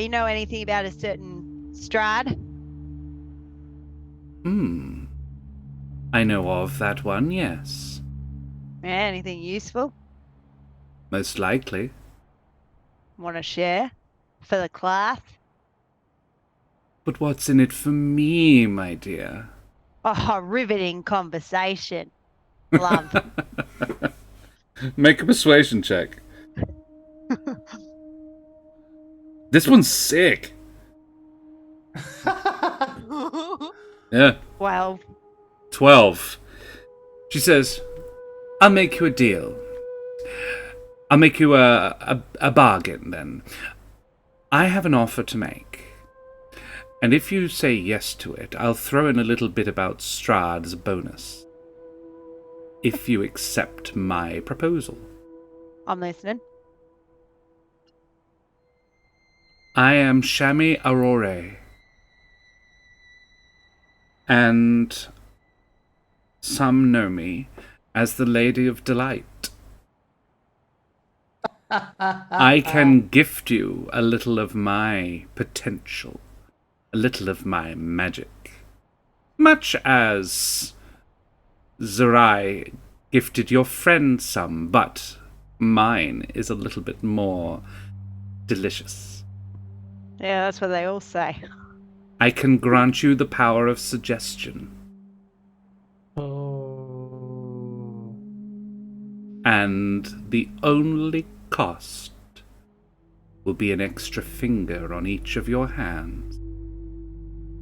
You know anything about a certain Strad? I know of that one, yes. Yeah, anything useful? Most likely. Want to share for the class? But what's in it for me, my dear? Oh, riveting conversation. Love. Make a persuasion check. This one's sick. Yeah. Well, 12. She says, I'll make you a deal. I'll make you a bargain, then. I have an offer to make. And if you say yes to it, I'll throw in a little bit about Strahd as a bonus. If you accept my proposal. I'm listening. I am Shami Aurore. And some know me as the Lady of Delight. I can gift you a little of my potential, a little of my magic. Much as Zerai gifted your friend some, but mine is a little bit more delicious. Yeah, that's what they all say. I can grant you the power of suggestion, Oh. and the only cost will be an extra finger on each of your hands.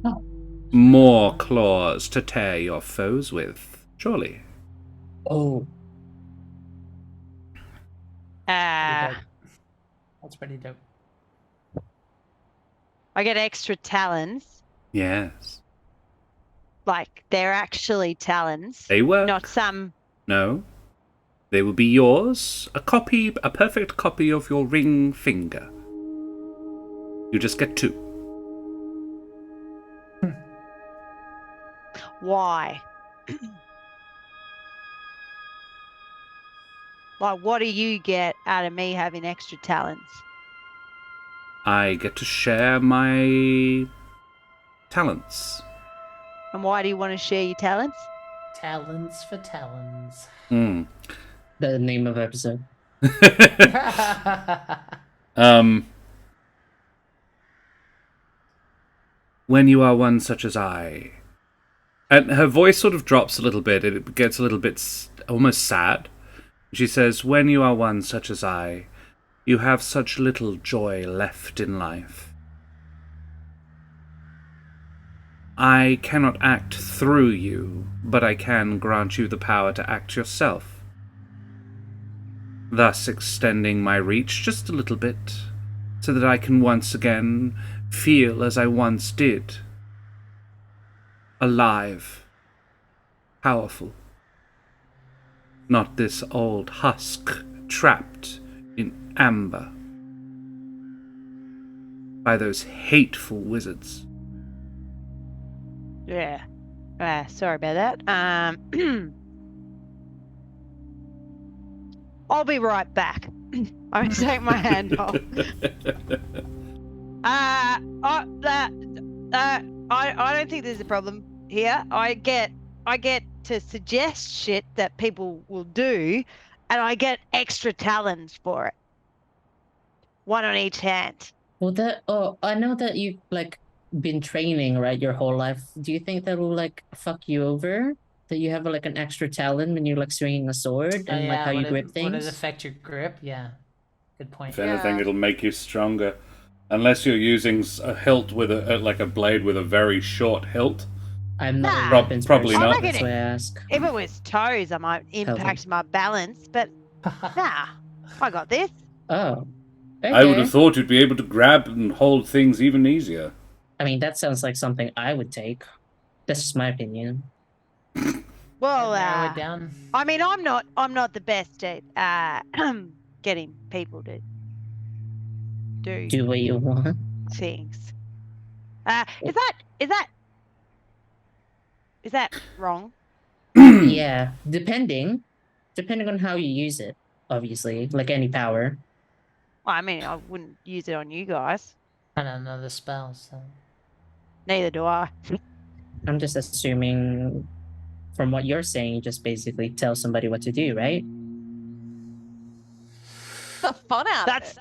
Oh. More claws to tear your foes with, surely. Oh. Pretty dope. That's pretty dope. I get extra talons. Yes. Like, they're actually talons. They work. Not some. No. They will be yours. A perfect copy of your ring finger. You just get 2. Why? Like, what do you get out of me having extra talons? I get to share my talents. And why do you want to share your talents? Talons for talons. The name of episode. When you are one such as I. And her voice sort of drops a little bit. It gets a little bit almost sad. She says, when you are one such as I, you have such little joy left in life. I cannot act through you, but I can grant you the power to act yourself. Thus extending my reach just a little bit, so that I can once again feel as I once did. Alive. Powerful. Not this old husk trapped in amber by those hateful wizards. Yeah. Sorry about that. I'll be right back. I'm gonna take my hand off. I don't think there's a problem here. I get to suggest shit that people will do, and I get extra talons for it. One on each hand. Well, I know that you've like been training, right, your whole life. Do you think that will like fuck you over? That you have like an extra talent when you're like swinging a sword and like how you grip Would it things? affect your grip? Yeah. Good point. If anything, Yeah. it'll make you stronger. Unless you're using a hilt with like a blade with a very short hilt. I'm not Nah. a weapons Probably person, not. that's why I ask. If it was toes, I might impact my balance, but nah, I got this. Oh. I would Okay. have thought you'd be able to grab and hold things even easier. I mean, that sounds like something I would take. That's just my opinion. Well, Narrow it down. I mean, I'm not the best at getting people to Do what you want. things. Is that wrong? Yeah, depending on how you use it, obviously, like any power. Well, I mean, I wouldn't use it on you guys. I don't know the spell, so. Neither do I. I'm just assuming from what you're saying, you just basically tell somebody what to do, right? The fun out of it.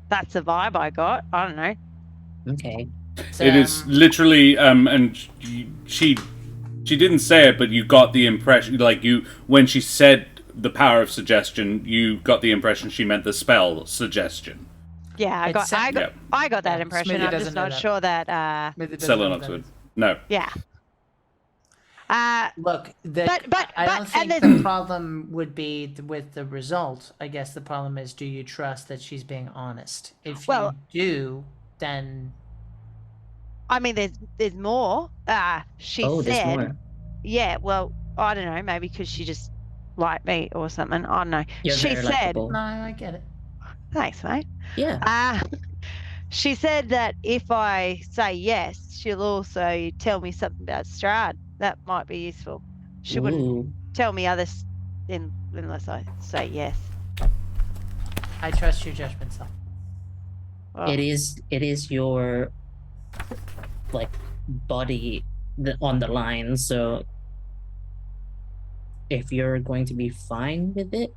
That's the vibe I got. I don't know. Okay. So, It is literally, and she didn't say it, but you got the impression, like when she said the power of suggestion, you got the impression she meant the spell suggestion. Yeah, I got that Yeah, impression. Smithy I'm doesn't just know not that. sure that. maybe it doesn't Selling know up that to it. is- No. Yeah. Look, But- I don't think and the problem would be with the result. I guess the problem is, do you trust that she's being honest? If Well- you do, then I mean, there's more. She There's said, more. yeah. Well, I don't know. Maybe because she just liked me or something. I don't know. You're She very said, likable. no, I get it. "Thanks, mate." Yeah. She said that if I say yes, she'll also tell me something about Strahd. That might be useful. She wouldn't Ooh. tell me others unless I say yes. I trust your judgment, Sal. Well, It is your like body on the line, so if you're going to be fine with it,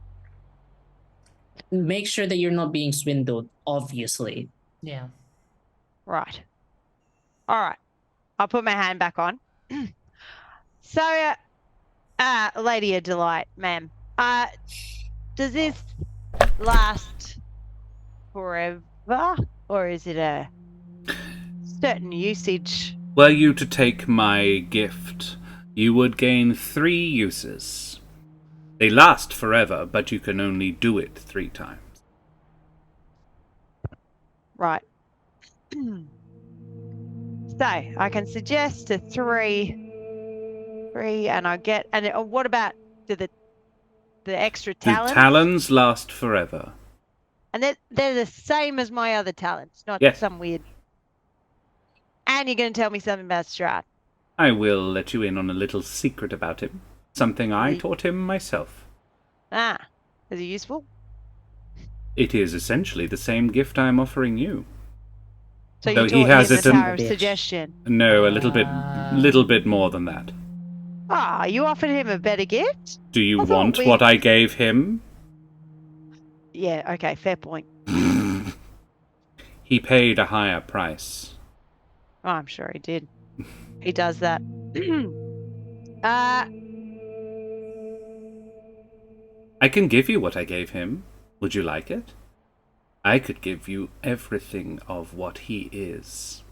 make sure that you're not being swindled, obviously. Yeah. right. All right. I'll put my hand back on. So, Lady of Delight, ma'am, does this last forever, or is it a certain usage? Were you to take my gift, you would gain 3 uses. They last forever, but you can only do it 3 times. Right. So I can suggest a 3, and I get. And what about the extra The talents? talons last forever. And they're the same as my other talents, not Yes. some weird. And you're going to tell me something about Strahd. I will let you in on a little secret about him. Something I taught him myself. Is it useful? It is essentially the same gift I am offering you. So Though you he taught has him it the in- power of Bitch. suggestion. No, a little bit more than that. You offered him a better gift? Do you I thought want we- what I gave him? Yeah, okay, fair point. He paid a higher price. Oh, I'm sure he did. He does that. I can give you what I gave him. Would you like it? I could give you everything of what he is.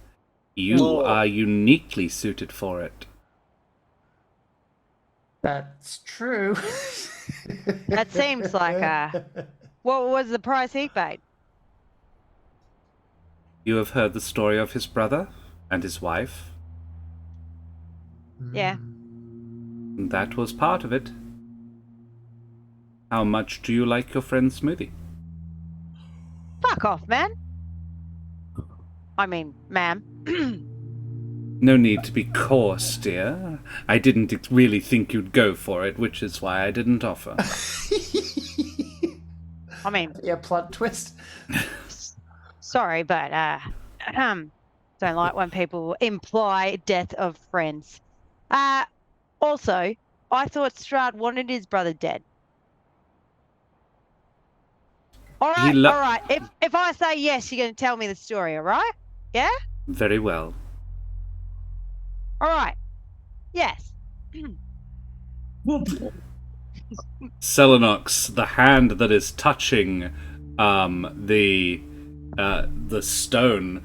You Whoa. are uniquely suited for it. That's true. That seems like what was the price he paid? You have heard the story of his brother and his wife. Yeah. That was part of it. How much do you like your friend's smoothie? Fuck off, man. I mean, ma'am. No need to be coarse, dear. I didn't really think you'd go for it, which is why I didn't offer. I mean, Yeah, plot twist. sorry, but don't like when people imply death of friends. Also, I thought Strahd wanted his brother dead. All right, all right. If I say yes, you're going to tell me the story, all right? Yeah? Very well. All right. Yes. Selenox, the hand that is touching the stone,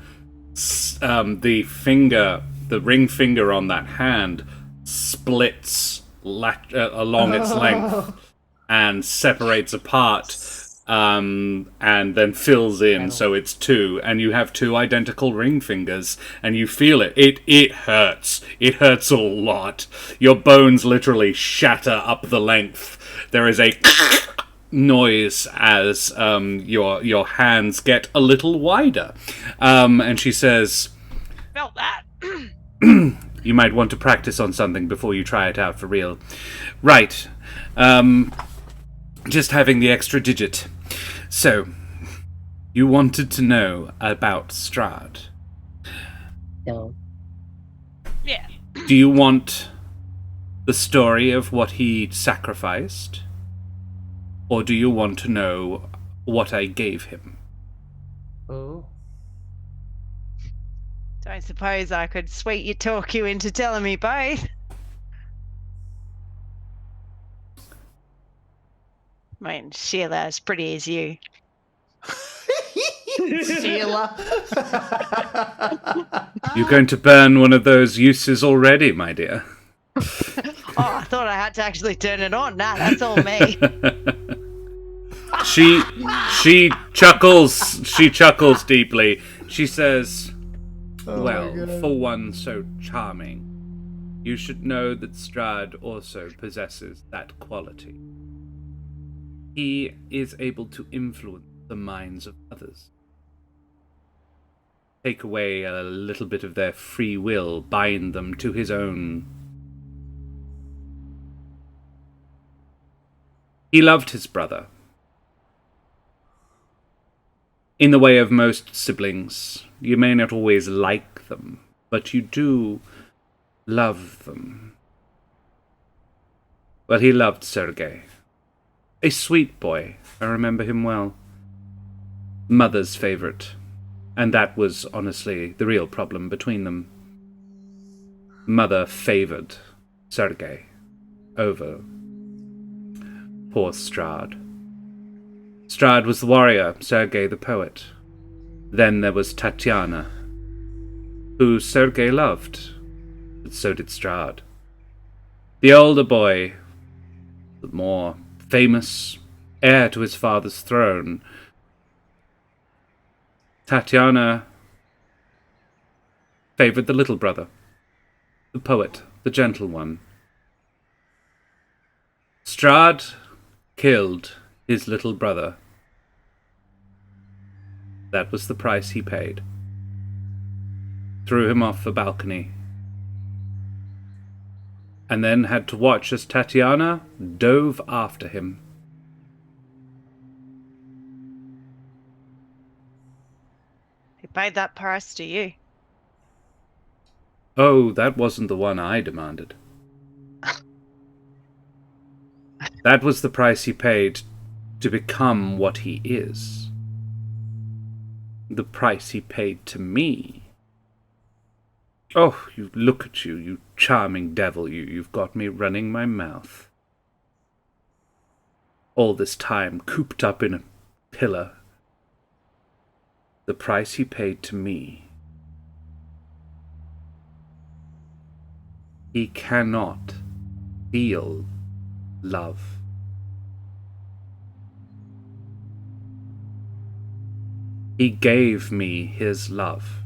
the ring finger on that hand splits along its length and separates apart, and then fills in, so it's two, and you have two identical ring fingers, and you feel it. It hurts. It hurts a lot. Your bones literally shatter up the length. There is a noise as your hands get a little wider. And she says, Felt that. you might want to practice on something before you try it out for real. Right. Just having the extra digit. So, you wanted to know about Strahd. No. Yeah. Do you want the story of what he sacrificed? Or do you want to know what I gave him? Oh. Don't suppose I could talk you into telling me both. I mean, Sheila, as pretty as you. Sheila. You're going to burn one of those uses already, my dear. Oh, I thought I had to actually turn it on. Nah, that's all me. She chuckles. She chuckles deeply. She says, well, for one so charming, you should know that Strahd also possesses that quality. He is able to influence the minds of others. Take away a little bit of their free will, bind them to his own. He loved his brother. In the way of most siblings, you may not always like them, but you do love them. Well, he loved Sergei. A sweet boy, I remember him well. Mother's favorite, and that was honestly the real problem between them. Mother favored Sergei over poor Strahd. Strahd was the warrior, Sergei the poet. Then there was Tatiana, who Sergei loved, but so did Strahd. The older boy, the more famous heir to his father's throne. Tatiana favored the little brother, the poet, the gentle one. Strahd killed his little brother. That was the price he paid. Threw him off the balcony. And then had to watch as Tatiana dove after him. He paid that price to you. Oh, that wasn't the one I demanded. That was the price he paid to become what he is. The price he paid to me. Oh, you look at you, you charming devil, you've got me running my mouth. All this time cooped up in a pillar. The price he paid to me. He cannot feel love. He gave me his love.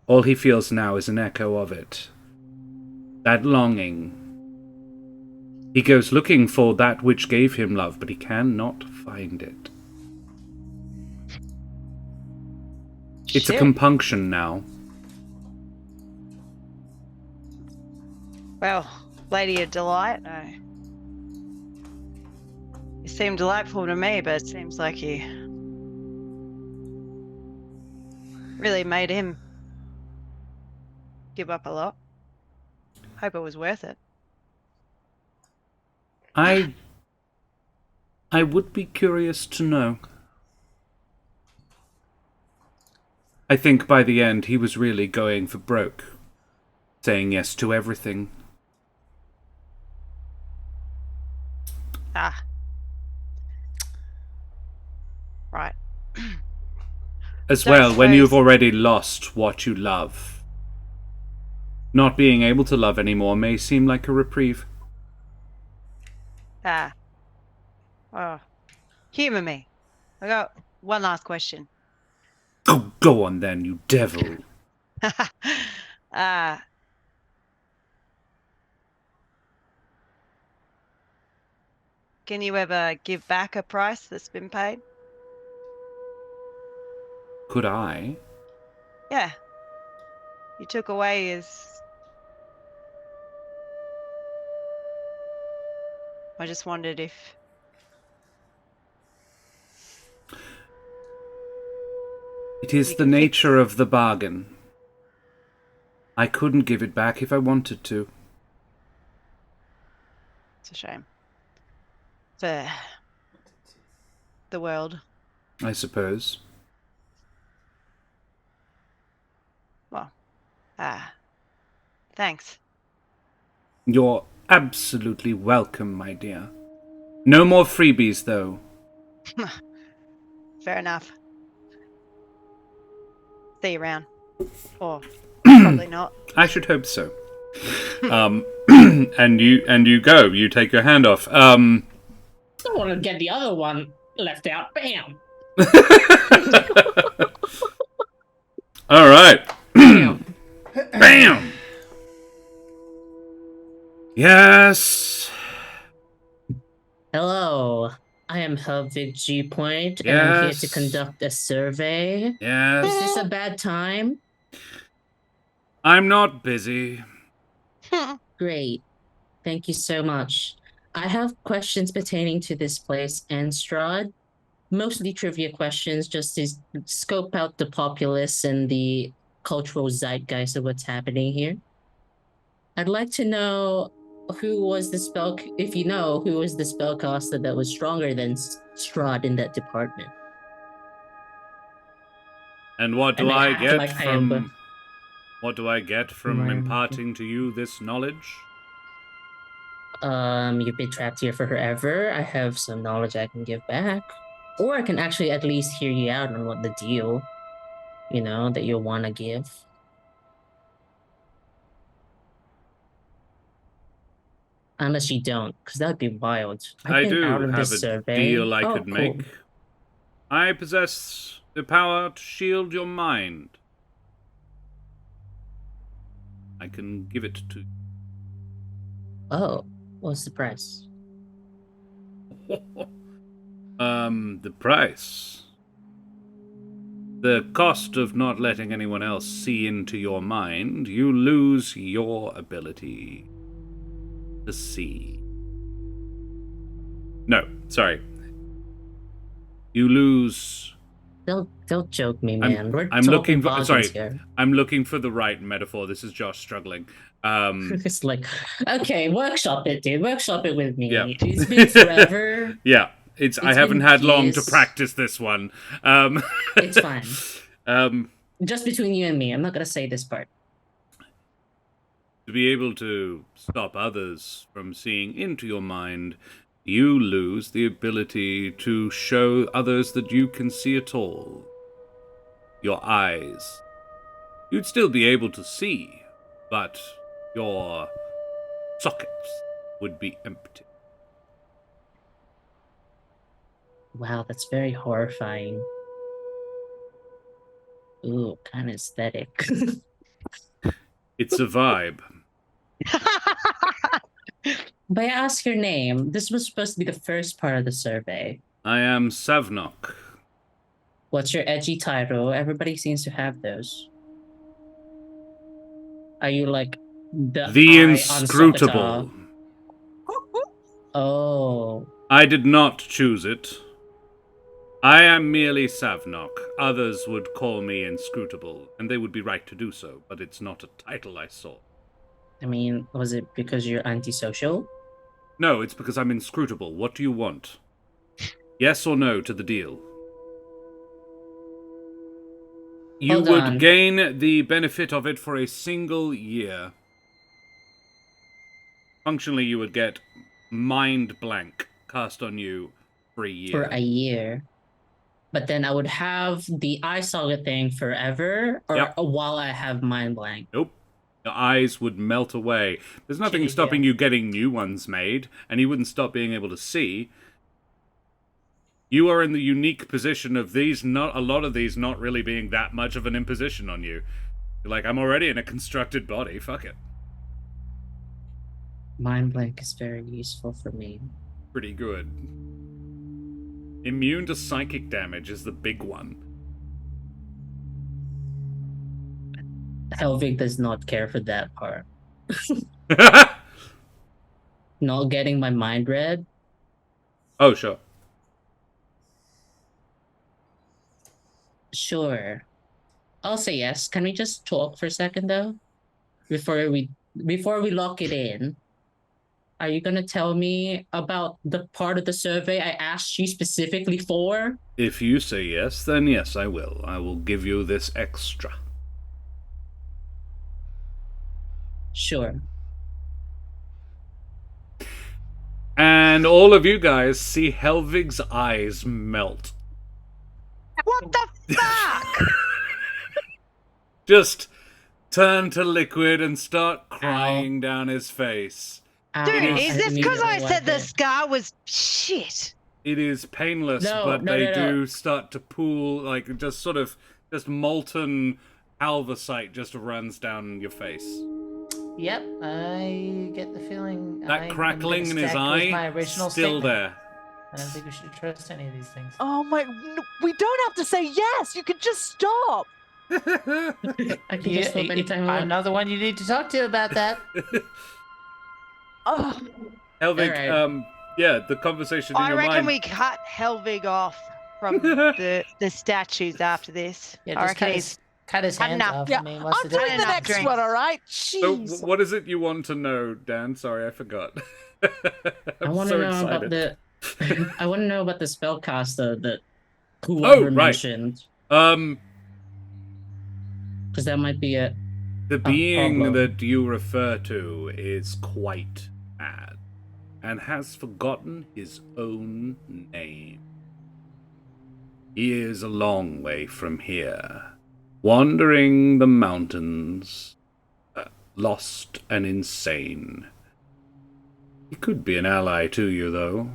All he feels now is an echo of it. That longing. He goes looking for that which gave him love, but he cannot find it. It's a compunction now. Well, Lady of Delight, you seem delightful to me, but it seems like you really made him give up a lot. Hope it was worth it. I would be curious to know. I think by the end he was really going for broke, saying yes to everything. Ah. Right. As Don't well, when you've suppose- already lost what you love, not being able to love anymore may seem like a reprieve. Ah. Oh. Humour me. I got one last question. Go on then, you devil. uh, can you ever give back a price that's been paid? Could I? Yeah. You took away his... I just wondered if... It is You the can fix- nature of the bargain. I couldn't give it back if I wanted to. It's a shame. For the world. I suppose. Well, thanks. You're absolutely welcome, my dear. No more freebies, though. Fair enough. See you around. Or probably not. I should hope so. And you go. You take your hand off. I don't want to get the other one left out. Bam. All right. Bam. Bam. Yes. Hello. I am Helvig G Point, and I'm here to Yes. conduct a survey. Is Yes. this a bad time? I'm not busy. Great. Thank you so much. I have questions pertaining to this place and Strahd. Mostly trivia questions, just to scope out the populace and the cultural zeitgeist of what's happening here. I'd like to know who was the if you know, who was the spellcaster that was stronger than Strahd in that department. And what do And I act get like I am from... What do I get from Right. imparting to you this knowledge? You've been trapped here for forever. I have some knowledge I can give back. Or I can actually at least hear you out on what the deal, that you'll want to give. Unless you don't, because that'd be wild. I I've been do out of have this a survey. deal I Oh, could cool. make. I possess the power to shield your mind. I can give it to you. Oh, what's the price? The price. The cost of not letting anyone else see into your mind, you lose your ability to see. No, sorry. You lose... Don't joke me, man. We're I'm talking looking for... bargains Sorry, here. I'm looking for the right metaphor. This is Josh struggling. It's like, okay, workshop it, dude. Workshop it with me. Yeah. It's been forever. Yeah, I It's haven't been had long to years. practice this one. It's fine. To Just between you and me. I'm not gonna say this part. be able to stop others from seeing into your mind, you lose the ability to show others that you can see at all. Your eyes. You'd still be able to see, but your sockets would be empty. Wow, that's very horrifying. Ooh, kind of aesthetic. It's a vibe. But I ask your name. This was supposed to be the first part of the survey. I am Savnok. What's your edgy title? Everybody seems to have those. Are you like The eye on inscrutable. Oh, I did not choose it. I am merely Savnok. Others would call me inscrutable, and they would be right to do so, but it's not a title I saw. I mean, was it because you're antisocial? No, it's because I'm inscrutable. What do you want? Yes or no to the deal? You Hold would on. gain the benefit of it for a single year. Functionally, you would get Mind Blank cast on you for a year. For a year. But then I would have the eye socket thing forever, or Yep. while I have mind blank. Nope. Your eyes would melt away. There's nothing Shitty stopping deal. you getting new ones made, and you wouldn't stop being able to see. You are in the unique position of these, not a lot of these not really being that much of an imposition on you. You're like, I'm already in a constructed body, fuck it. Mind blank is very useful for me. Pretty good. Immune to psychic damage is the big one. Helvig does not care for that part. Not getting my mind read. Oh, sure. Sure. I'll say yes. Can we just talk for a second though? Before we lock it in. Are you gonna tell me about the part of the survey I asked you specifically for? If you say yes, then yes, I will. I will give you this extra. Sure. And all of you guys see Helvig's eyes melt. What the fuck? Just turn to liquid and start crying down his face. Dude, is this because I said the this? scar was shit? It is painless, No, but no, they no, no. do start to pool, like just sort of, just molten alvasite just runs down your face. Yep, I get the feeling That crackling in his my eye, original still statement. there. I don't think we should trust any of these things. Oh my! We don't have to say yes. You can just stop. I can just flip anytime I want. Another one you need to talk to about that. Oh, Helvig, Alright. Yeah, the conversation in I your reckon mind. we cut Helvig off from the statues after this. Yeah, I just reckon he's cut his had hands enough. off. yeah. I mean, what's I'm the doing the difference? next drinks. one. All right. So, Jeez. what is it you want to know, Dan? Sorry, I forgot. I want to know about the. I want to know about the spellcaster that whoever mentioned, Um, because that might be a. the being problem. that you refer to is quite mad, and has forgotten his own name. He is a long way from here, wandering the mountains, lost and insane. He could be an ally to you, though.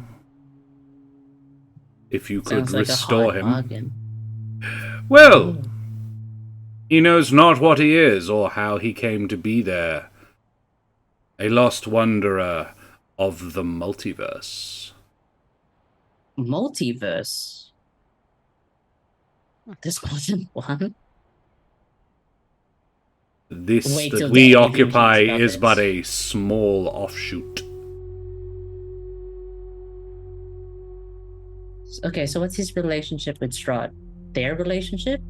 If you could Sounds like restore a hard him. bargain. Well, he knows not what he is or how he came to be there. A lost wanderer of the multiverse. Multiverse. There's more than one. This Wait that till we the occupy illusions is stop but it. a small offshoot. Okay, so what's his relationship with Strahd? Their relationship?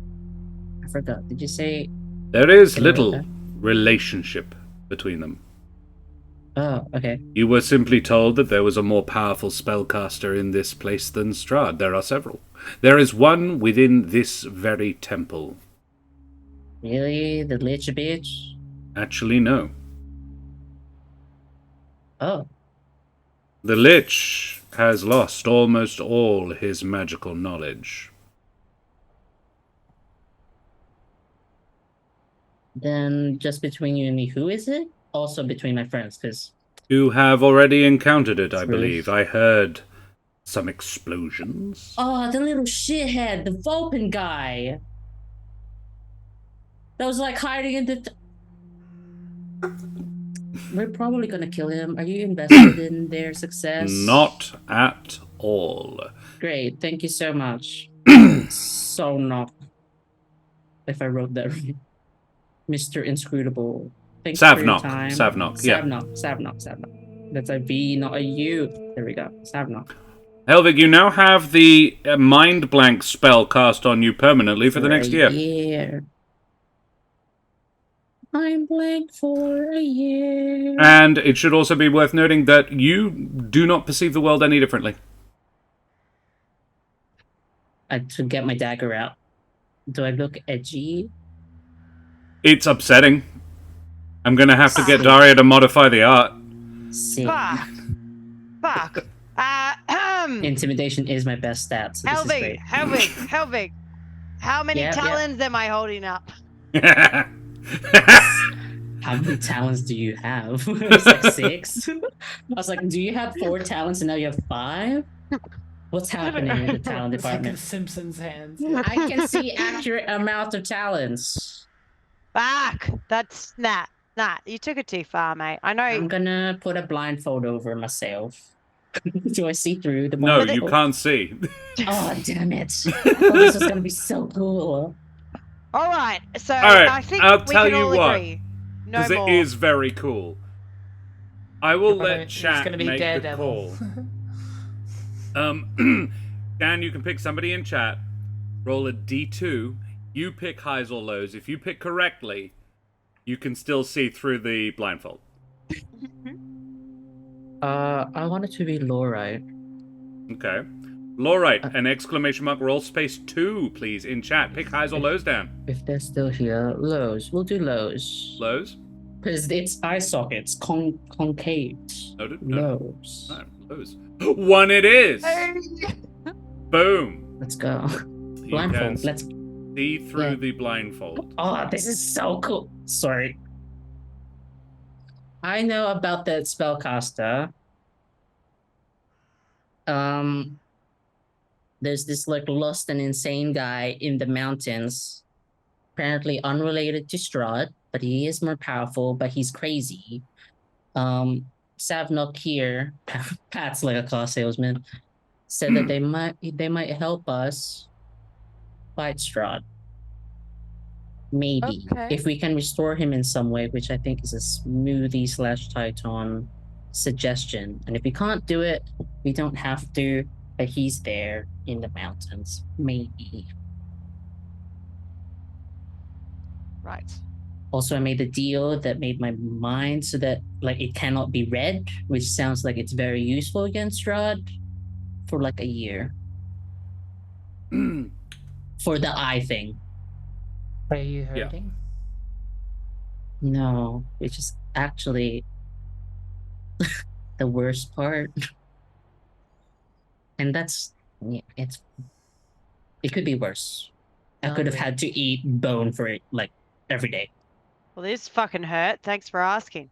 I forgot. Did you say? There is Can I write little that? relationship between them. Oh, okay. You were simply told that there was a more powerful spellcaster in this place than Strahd. There are several. There is one within this very temple. Really? The Lich bitch? Actually, no. Oh, The Lich has lost almost all his magical knowledge. then just between you and me, who is it? Also between my friends, because You have already encountered it, I Truth. believe. I heard some explosions. oh, the little shithead, the Vulpine guy, that was like hiding in the. We're probably gonna kill him. Are you invested in their success? Not at all. Great, thank you so much. So not. If I wrote that right. Mr. Inscrutable. Thank you for your Savnok. time. Savnok, yeah. Savnok. That's a V, not a U. There we go. Savnok. Helvig, you now have the mind blank spell cast on you permanently for the next year. year. Mind blank for a year. And it should also be worth noting that you do not perceive the world any differently. I should get my dagger out. Do I look edgy? It's upsetting. I'm gonna have to get Daria to modify the art. Sick. Fuck. Intimidation is my best stat. So this is great. Helvig. How many talons am I holding up? How many talents do you have? It's like 6. I was like, do you have 4 talents and now you have 5? What's happening in the talent It's like department? the Simpsons hands. I can see accurate amount of talents. Fuck. That's nah. You took it too far, mate. I know. I'm gonna put a blindfold over myself. Do I see through the No, blindfold? you can't see. Oh, damn it. I thought this was gonna be so cool. All right. So Alright, I think I'll we tell can you all what, agree. No Because more. it is very cool. I will let It's chat gonna be make the Daredevil. call. Dan, you can pick somebody in chat, roll a d2, you pick highs or lows. If you pick correctly, you can still see through the blindfold. I want it to be Laurite. Okay. Laurite, an exclamation mark, roll space 2, please, in chat. Pick highs or lows, Dan. If they're still here, lows. We'll do lows. Lows? Because it's eye sockets, concave. Noted. Noted. Lows. No, lows. 1 it is! Boom! Let's go. You Blindfold. can Let's. see through Yeah. the blindfold. Oh, this is so cool. Sorry. I know about that spellcaster. There's this like lost and insane guy in the mountains, apparently unrelated to Strahd, but he is more powerful, but he's crazy. Savnok here, Pat's like a car salesman, said that they might help us fight Strahd. Maybe. Okay. If we can restore him in some way, which I think is a smoothie/Titan suggestion. And if we can't do it, we don't have to, but he's there in the mountains. Maybe. Right. Also, I made a deal that made my mind so that like it cannot be read, which sounds like it's very useful against Strahd for like a year. For the eye thing. Are you Yeah. hurting? No, which is actually the worst part. And that's it could be worse. I could have had to eat bone for it like every day. Well, this fucking hurt. Thanks for asking.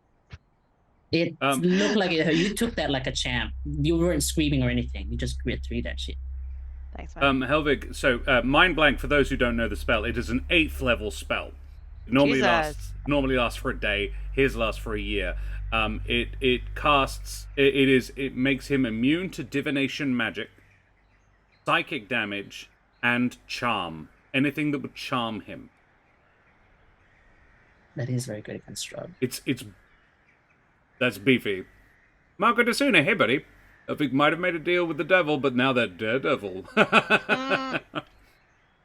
It looked like it. You took that like a champ. You weren't screaming or anything. You just grit through that shit. Thanks, mate. Helvig, so Mind Blank, for those who don't know the spell, it is an 8th level spell. It normally lasts for a day. His lasts for a year. It makes him immune to divination magic, psychic damage, and charm. Anything that would charm him. That is very good against Strahd. That's beefy. Marco DeSuna, hey buddy. I think might have made a deal with the devil, but now they're Daredevil.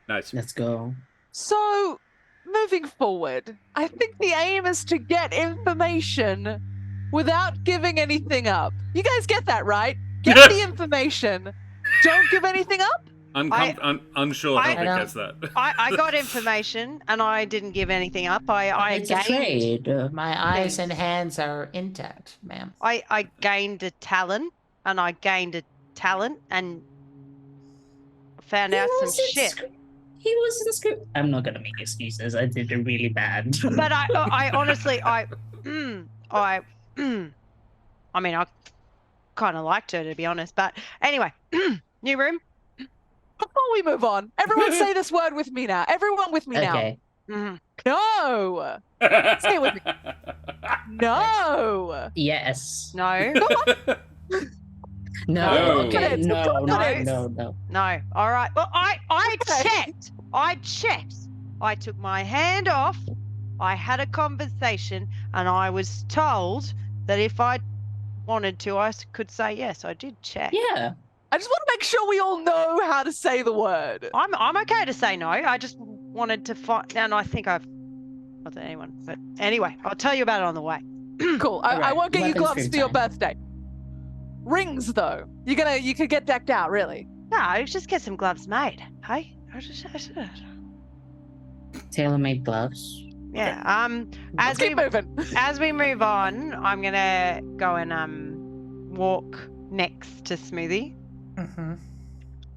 Nice. Let's go. So, moving forward, I think the aim is to get information without giving anything up. You guys get that, right? Get the information. Don't give anything up? Unsure how I he gets that. I got information and I didn't give anything up. It's a trade. My eyes and hands are intact, ma'am. I gained a talent and I gained a talent and found out some shit. He was in the script. I'm not gonna make excuses. I did it really bad. But I honestly, I mean, I kind of liked her, to be honest. But anyway, new room. Before we move on, everyone say this word with me now. Everyone with me Okay. Mhm. now. No. Say it with me. No. Yes. No, No. No. Okay. No. Confidence. No. no. All right. Well, I Okay. checked. I checked. I took my hand off I had a conversation and I was told that if I wanted to, I could say yes. I did check. Yeah. I just want to make sure we all know how to say the word. I'm okay to say no. I just wanted to find, and I think I've not told anyone. But anyway, I'll tell you about it on the way. Cool. I Alright, won't get you weapons gloves free for your time. birthday. Rings though. You could get decked out, really. No, I just get some gloves made. Hey, Tailor-made gloves. yeah. Let's keep moving. As we move on, I'm gonna go and walk next to Smoothie Mm-hmm.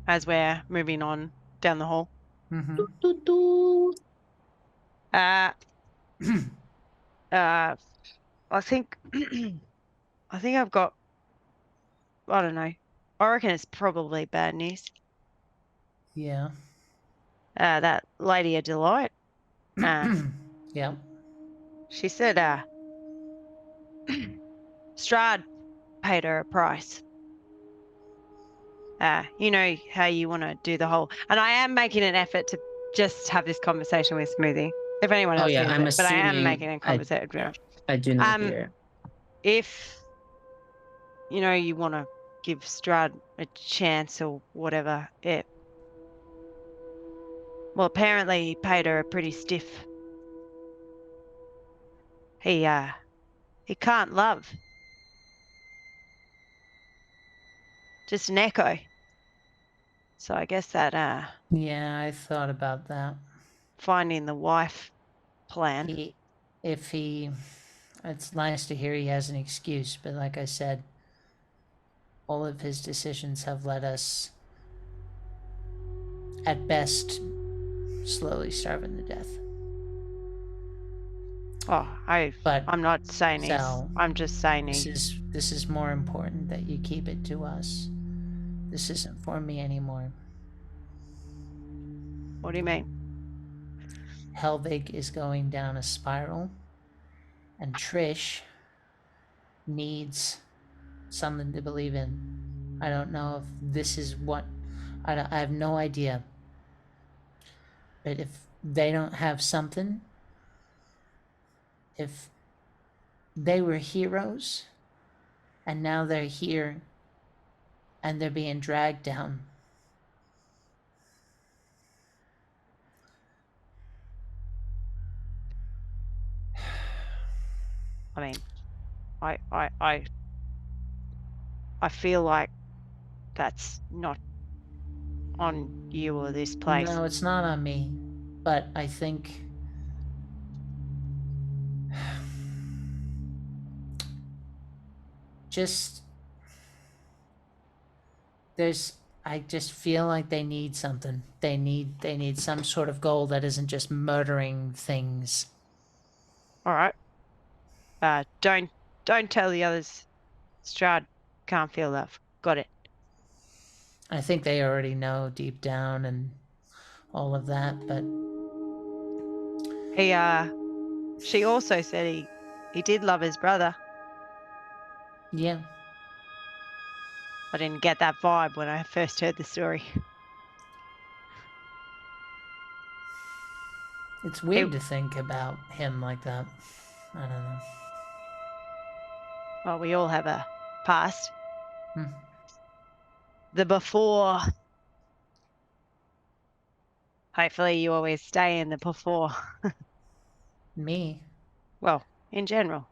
as we're moving on down the hall. Mm-hmm. Doo-doo. I think I think I've got, I don't know. I reckon it's probably bad news. Yeah. That lady of delight. Yeah. She said Strahd paid her a price. You know how you want to do the whole, and I am making an effort to just have this conversation with Smoothie. If anyone Oh, else yeah, hears I'm it, but I am assuming making a conversation with her. I do not hear. If you want to give Strahd a chance or whatever, well, apparently he paid her a pretty stiff. He can't love. Just an echo. So I guess that Yeah, I thought about that. finding the wife plan. It's nice to hear he has an excuse, but like I said, all of his decisions have led us, at best, slowly starving to death. Oh, But I'm not saying he's. Sal, I'm just saying this is more important that you keep it to us. This isn't for me anymore. What do you mean? Helvig is going down a spiral, and Trish needs something to believe in. I don't know if this is what. I have no idea. But if they don't have something, if they were heroes, and now they're here, and they're being dragged down. I mean, I feel like that's not on you or this place. No, it's not on me, but I think I just feel like they need something. They need some sort of goal that isn't just murdering things. All right. Don't tell the others. Strahd can't feel love. Got it. I think they already know deep down and all of that, but She also said he did love his brother. yeah. I didn't get that vibe when I first heard the story. It's weird to think about him like that. I don't know. Well, we all have a past. Hmm. The before. Hopefully you always stay in the before. Me? Well, in general.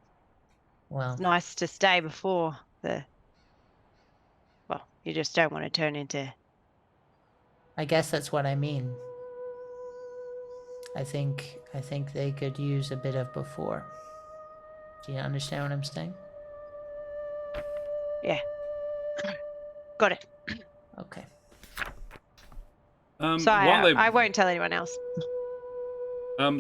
Well, It's nice to stay before you just don't want to turn into. I guess that's what I mean. I think they could use a bit of before. Do you understand what I'm saying? Yeah. Got it. Okay. So I won't tell anyone else.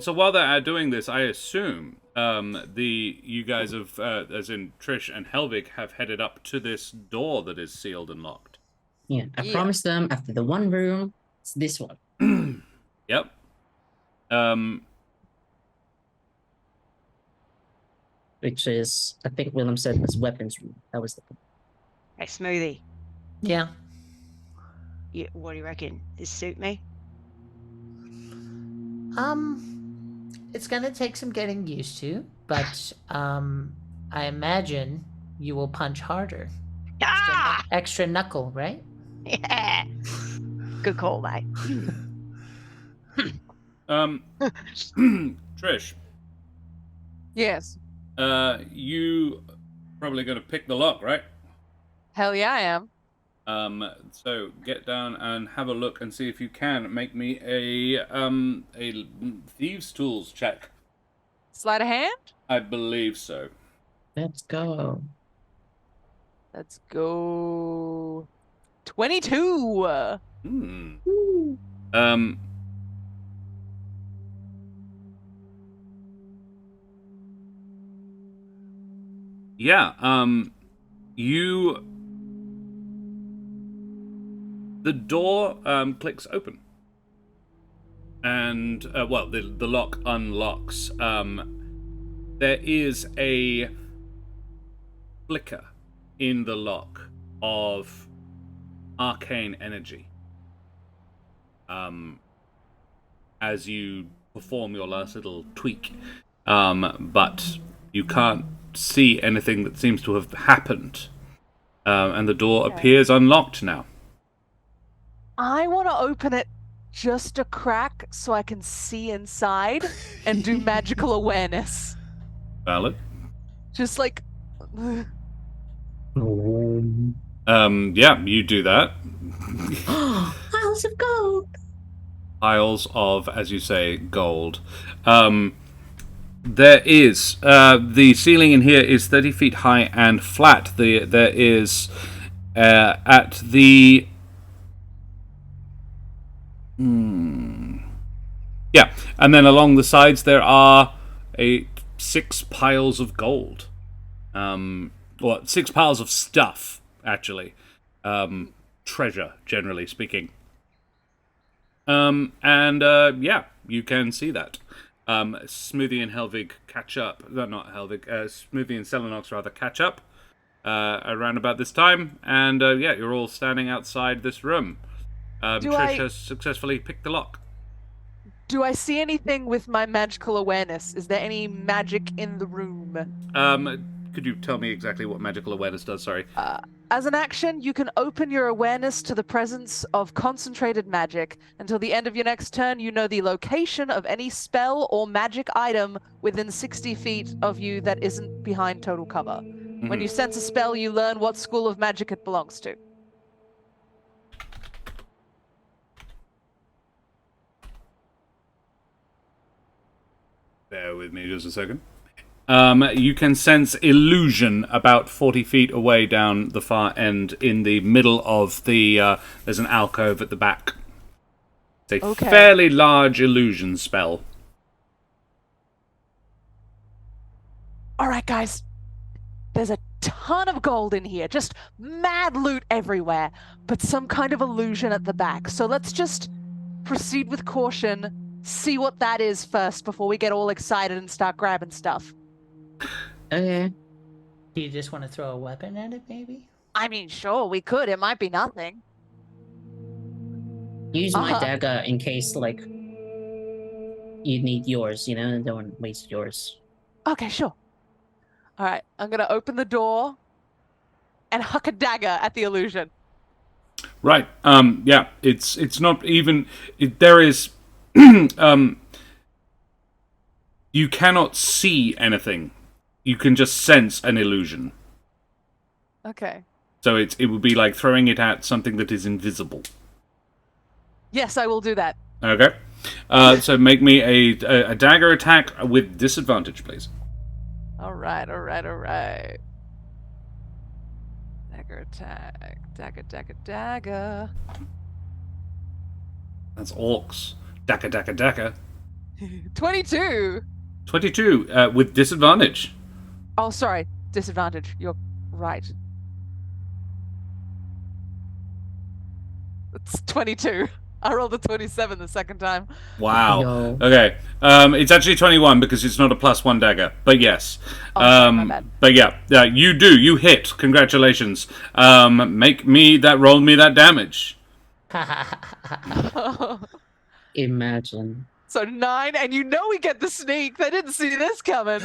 So while they're doing this, I assume you guys have, as in Trish and Helvig, have headed up to this door that is sealed and locked. Yeah, I promised them after the one room, it's this one. Yep. Which is, I think Willem said, was weapons room. That was the. Hey, Smoothie. Yeah. What do you reckon? Does this suit me? it's gonna take some getting used to, but I imagine you will punch harder. Ah! Extra knuckle, right? Yeah. Good call, mate. Trish, Yes. you probably going to pick the lock, right? Hell yeah, I am. So get down and have a look and see if you can make me a thieves' tools check. Sleight of hand? I believe so. Let's go. Let's go. 22. Hmm. Woo. Yeah. The door clicks open, and the lock unlocks. There is a flicker in the lock of arcane energy. As you perform your last little tweak, but you can't see anything that seems to have happened, and the door appears unlocked now. I want to open it just a crack so I can see inside and do magical awareness. Valid. Just like. Yeah, you do that. Piles of gold. Piles of, as you say, gold. There is the ceiling in here is 30 feet high and flat. There is at the yeah, and then along the sides there are 6 piles of gold. Or 6 piles of stuff, actually. Treasure, generally speaking. Yeah, you can see that. Smoothie and Helvig catch up. Not Helvig. Smoothie and Selenox rather catch up around about this time, and yeah, you're all standing outside this room. Trish has successfully picked the lock. Do I see anything with my magical awareness? Is there any magic in the room? Could you tell me exactly what magical awareness does? Sorry. As an action, you can open your awareness to the presence of concentrated magic. Until the end of your next turn, you know the location of any spell or magic item within 60 feet of you that isn't behind total cover. Mm-hmm. When you sense a spell, you learn what school of magic it belongs to. Bear with me just a second. You can sense illusion about 40 feet away down the far end in the middle of the... there's an alcove at the back. It's a fairly large illusion spell. Alright, guys. There's a ton of gold in here. Just mad loot everywhere. But some kind of illusion at the back. So let's just proceed with caution. See what that is first before we get all excited and start grabbing stuff. Okay. Do you just want to throw a weapon at it, maybe? I mean, sure, we could. It might be nothing. Use my dagger in case, like, you need yours, you know? Don't waste yours. Okay, sure. Alright, I'm gonna open the door and huck a dagger at the illusion. Right. Yeah, it's not even... there is... you cannot see anything. You can just sense an illusion. Okay. So it would be like throwing it at something that is invisible. Yes, I will do that. Okay. So make me a dagger attack with disadvantage, please. Alright. Dagger attack. Dagger. That's orcs. Dagger. 22! 22 with disadvantage. Oh, sorry. Disadvantage. You're right. It's 22. I rolled a 27 the second time. Wow. Yo. Okay. It's actually 21 because it's not a +1 dagger. But yes. Oh, sorry, my bad. But yeah, you do. You hit. Congratulations. Roll me that damage. Imagine. So 9, and you know we get the sneak. They didn't see this coming.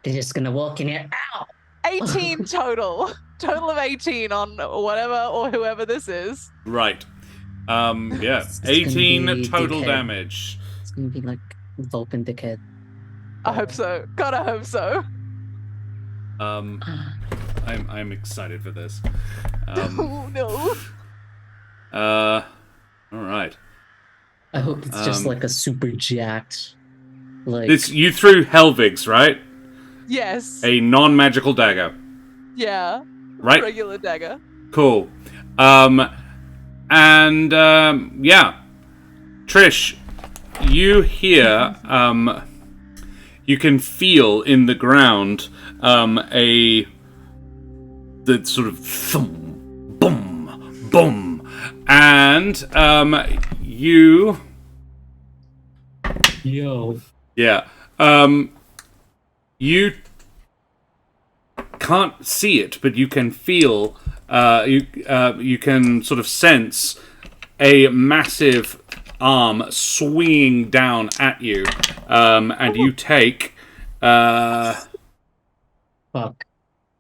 They're just gonna walk in here. Ow! 18 total. Total of 18 on whatever or whoever this is. Right. Yeah. It's gonna 18 be total dickhead. damage. It's gonna be like Vulpine dickhead. I hope so. God, I hope so. I'm excited for this. Oh no. All right. I hope it's just like a super jacked, like. You threw Helvig's, right? Yes. A non-magical dagger. Yeah. Right. Regular dagger. Cool. Yeah. Trish, you hear, you can feel in the ground, the sort of thump, boom, boom, and, you... Yo. Yeah. You can't see it, but you can feel, you can sort of sense a massive arm swinging down at you, and you take, Fuck.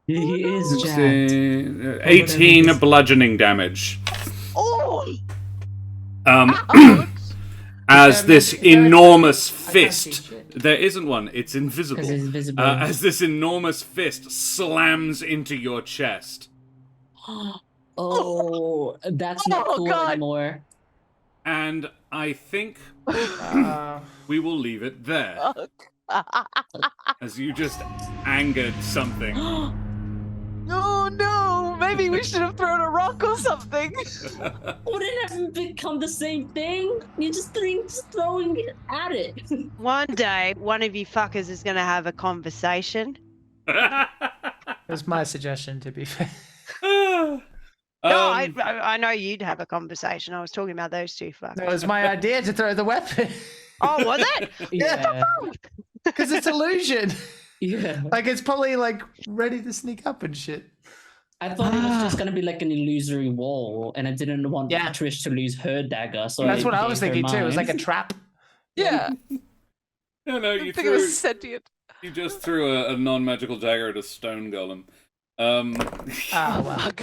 He is jacked. 18 bludgeoning damage. Oh! As this Is there a enormous magic? I can't see fist... shit. There isn't one, it's invisible. 'Cause it's invisible. As this enormous fist slams into your chest. Oh, that's not Oh, cool God. anymore. And I think Uh, we will leave it there. As you just angered something. Oh no! Maybe we should have thrown a rock or something. Would it have become the same thing? You're just throwing it at it. One day, one of you fuckers is going to have a conversation. that's my suggestion, to be fair. No, I know you'd have a conversation. I was talking about those two fuckers. That was my idea to throw the weapon. Oh, was it? Yeah. Because it's illusion. Yeah. Like, it's probably, like, ready to sneak up and shit. I thought it was just gonna be like an illusory wall, and I didn't want Yeah. Trish to lose her dagger. So That's what I was thinking, too. It was like a trap. Yeah. No, I you think it was sentient. you just threw a non-magical dagger at a stone golem. Oh, well. Fuck.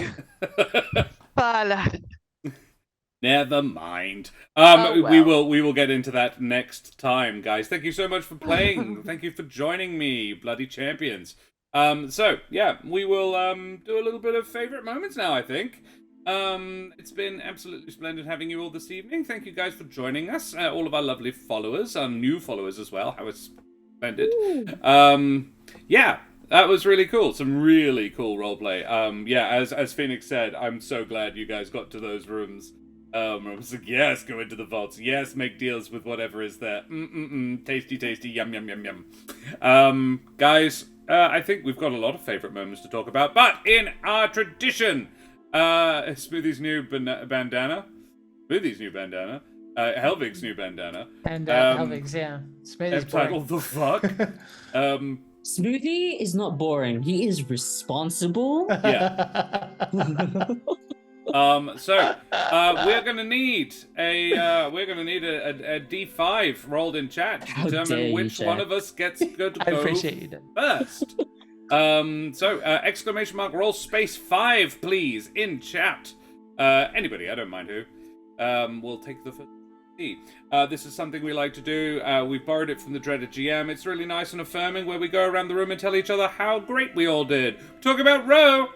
But, Never mind. Oh, we well. will get into that next time, guys. Thank you so much for playing. Thank you for joining me, bloody champions. So yeah, we will do a little bit of favorite moments now, I think. It's been absolutely splendid having you all this evening. Thank you guys for joining us. All of our lovely followers, new followers as well. How it's splendid. Yeah. That was really cool. Some really cool roleplay. Yeah, as Phoenix said, I'm so glad you guys got to those rooms. I was like, yes, go into the vaults. Yes, make deals with whatever is there. Tasty, tasty, yum, yum, yum, yum. Guys, I think we've got a lot of favourite moments to talk about, but in our tradition, Smoothie's new bandana. Smoothie's new bandana. Helvig's new bandana. And Helvig's, yeah. Smoothie's boring. Title the fuck. Smoothie is not boring. He is responsible. Yeah. So we're gonna need a D5 rolled in chat to How dare determine you, which Jack. one of us gets good to I go appreciate you, Dan. first. So exclamation mark roll space 5, please, in chat. Anybody, I don't mind who. We'll take the first. This is something we like to do. We borrowed it from the dreaded GM. It's really nice and affirming, where we go around the room and tell each other how great we all did. Talk about Ro.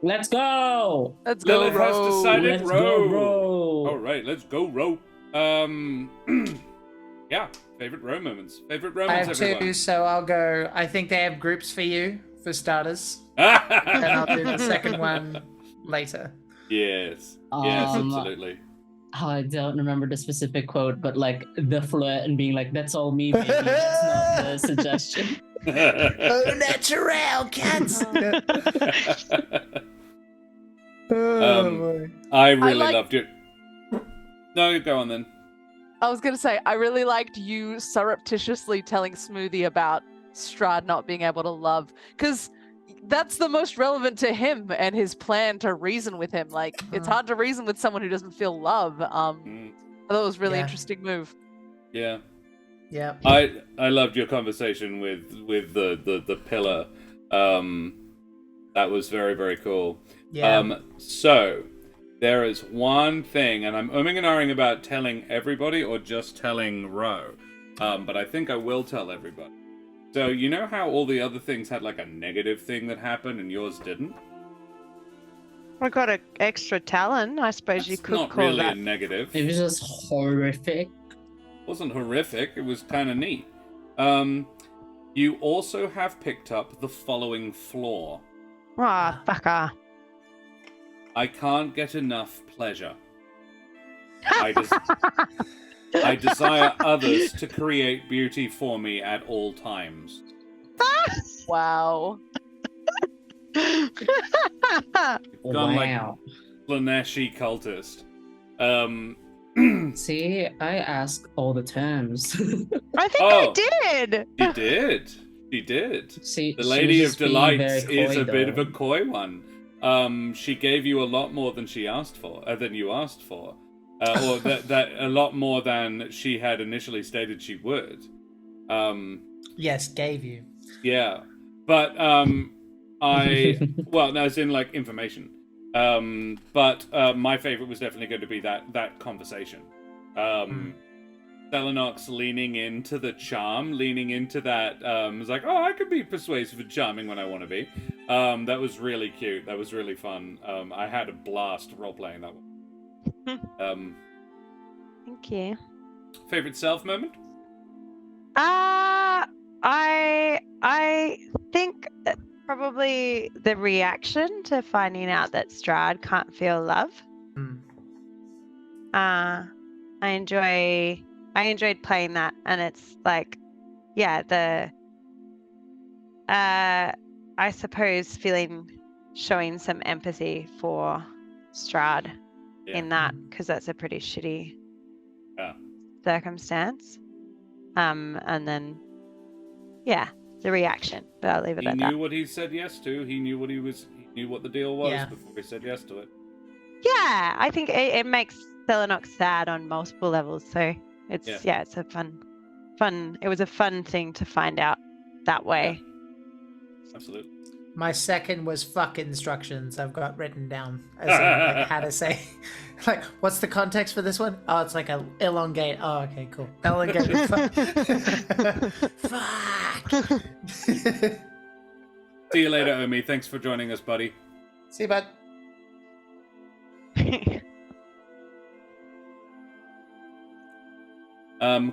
Let's go. Let's go, Lilith has Ro. decided Let's Ro. go, Ro. All right, let's go, Ro. Yeah, favorite Ro moments. Favorite I moments, have everyone. 2, so I'll go. I think they have groups for you, for starters. And I'll do the second one later. Yes, Um, absolutely. I don't remember the specific quote, but like the flirt and being like, "That's all me, baby." That's not the suggestion. Oh, natural, cats! Boy. I really like- loved it. No, go on then. I was gonna say, I really liked you surreptitiously telling Smoothie about Strahd not being able to love, because that's the most relevant to him and his plan to reason with him. Like, it's hard to reason with someone who doesn't feel love. I thought it was a really Yeah. interesting move. Yeah. Yeah. I loved your conversation with the pillar. That was very, very cool. Yeah. So there is one thing, and I'm umming and ahhing about telling everybody or just telling Ro. But I think I will tell everybody. So you know how all the other things had like a negative thing that happened and yours didn't? I got an extra talon. I suppose you It's could not call really that. a negative. It was just horrific. It wasn't horrific. It was kind of neat. You also have picked up the following flaw. Ah, fucker. I can't get enough pleasure. I desire others to create beauty for me at all times. Wow. Gone like Wow. Slaneshi cultist. See, I ask all the terms. I think Oh. I did. She did. She did. See, The she Lady was of just being Delights very is coy, a bit of though. a coy one. She gave you a lot more than she asked for, than you asked for, or that a lot more than she had initially stated she would. Yes, gave you. Yeah, but well, no, as in like information. But my favorite was definitely going to be that conversation. Selenox leaning into the charm, leaning into that, was like, oh, I could be persuasive and charming when I want to be. That was really cute. That was really fun. I had a blast role-playing that one. Thank you. Favorite self moment? I think probably the reaction to finding out that Strahd can't feel love. I enjoyed playing that, and it's like, yeah, I suppose showing some empathy for Strahd in that, because that's a pretty shitty circumstance. And then, yeah, the reaction. But I'll leave it He at that. knew what he said yes to. He knew what the deal was Yeah. before he said yes to it. Yeah, I think it makes Selenox sad on multiple levels. So it's it's a fun. It was a fun thing to find out that way. Yeah. Absolutely. My second was fuck instructions. I've got written down as in, like, how to say. Like, what's the context for this one? Oh, it's like a elongate. Oh, okay, cool. Elongate. Fuck. See you later, Omi. Thanks for joining us, buddy. See you, bud.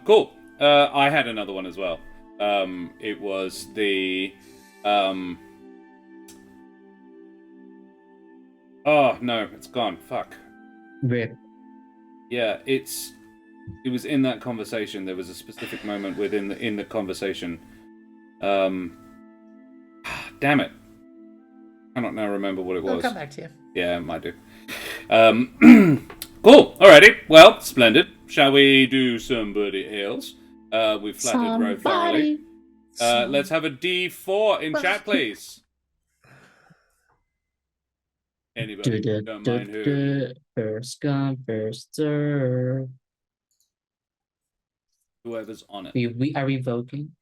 Cool. I had another one as well. It was the oh no, it's gone. Fuck. Rip. Yeah, it was in that conversation. There was a specific moment in the conversation. Damn it. I cannot now remember what it was. I'll come back to you. Yeah, it might do. Cool. Alrighty. Well, splendid. Shall we do somebody else? We've flattered Ro thoroughly. Let's have a D4 in chat, please. Anybody? Don't mind who. First come, first serve. Whoever's on it. We are we voting?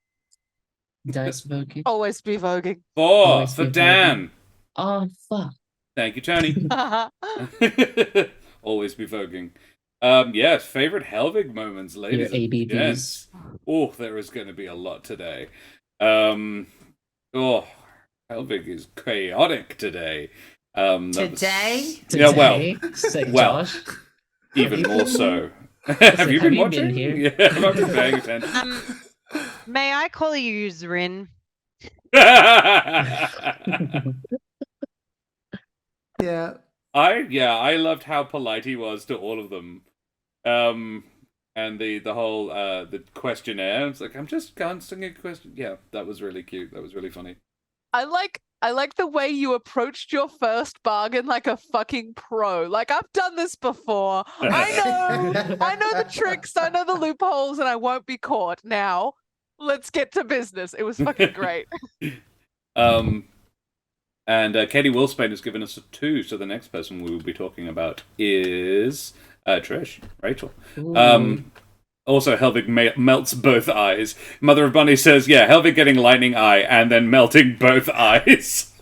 Dice voting? Always be voguing. 4 Always for be Dan. Oh fuck. Thank you, Tony. Always be voguing. Yes, favorite Helvig moments, ladies and ABBs. gents. Oh, there is going to be a lot today. Helvig is chaotic today. Today? Yeah, well, Say well. Josh. even more so. Have you been Have you watching? been here? Yeah, I've been paying attention. May I call you Zrin? Yeah. I loved how polite he was to all of them. And the whole the questionnaire. It's like, I'm just answering a question. Yeah, that was really cute. That was really funny. I like the way you approached your first bargain like a fucking pro. Like, I've done this before. I know the tricks, I know the loopholes, and I won't be caught. Now, let's get to business. It was fucking great. And Katie Wilspain has given us a 2, so the next person we will be talking about is Trish, Rachel. Also, Helvig melts both eyes. Mother of Bunny says, yeah, Helvig getting lightning eye and then melting both eyes.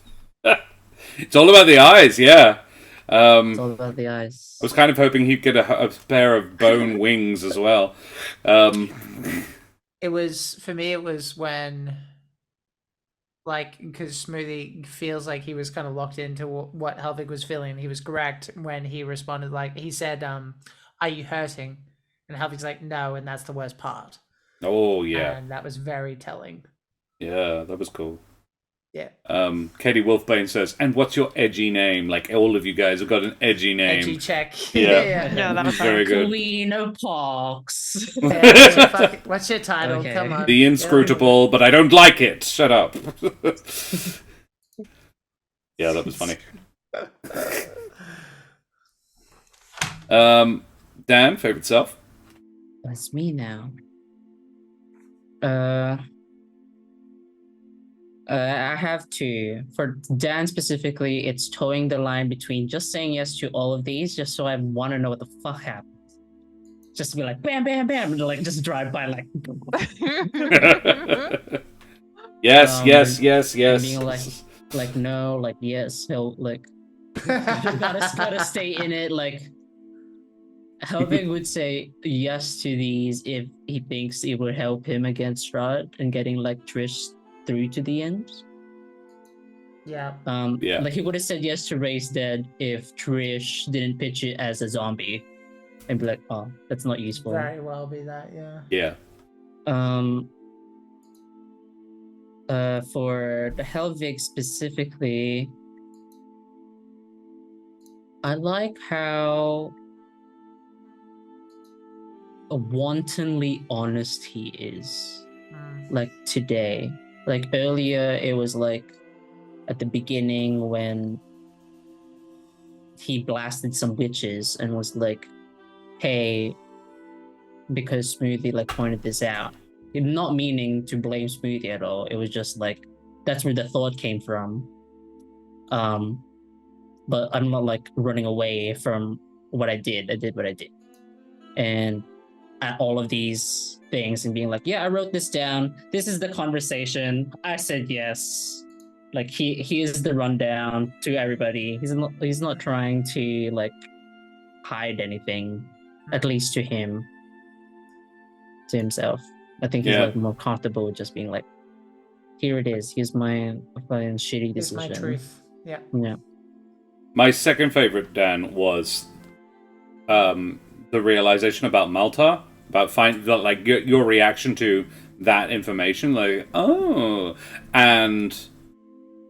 It's all about the eyes, yeah. It's all about the eyes. I was kind of hoping he'd get a pair of bone wings as well. It was, for me, it was when, like, because Smoothie feels like he was kind of locked into what Helvig was feeling. He was correct when he responded, like, he said, are you hurting? And Helvig's like, no, and that's the worst part. Oh, yeah. And that was very telling. Yeah, that was cool. Yeah. Katie Wolfbane says, and what's your edgy name? Like, all of you guys have got an edgy name. Edgy check. Yeah. No, that was very good. Queen of Pox. Yeah, what's your title? Okay. Come on. The Inscrutable, but I don't like it. Shut up. Yeah, that was funny. Dan, favorite self? That's me now. I have 2. For Dan specifically, it's towing the line between just saying yes to all of these, just so I want to know what the fuck happened. Just to be like, bam, bam, bam, and like just drive by like. Yes. And being like no, like yes, he'll like. gotta stay in it. Like, Helvig would say yes to these if he thinks it would help him against Strahd and getting like Trish through to the end. Yeah. Like he would have said yes to Race Dead if Trish didn't pitch it as a zombie, and be like, oh, that's not useful. Very well be that, yeah. Yeah. For the Helvig specifically, I like how wantonly honest he is. Like today. Like earlier, it was like at the beginning when he blasted some witches and was like, hey, because Smoothie like pointed this out. Not meaning to blame Smoothie at all. It was just like, that's where the thought came from. But I'm not like running away from what I did. I did what I did. And at all of these things and being like, yeah, I wrote this down. This is the conversation. I said yes. Like he is the rundown to everybody. He's not trying to like hide anything, at least to him, to himself. I think he's like more comfortable with just being like, here it is. Here's my fucking shitty decision. Here's my truth. Yeah. Yeah. My second favorite, Dan, was the realization about Malta, about like your reaction to that information, like, oh, and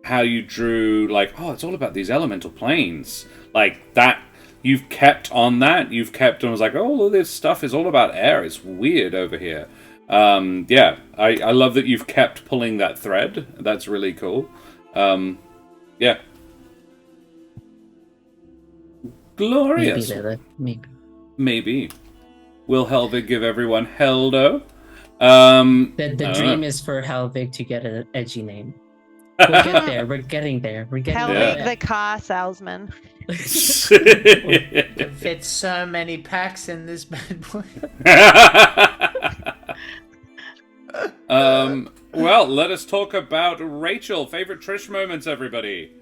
how you drew like, oh, it's all about these elemental planes, like that. You've kept on that. You've kept on. Was like, oh, all this stuff is all about air. It's weird over here. Yeah, I love that you've kept pulling that thread. That's really cool. Yeah. Glorious. Maybe. Will Helvig give everyone Heldo? The dream is for Helvig to get an edgy name. We'll get there. We're getting there. Helvig the car salesman. It fits so many packs in this bad boy. Well, let us talk about Rachel. Favorite Trish moments, everybody.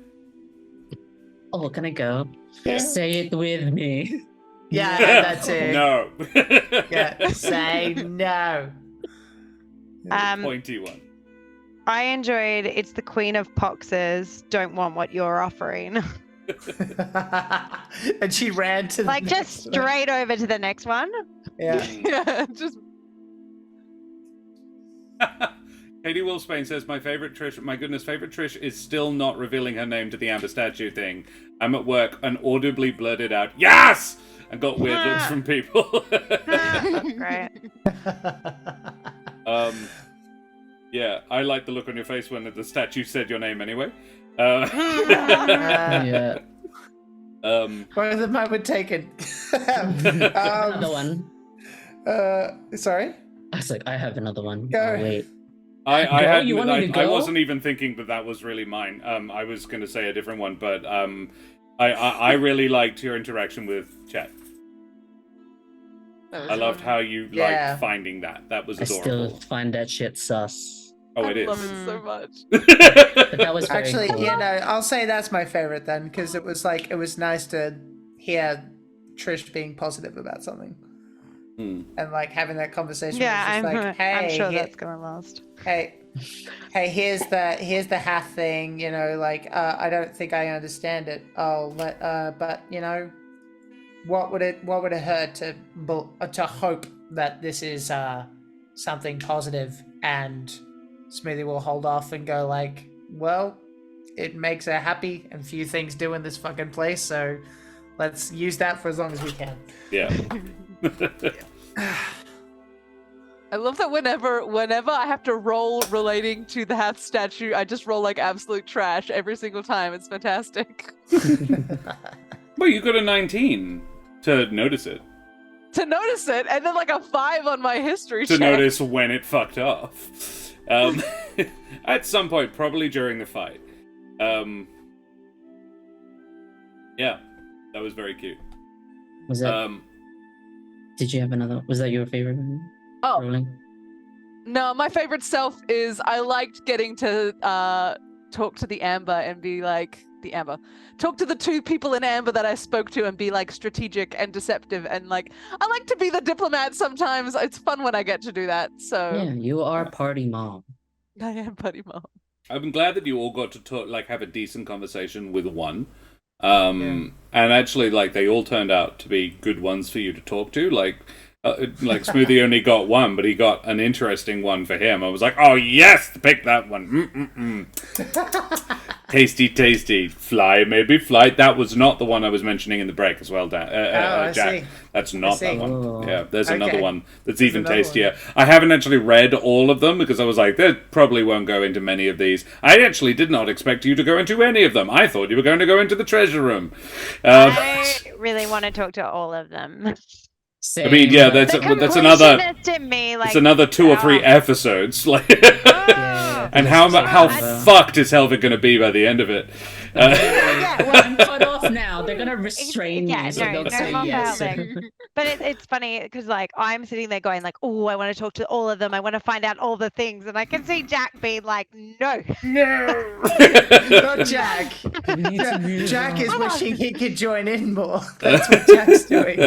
Oh, can I go? Yeah. Say it with me. Yeah, that's it. No. Yeah, say no. Pointy one. I enjoyed It's the Queen of Poxes, don't want what you're offering. And she ran to like just straight over to the next one. Yeah. Yeah, just Katie Wolfsbane says, my favorite Trish is still not revealing her name to the Amber Statue thing. I'm at work and audibly blurted out, yes! And got weird looks from people. Great. Yeah, I like the look on your face when the statue said your name anyway. Yeah. Both of mine were taken. Another one. Sorry? I was like, I have another one. Go. Oh, wait. You want me to go? I wasn't even thinking that was really mine. I was going to say a different one, but I really liked your interaction with Chet. I loved how you Yeah. liked finding that. That was I adorable. still find that shit sus. Oh, it I is. love it so much. But that was very Actually, cool. I'll say that's my favorite then, because it was nice to hear Trish being positive about something. And like having that conversation. Yeah, where it's just like, I'm hey, sure that's gonna last. hey, here's the half thing, you know, like I don't think I understand it. But you know, what would it hurt to hope that this is something positive, and Smoothie will hold off and go like, well, it makes her happy and few things do in this fucking place, so let's use that for as long as we can. Yeah. I love that whenever I have to roll relating to the Hath statue, I just roll like absolute trash every single time. It's fantastic. Well, you got a 19 to notice it. To notice it, and then like a 5 on my history To check. notice when it fucked off. At some point, probably during the fight. Yeah, that was very cute. Was that? Did you have another? Was that your favorite one? Oh. Rolling? No, my favorite self is I liked getting to talk to the Amber and be like, talk to the 2 people in Amber that I spoke to and be like strategic and deceptive, and like I like to be the diplomat sometimes. It's fun when I get to do that. So Yeah, you are party mom. I am buddy mom. I'm glad that you all got to talk, like, have a decent conversation with one. And actually, like, they all turned out to be good ones for you to talk to. Like Smoothie only got one, but he got an interesting one for him. I was like, oh yes, pick that one. Tasty. Fly, maybe fly. That was not the one I was mentioning in the break as well, I Jack. see. That's not that one. Oh. Yeah, there's Okay. another one that's even another tastier. I haven't actually read all of them because I was like, they probably won't go into many of these. I actually did not expect you to go into any of them. I thought you were going to go into the treasure room. I really want to talk to all of them. Same, I mean, yeah, but- that's another. completionist in me, like, It's another 2 or 3 oh. episodes. Like, Oh. and how Yeah. fucked is Helvig going to be by the end of it? Yeah, well, I'm cut off now. They're gonna restrain yeah, me, so no don't say more yes. Helvig. But it's funny because like I'm sitting there going like, oh, I want to talk to all of them. I want to find out all the things, and I can see Jack being like, no. Not Jack. Jack is wishing he could join in more. That's what Jack's doing.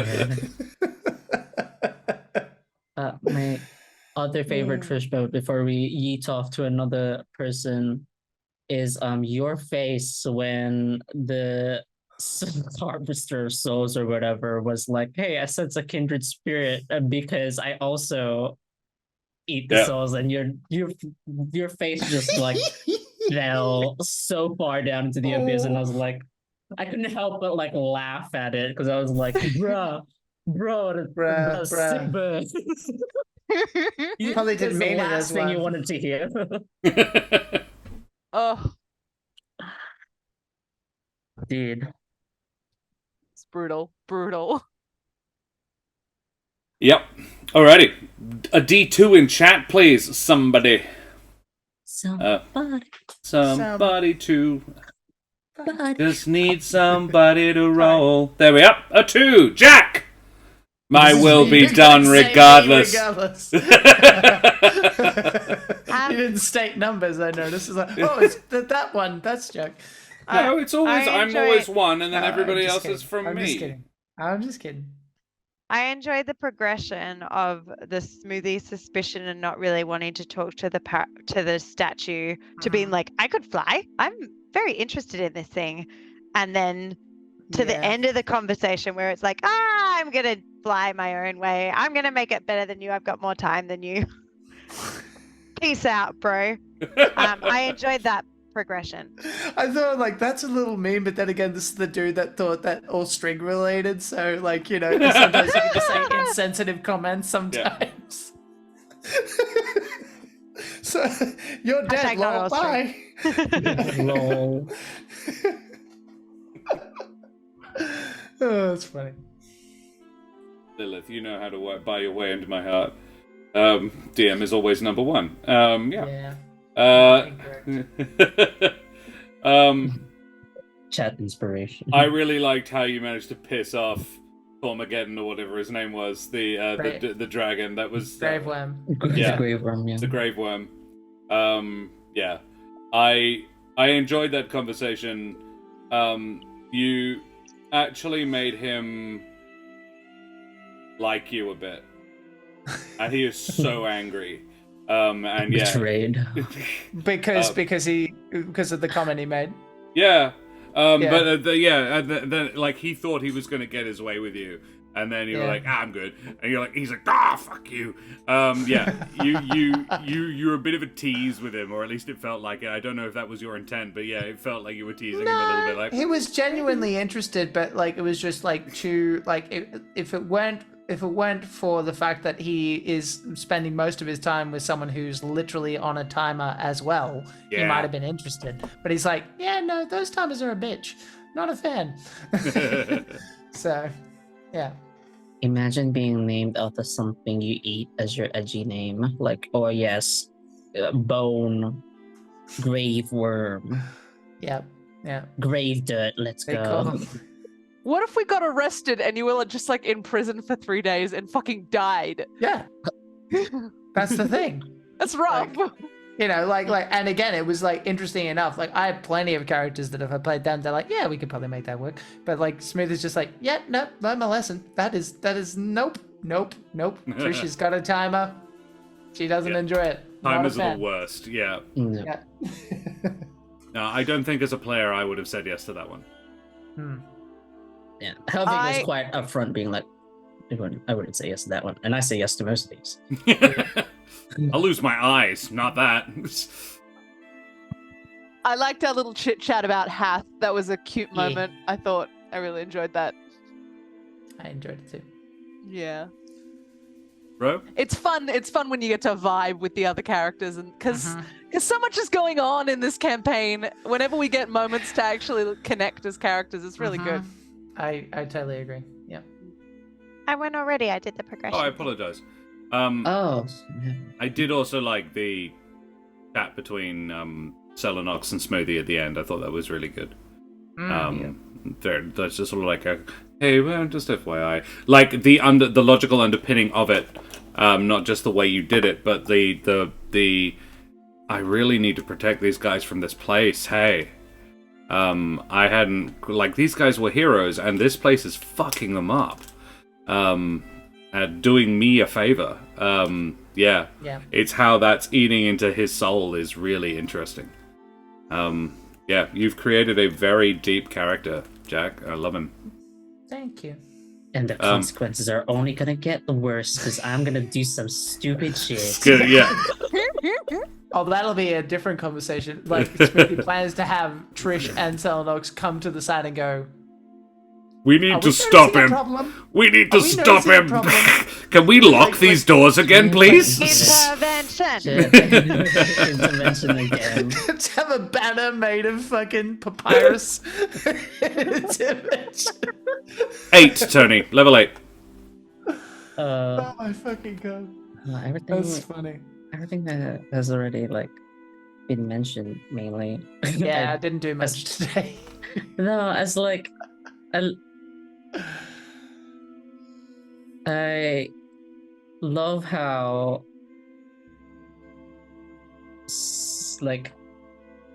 My other favorite Trish boat before we yeet off to another person is your face when the harvester of souls or whatever was like, hey, I sense a kindred spirit because I also eat the souls, and your face just like fell so far down into the abyss, and I was like, I couldn't help but like laugh at it because I was like, bruh, Bruh. sick burn. You probably didn't mean it as thing you well. wanted to hear. Oh, Dude. it's brutal. Yep. Alrighty. A D2 in chat, please. Somebody to. Just need somebody to roll. There we are. A 2. Jack! My will be done regardless. You didn't state numbers, I noticed. It's like, oh, it's that one. That's Jack. No, it's always I'm enjoy always it. one, and then everybody I'm just else kidding. is from I'm me. just kidding. I enjoyed the progression of the Smoothie suspicion and not really wanting to talk to the statue, to being like, I could fly. I'm very interested in this thing, and then to the end of the conversation where it's like, I'm gonna fly my own way. I'm gonna make it better than you. I've got more time than you. Peace out, bro. I enjoyed that progression. I thought like that's a little mean, but then again, this is the dude that thought that all string related. So like, you know, sometimes you can just say insensitive comments sometimes. So you're dead, Hashtag not lol. all Bye. Lol. Oh, that's funny. Lilith, you know how to buy your way into my heart. DM is always number one. Yeah. Chat inspiration. I really liked how you managed to piss off Tormageddon or whatever his name was, the dragon. That was Grave worm. Yeah. The grave worm, yeah. the grave worm. Yeah, I enjoyed that conversation. You actually made him like you a bit, and he is so angry. And yeah, Betrayed. Because of the comment he made. yeah. Yeah. But like he thought he was gonna get his way with you, and then you were Yeah. like, I'm good, and you're like, he's like, fuck you. Yeah, you're a bit of a tease with him, or at least it felt like it. I don't know if that was your intent, but yeah, it felt like you were teasing him a little bit. Like He was genuinely interested, but like it was just like too like if it weren't for the fact that he is spending most of his time with someone who's literally on a timer as well, he Yeah. might have been interested. But he's like, yeah, no, those timers are a bitch. Not a fan. So, yeah. Imagine being named after something you eat as your edgy name. Like, oh yes, bone, grave worm, Yeah. Yeah. grave dirt, let's They go. call What if we got arrested and you were just like in prison for 3 days and fucking died? Yeah. That's the thing. That's rough. You know, like, and again, it was like interesting enough. Like, I have plenty of characters that if I played them, they're like, yeah, we could probably make that work. But like, Smooth is just like, yeah, nope, learn my lesson. That is, nope. Trish has got a timer. She doesn't Yeah. enjoy it. Not a timers are fan. the worst. Yeah. No. Yeah. No, I don't think as a player I would have said yes to that one. Yeah, Helvig was quite upfront, being like, I wouldn't say yes to that one, and I say yes to most of these. I'll lose my eyes, not that. I liked our little chit chat about Hath. That was a cute moment. I thought I really enjoyed that. I enjoyed it too. Yeah. Bro? It's fun. It's fun when you get to vibe with the other characters, and because so much is going on in this campaign. Whenever we get moments to actually connect as characters, it's really good. I totally agree. Yeah. I went already. I did the progression. Oh, I apologize. Oh, I did also like the chat between Selenox and Smoothie at the end. I thought that was really good. That's just sort of like a, hey, well, just FYI, like the logical underpinning of it, not just the way you did it, but the I really need to protect these guys from this place. Hey, I hadn't, like, these guys were heroes, and this place is fucking them up. At doing me a favor. Yeah. It's how that's eating into his soul is really interesting. Yeah, you've created a very deep character, Jack. I love him. Thank you. and the consequences are only gonna get worse because I'm gonna do some stupid shit. Good, yeah. Oh, that'll be a different conversation. Like, Smoothie plans to have Trish and Selenox come to the side and go, We need to stop him. We need to stop him. Can we lock these doors again, please? Intervention. Intervention again. Let's have a banner made of fucking papyrus. Intervention. 8, Tony. Level 8. Oh my fucking god. That's funny. Everything that has already been mentioned mainly. Yeah, I didn't do much today. No, as I love how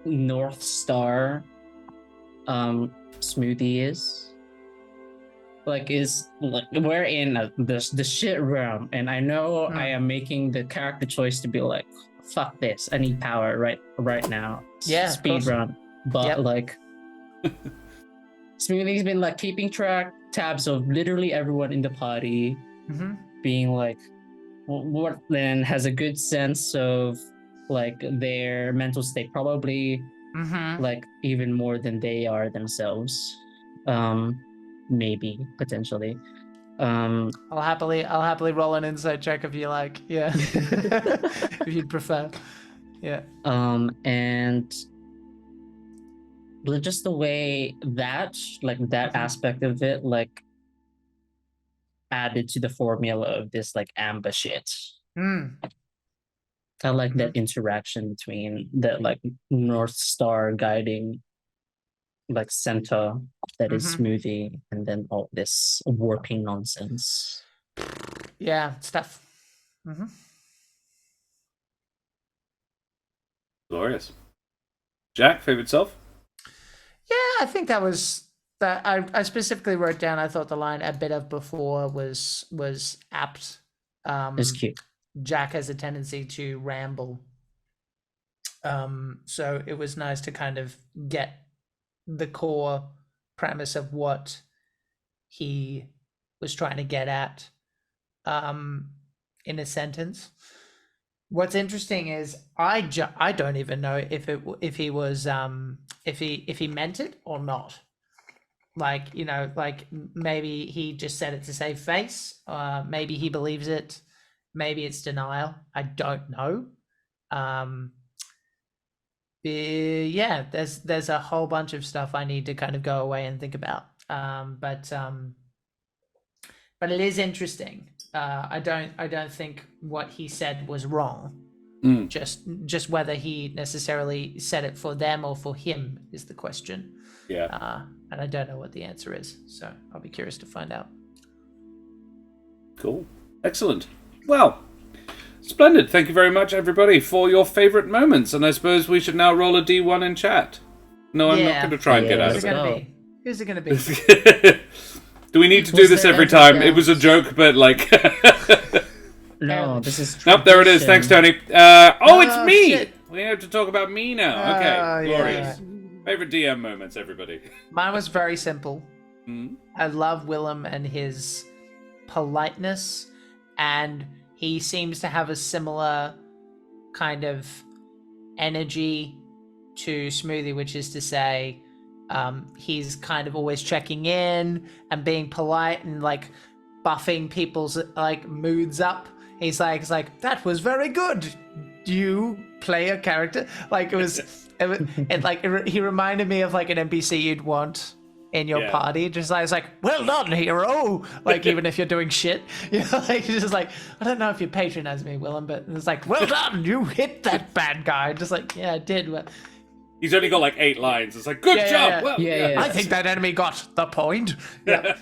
North Star Smoothie is. We're in the shit realm, and I know I am making the character choice to be like, fuck this, I need power right now. Yeah, speed run. But Smoothie's been keeping tabs of literally everyone in the party, being what then has a good sense of their mental state, probably even more than they are themselves. Maybe potentially. I'll happily roll an insight check if you like. Yeah. If you'd prefer. Yeah. And just the way that aspect of it added to the formula of this ambush shit. I like that interaction between the like North Star guiding like center that is Smoothie, and then all this warping nonsense. Yeah, stuff. Glorious. Jack, favorite self? Yeah, I think that was that. I specifically wrote down. I thought the line "a bit of before" was apt. It's cute. Jack has a tendency to ramble. So it was nice to kind of get the core premise of what he was trying to get at in a sentence. What's interesting is I don't even know if he was if he meant it or not. Like, you know, like maybe he just said it to save face. Maybe he believes it. Maybe it's denial. I don't know. Yeah, there's a whole bunch of stuff I need to kind of go away and think about. But it is interesting. I don't think what he said was wrong. Just whether he necessarily said it for them or for him is the question. Yeah. And I don't know what the answer is, so I'll be curious to find out. Cool. Excellent. Well, splendid. Thank you very much, everybody, for your favourite moments. And I suppose we should now roll a D1 in chat. No, I'm not going to try and get out of it. Who's it going to be? Do we need to do this every time? It was a joke, but like... No, this is Nope, there it is. Thanks, Tony. It's me! Shit. We have to talk about me now. Okay, glorious. Yeah. Favorite DM moments, everybody. Mine was very simple. Mm-hmm. I love Willem and his politeness, and he seems to have a similar kind of energy to Smoothie, which is to say, he's kind of always checking in and being polite and like buffing people's like moods up. He's like, that was very good. Do you play a character? Like he reminded me of like an NPC you'd want in your party. Just like, it's like, well done, hero. Like even if you're doing shit, you know, like just like, I don't know if you patronize me, Willem, but it's like, well done, you hit that bad guy. Just like, yeah, I did. Well, he's only got like 8 lines. It's like, good job. Yeah. Well, I think that enemy got the point. Yeah.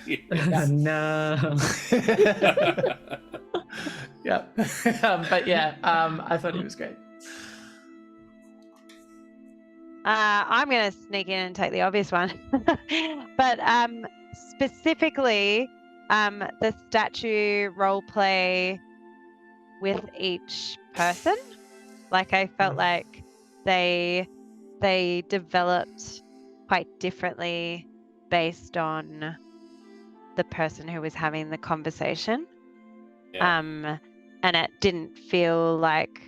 No. Yeah. But yeah, I thought he was great. I'm going to sneak in and take the obvious one. But specifically, the statue role play with each person. Like I felt like they developed quite differently based on the person who was having the conversation. Yeah. And it didn't feel like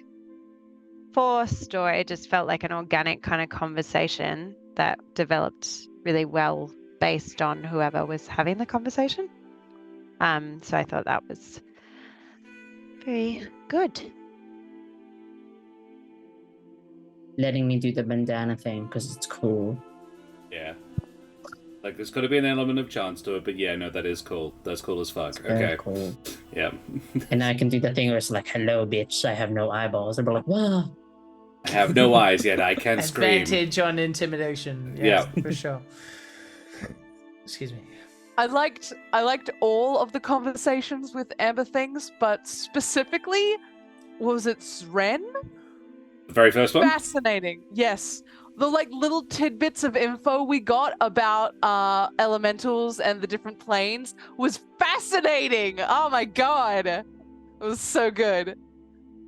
forced, or it just felt like an organic kind of conversation that developed really well based on whoever was having the conversation. So I thought that was very good. Letting me do the bandana thing because it's cool. Yeah. Like, there's got to be an element of chance to it, but yeah, no, that is cool. That's cool as fuck. Very cool. Yeah. And I can do the thing where it's like, hello, bitch, I have no eyeballs. And we're like, whoa. I have no eyes yet. I can scream. Advantage on intimidation. Yeah. For sure. Excuse me. I liked all of the conversations with Amber things, but specifically, was it Sren? The very first one? Fascinating. Yes. The like little tidbits of info we got about elementals and the different planes was fascinating. Oh my god. It was so good.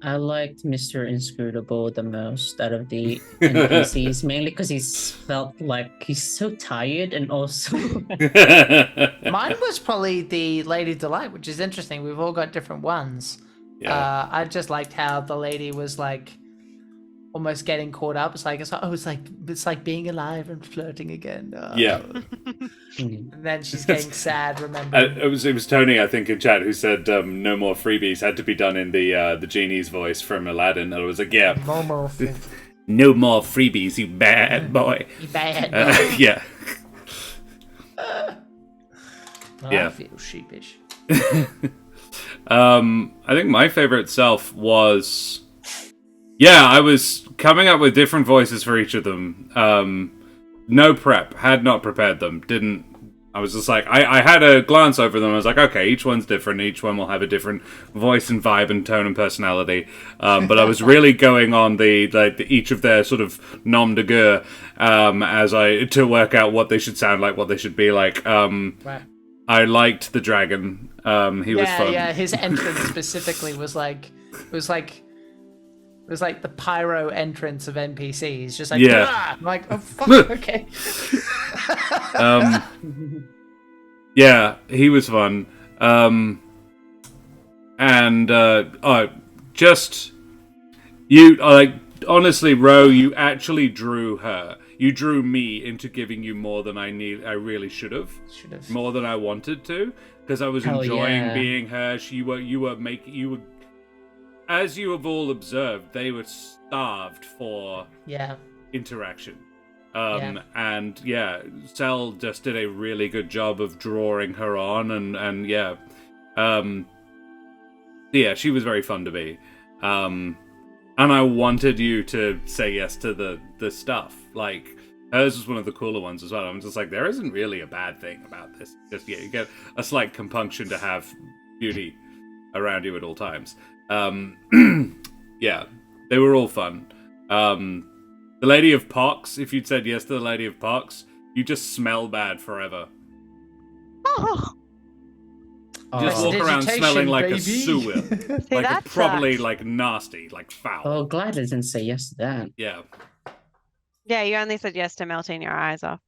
I liked Mr. Inscrutable the most out of the NPCs, mainly because he's felt like he's so tired, and also Mine was probably the Lady Delight, which is interesting. We've all got different ones. Yeah. I just liked how the lady was like almost getting caught up. It's like being alive and flirting again. Yeah. And then she's getting sad, remembering. It was Tony, I think, in chat who said no more freebies had to be done in the genie's voice from Aladdin. And I was like, yeah. No more freebies, you bad boy. You bad boy. Yeah. Well, Yeah. I feel sheepish. I think my favorite self was... Yeah, I was coming up with different voices for each of them. No prep, had not prepared them, didn't... I was just like, I had a glance over them, I was like, okay, each one's different, each one will have a different voice and vibe and tone and personality. But I was really going on each of their sort of nom de guerre, to work out what they should sound like, what they should be like. Right. I liked the dragon. He was fun. Yeah, his entrance specifically was like the pyro entrance of NPCs, just like, Yeah. I'm like, oh fuck, okay. Yeah, he was fun. Just you like honestly, Ro, you actually drew her. You drew me into giving you more than I really should have. More than I wanted to, because I was enjoying being her. You were as you have all observed, they were starved for interaction. And Cell just did a really good job of drawing her on, and she was very fun to be. And I wanted you to say yes to the stuff. Like, hers was one of the cooler ones as well. I'm just like, there isn't really a bad thing about this. Just you get a slight compunction to have beauty around you at all times. They were all fun. The Lady of Pox, if you'd said yes to the Lady of Pox, you just smell bad forever. Oh, You just walk around smelling like a sewer. see, Like that probably sucks. like nasty, like foul. Oh, glad I didn't say yes to that. Yeah. Yeah, you only said yes to melting your eyes off.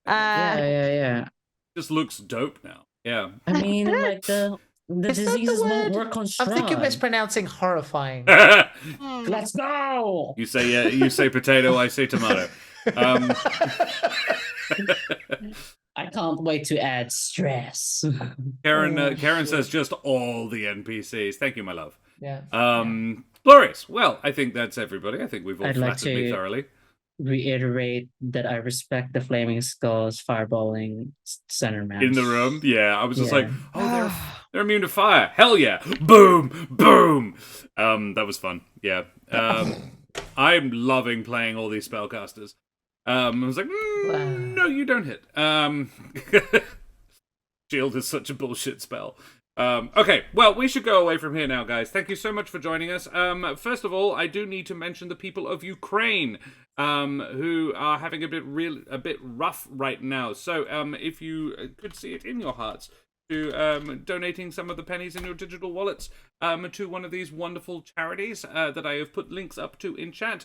Yeah. Just looks dope now. Yeah. I mean, like the It's not the diseases won't word. work on I strong. think you're mispronouncing horrifying. Let's go. You say potato, I say tomato. I can't wait to add stress. Karen says just all the NPCs. Thank you, my love. Yeah. Glorious. Well, I think that's everybody. I think we've all I'd like flattered me to- thoroughly. Reiterate that I respect the Flaming Skulls fireballing center match. In the room, yeah. I was just Yeah. like, oh, they're immune to fire. Hell yeah. Boom, boom. That was fun. Yeah. I'm loving playing all these spellcasters. I was like, no, you don't hit. Shield is such a bullshit spell. Okay, well, we should go away from here now, guys. Thank you so much for joining us. First of all, I do need to mention the people of Ukraine, who are having a bit rough right now. So, if you could see it in your hearts to donating some of the pennies in your digital wallets to one of these wonderful charities that I have put links up to in chat,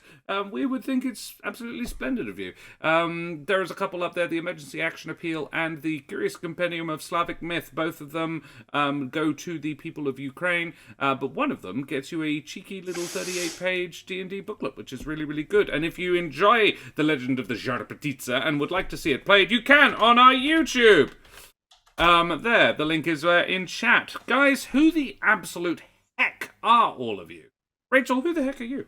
we would think it's absolutely splendid of you. There is a couple up there, the Emergency Action Appeal and the Curious Compendium of Slavic Myth. Both of them go to the people of Ukraine, but one of them gets you a cheeky little 38-page D&D booklet, which is really, really good. And if you enjoy The Legend of the Zharapatitsa and would like to see it played, you can on our YouTube. There, the link is in chat. Guys, who the absolute heck are all of you? Rachel, who the heck are you?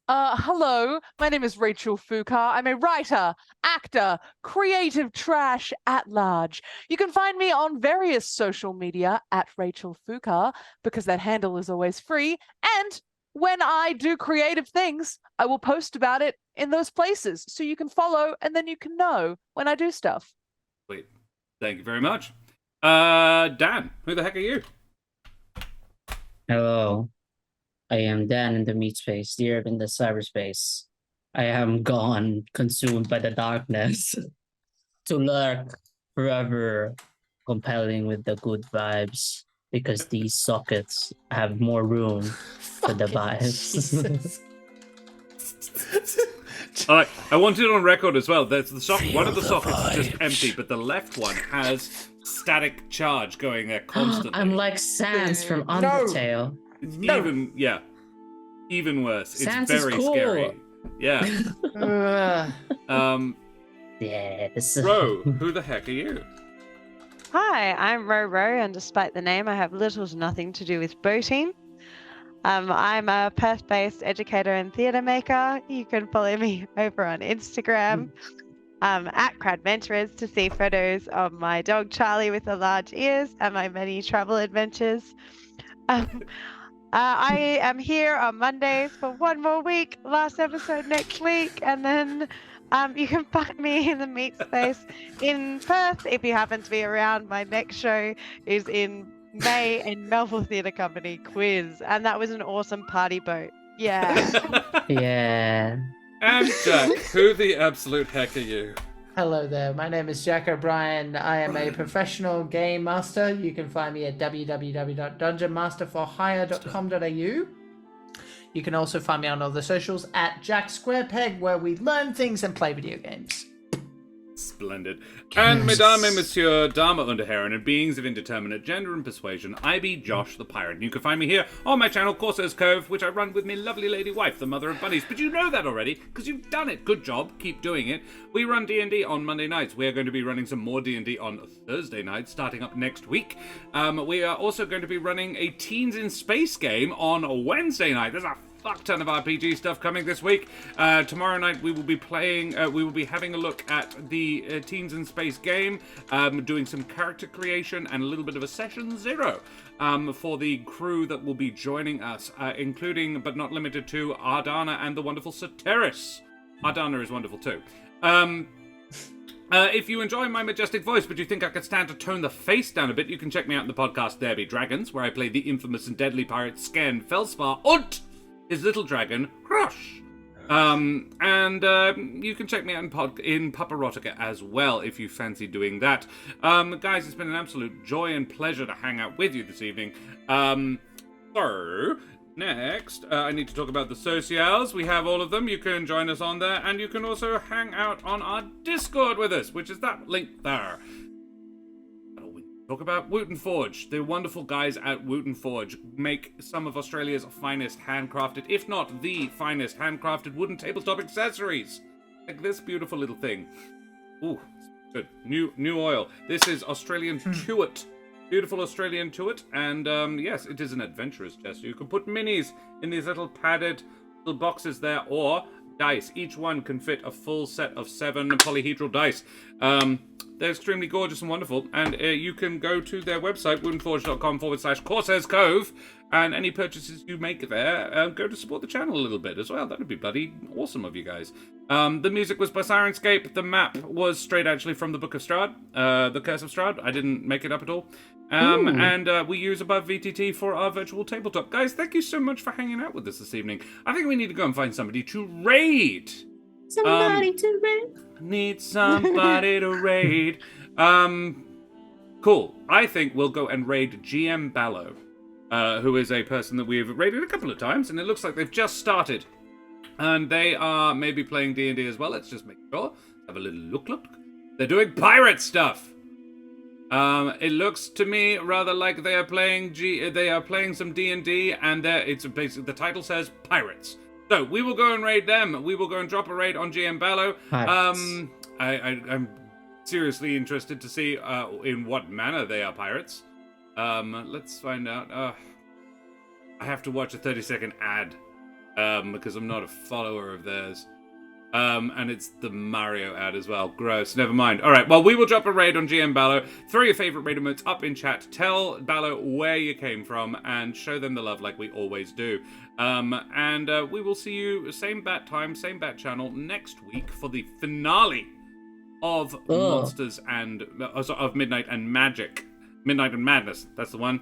Hello, my name is Rachel Fukar. I'm a writer, actor, creative trash at large. You can find me on various social media at Rachel Fukar, because that handle is always free. And when I do creative things, I will post about it in those places, so you can follow and then you can know when I do stuff. Wait. Thank you very much. Dan, who the heck are you? Hello. I am Dan in the meat space, Deer in the cyberspace. I am gone, consumed by the darkness, to lurk forever, compelling with the good vibes, because these sockets have more room for the vibes. I want it on record as well. There's one of the sockets is just empty, but the left one has static charge going there constantly. I'm like Sans from No. Undertale. It's No. even worse. Sans It's is very cool. scary. Yeah. Yes. Ro, who the heck are you? Hi, I'm Ro, and despite the name, I have little to nothing to do with boating. I'm a Perth-based educator and theatre maker. You can follow me over on Instagram at Cradventurers to see photos of my dog Charlie with the large ears and my many travel adventures. I am here on Mondays for one more week. Last episode next week, and then you can find me in the meat space in Perth if you happen to be around. My next show is in May in Melville Theatre Company Quiz, and that was an awesome party boat. Yeah. Yeah. And Jack, who the absolute heck are you? Hello there, my name is Jack O'Brien. I am a professional game master. You can find me at www.dungeonmasterforhire.com.au. You can also find me on all the socials at Jack Squarepeg, where we learn things and play video games. Splendid. And Mesdames et Messieurs, Dame und Herren, and beings of indeterminate gender and persuasion, I be Josh the Pirate. And you can find me here on my channel, Corsair's Cove, which I run with my lovely lady wife, the mother of bunnies. But you know that already, because you've done it. Good job. Keep doing it. We run D&D on Monday nights. We are going to be running some more D&D on Thursday nights, starting up next week. We are also going to be running a Teens in Space game on Wednesday night. There's a fuck ton of RPG stuff coming this week. Tomorrow night we will be playing, we will be having a look at the Teens in Space game, doing some character creation and a little bit of a session 0 for the crew that will be joining us, including but not limited to Ardana and the wonderful Soteris. Ardana is wonderful too. If you enjoy my majestic voice, but you think I could stand to tone the face down a bit, you can check me out in the podcast There Be Dragons, where I play the infamous and deadly pirate Sken Felspar und his little dragon, Crush. You can check me out in Paparotica as well, if you fancy doing that. Guys, it's been an absolute joy and pleasure to hang out with you this evening. So, next, I need to talk about the socials. We have all of them. You can join us on there, and you can also hang out on our Discord with us, which is that link there. Talk about Wooten Forge. The wonderful guys at Wooten Forge make some of Australia's finest handcrafted, if not the finest handcrafted wooden tabletop accessories. Like this beautiful little thing. Ooh, good. New oil. This is Australian Tuat. Beautiful Australian Tuat. And yes, it is an adventurous chest. You can put minis in these little padded little boxes there, or dice. Each one can fit a full set of 7 polyhedral dice. They're extremely gorgeous and wonderful, and you can go to their website, woodenforge.com/Corsairs Cove, and any purchases you make there, go to support the channel a little bit as well. That would be bloody awesome of you guys. The music was by Sirenscape. The map was straight actually from the Book of Strahd, the Curse of Strahd. I didn't make it up at all. And we use Above VTT for our virtual tabletop. Guys, thank you so much for hanging out with us this evening. I think we need to go and find somebody to raid. Somebody to raid. Need somebody to raid. Cool. I think we'll go and raid GM Ballo, who is a person that we've raided a couple of times, and it looks like they've just started. And they are maybe playing D&D as well. Let's just make sure. Have a little look. They're doing pirate stuff. It looks to me rather like they are playing some D&D, and it's basically the title says Pirates. So we will go and raid them. We will go and drop a raid on GM Ballo. I'm seriously interested to see in what manner they are pirates. Let's find out. I have to watch a 30-second ad because I'm not a follower of theirs. And it's the Mario ad as well. Gross. Never mind. All right. Well, we will drop a raid on GM Ballo. Throw your favorite raid emotes up in chat. Tell Ballo where you came from and show them the love like we always do. And we will see you same bat time, same bat channel next week for the finale of Monsters and of Midnight and Magic. Midnight and Madness. That's the one.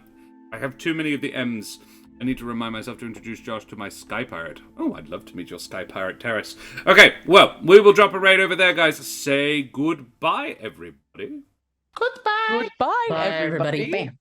I have too many of the M's. I need to remind myself to introduce Josh to my Sky Pirate. Oh, I'd love to meet your Sky Pirate Terrace. Okay, well, we will drop a raid over there, guys. Say goodbye, everybody. Goodbye. Goodbye, Bye, everybody. everybody. Bam.